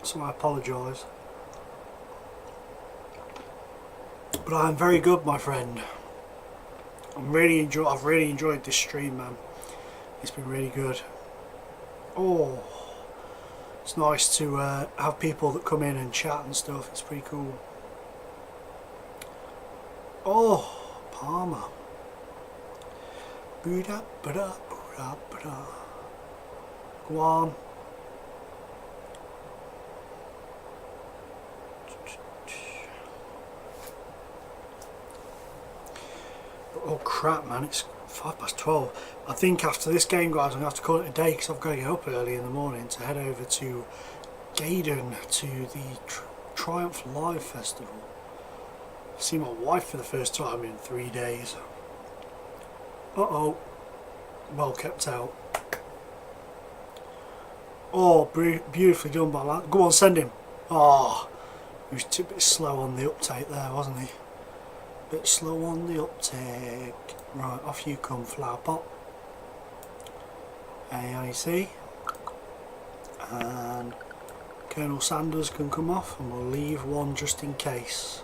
so I apologise. But I am very good, my friend. I've really enjoyed this stream, man. It's been really good. Oh, it's nice to have people that come in and chat and stuff. It's pretty cool. Oh, Palmer. Boo-da, ba-da, boo-da, ba-da. Go on. Oh crap, man, it's 12:05. I think after this game, guys, I'm going to have to call it a day because I've got to get up early in the morning to head over to Gaydon to the Triumph Live Festival. I've seen my wife for the first time in 3 days. Uh-oh. Well kept out. Oh, beautifully done by that. Go on, send him. Oh, he was a bit slow on the uptake there, wasn't he? Bit slow on the uptake. Right, off you come, flower pot. AIC. And Colonel Sanders can come off, and we'll leave one just in case.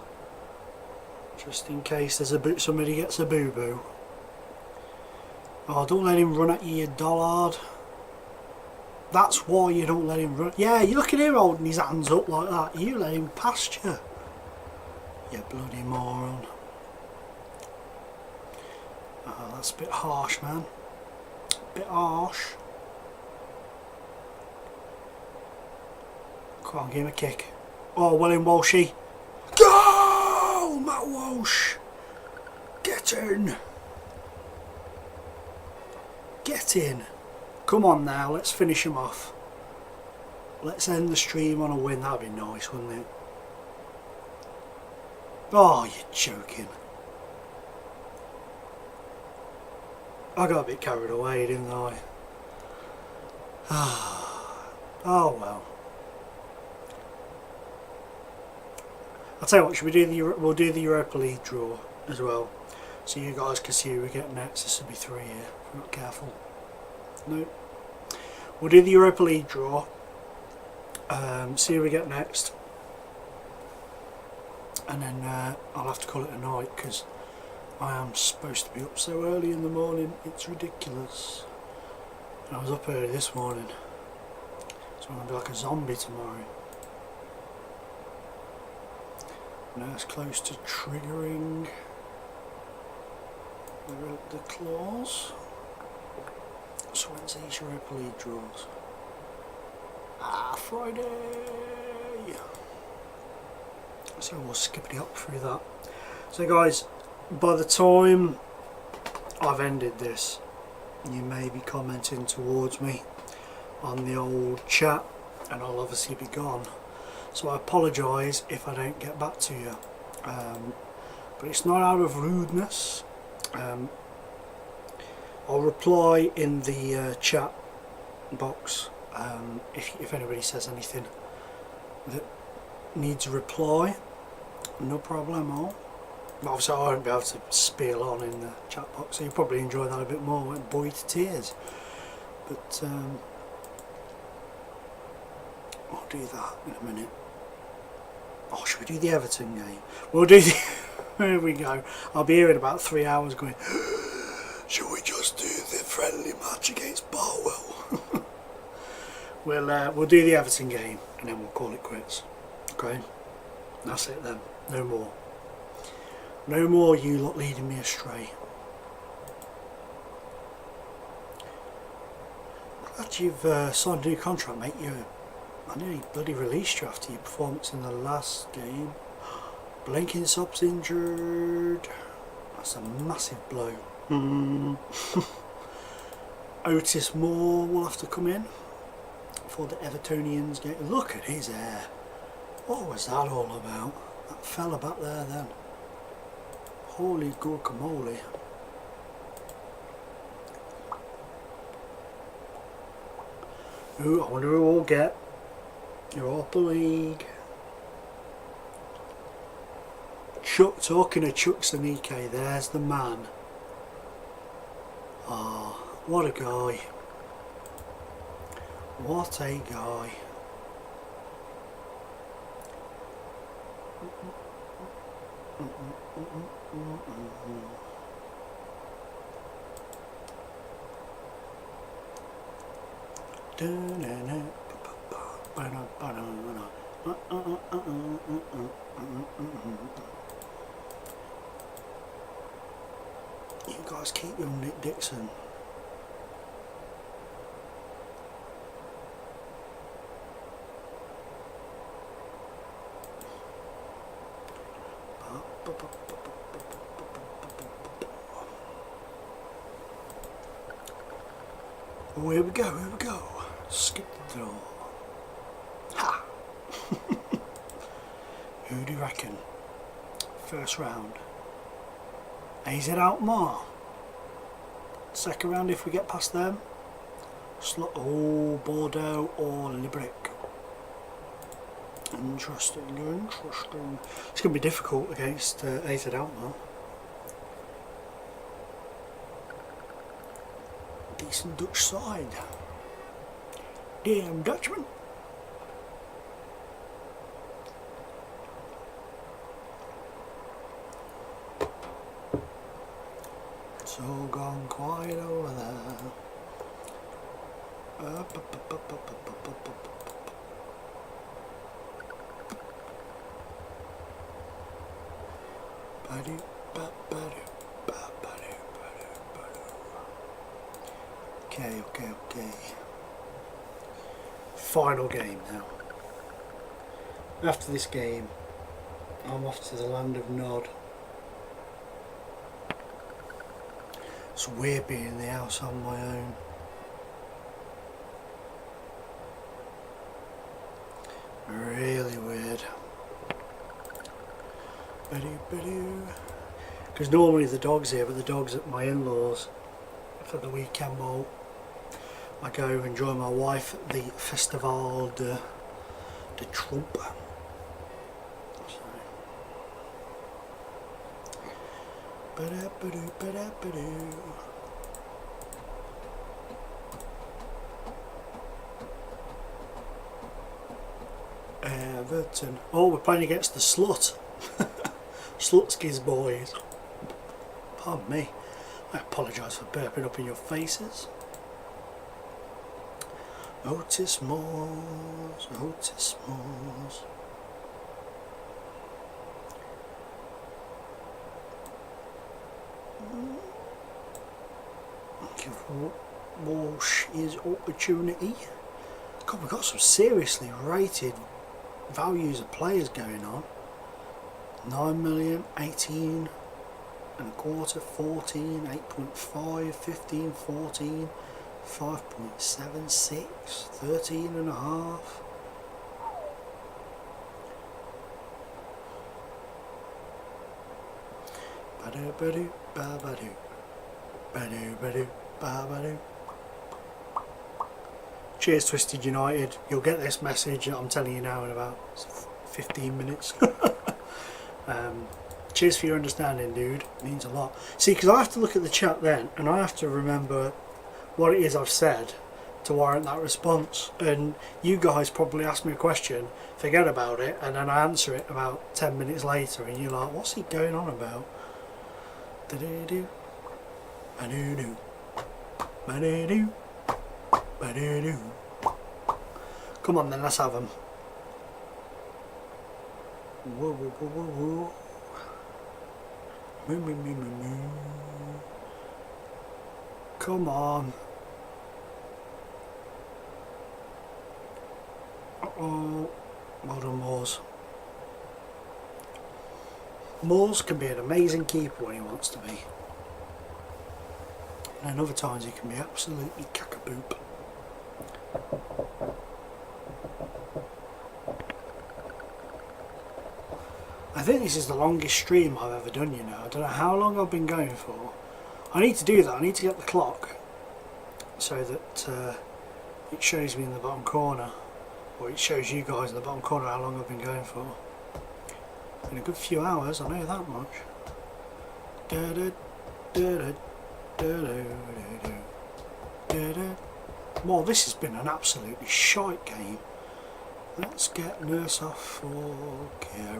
Just in case there's somebody gets a boo-boo. Oh, don't let him run at you, you dollard. That's why you don't let him run. Yeah, you look at him holding his hands up like that. You let him past you. You bloody moron. Oh, that's a bit harsh, man. A bit harsh. Come on, give him a kick. Oh, well in, Walshy. Go! Matt Walsh! Get in! Get in! Come on now, let's finish him off. Let's end the stream on a win. That'd be nice, wouldn't it? Oh, you're joking. I got a bit carried away, didn't I? Oh well. I'll tell you what, should we do we'll do the Europa League draw as well, so you guys can see who we get next. This will be 3 here, if we're not careful. No. We'll do the Europa League draw, see who we get next, and then I'll have to call it a night because I am supposed to be up so early in the morning, it's ridiculous. And I was up early this morning, so I'm going to be like a zombie tomorrow. Now it's close to triggering the clause. So when's these Europa League draws? Friday! So we'll skip it up through that. So guys, by the time I've ended this, you may be commenting towards me on the old chat, and I'll obviously be gone. So I apologise if I don't get back to you. But it's not out of rudeness. I'll reply in the chat box if anybody says anything that needs a reply. No problemo. Obviously I won't be able to spiel on in the chat box, so you'll probably enjoy that a bit more. Won't bore you to tears. But I'll do that in a minute. Oh, should we do the Everton game? We'll do the... There we go. I'll be here in about 3 hours going... Should we just do the friendly match against Barwell? We'll do the Everton game and then we'll call it quits. Okay? That's it then. No more. No more you lot leading me astray. Glad you've signed a new contract, mate. I nearly bloody released you after your performance in the last game. Blenkinsop's injured. That's a massive blow. Otis Moore will have to come in for the Evertonians game. Look at his hair. What was that all about? That fella back there then. Holy guacamole. Ooh, I wonder who we'll get. Europa League. Chuck, talking of Chuck Sanike, there's the man. Ah, oh, what a guy. What a guy. You guys keep your Nick Dixon. Oh, here we go, here we go. Skip the door. Ha! Who do you reckon? First round. AZ Alkmaar. Second round if we get past them. Oh, Bordeaux or Librick. Interesting, interesting. It's going to be difficult against AZ Alkmaar. Decent Dutch side. Damn Dutchman. It's all gone quiet over there. Okay. Final game now. After this game, I'm off to the land of Nod. It's weird being in the house on my own. Really weird. Because normally the dog's here, but the dog's at my in-laws for the weekend bowl. I go and join my wife at the Festival de Trump. Everton. Oh, we're playing against the Slut. Slutskis boys. Pardon me. I apologise for burping up in your faces. Otis Moores, Otis Moores. Give Walsh his opportunity. God, we've got some seriously rated values of players going on. 9 million, 18 and a quarter, 14, 8.5, 15, 14, 5.76, 13 and a half. Ba-do, ba-ba-do, ba-do, ba-do, ba-ba-do. Cheers, Twisted United. You'll get this message I'm telling you now in about 15 minutes. Cheers for your understanding, dude. It means a lot. See, because I have to look at the chat then, and I have to remember what it is I've said to warrant that response. And you guys probably ask me a question, forget about it, and then I answer it about 10 minutes later, and you're like, what's he going on about? Da-da-do, ba-do-do, ba-do-do, ba-do-do. Come on then, let's have them. Whoa, whoa, whoa, whoa, whoa. Moo, moo, moo, moo, moo. Come on. Uh-oh. Well done, Moores. Moores can be an amazing keeper when he wants to be. And other times he can be absolutely cack-a-boop. I think this is the longest stream I've ever done, you know. I don't know how long I've been going for. I need to do that. I need to get the clock so that it shows me in the bottom corner, or it shows you guys in the bottom corner how long I've been going for. Been a good few hours, I know that much. Well, this has been an absolutely shite game. Let's get Nurse off for Kerry.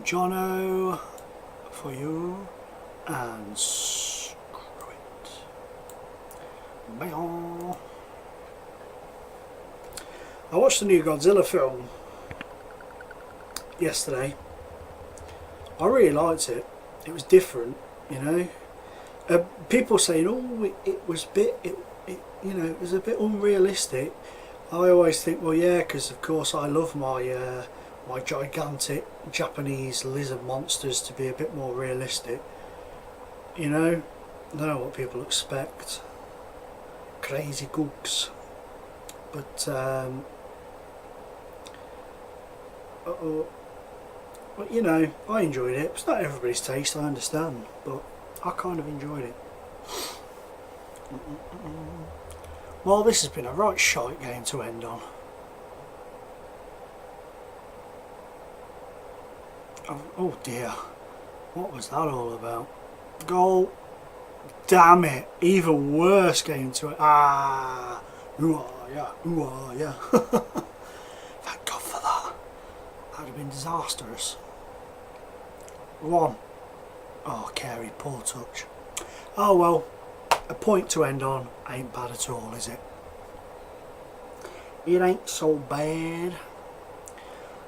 Jono for you. And screw it. Bye. I watched the new Godzilla film yesterday. I really liked it. It was different, you know. People saying, "Oh, it was a bit, you know, it was a bit unrealistic." I always think, well, yeah, because of course I love my my gigantic Japanese lizard monsters to be a bit more realistic. You know, I don't know what people expect. crazy cooks. But but you know, I enjoyed it. It's not everybody's taste, I understand, but I kind of enjoyed it. Well, this has been a right shite game to end on. Oh dear, what was that all about? Goal. Damn it, even worse game to it. Ah, ooh yeah, ooh yeah. Thank God for that. That would have been disastrous. One. Oh, Carey, poor touch. Oh well, a point to end on ain't bad at all, is it? It ain't so bad.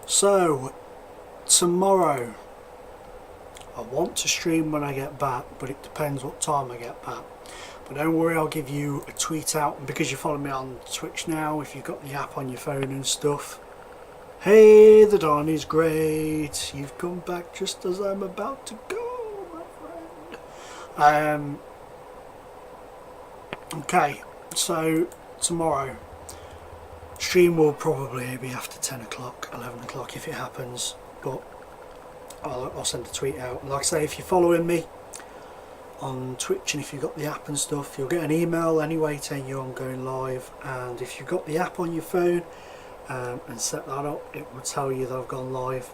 So, tomorrow, I want to stream when I get back, but it depends what time I get back. But don't worry, I'll give you a tweet out, and because you follow me on Twitch now, if you've got the app on your phone and stuff. Hey, the dawn is great. You've come back just as I'm about to go, my friend. Okay, so tomorrow, stream will probably be after 10 o'clock, 11 o'clock if it happens, but I'll send a tweet out. And like I say, if you're following me on Twitch and if you've got the app and stuff, you'll get an email anyway telling you I'm going live. And if you've got the app on your phone and set that up, it will tell you that I've gone live.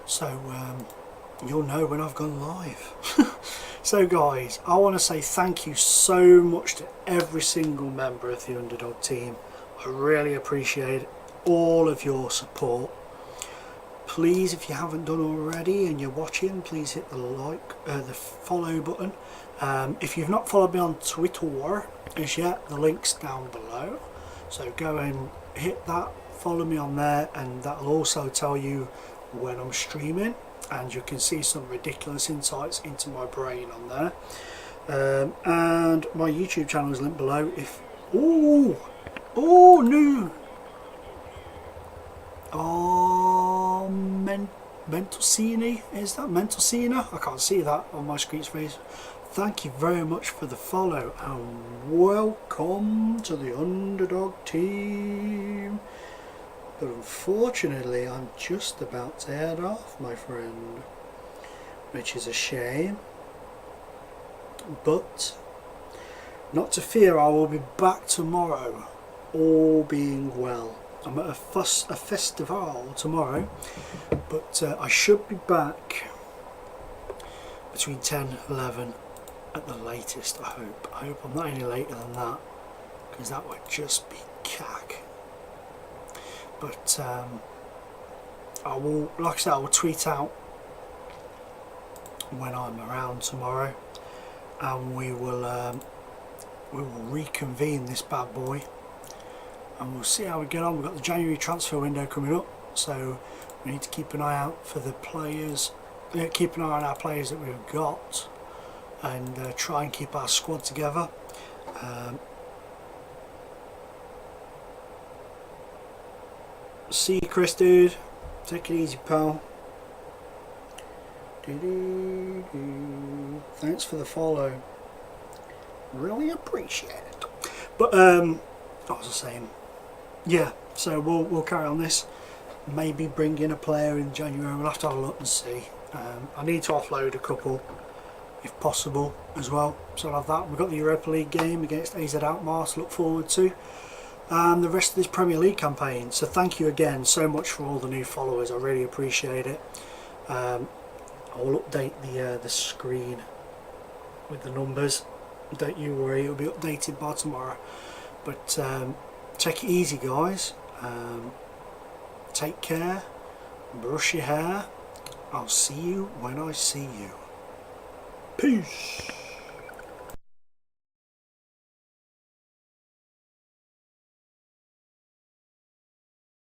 So you'll know when I've gone live. So guys, I want to say thank you so much to every single member of the Underdog team. I really appreciate all of your support. Please, if you haven't done already and you're watching, please hit the follow button. If you've not followed me on Twitter as yet, the link's down below. So go and hit that, follow me on there, and that'll also tell you when I'm streaming, and you can see some ridiculous insights into my brain on there. And my YouTube channel is linked below. If no. Oh, Mentosini, is that Mentosina? I can't see that on my screen space. Thank you very much for the follow, and welcome to the Underdog team. But unfortunately, I'm just about to head off, my friend, which is a shame. But not to fear, I will be back tomorrow, all being well. I'm at a festival tomorrow, but I should be back between 10 and 11 at the latest, I hope. I hope I'm not any later than that, because that would just be cack. But I will, like I said, I will tweet out when I'm around tomorrow, and we will reconvene this bad boy, and we'll see how we get on. We've got the January transfer window coming up, so we need to keep an eye out for the players, keep an eye on our players that we've got, and try and keep our squad together. See you, Chris, dude. Take it easy, pal. Thanks for the follow. Really appreciate it. But what was I saying? Yeah, so we'll carry on this. Maybe bring in a player in January. We'll have to have a look and see. I need to offload a couple, if possible, as well. So I'll have that. We've got the Europa League game against AZ Alkmaar to look forward to, and the rest of this Premier League campaign. So thank you again so much for all the new followers. I really appreciate it. I will update the screen with the numbers. Don't you worry, it'll be updated by tomorrow. But take it easy, guys. Take care. Brush your hair. I'll see you when I see you. Peace.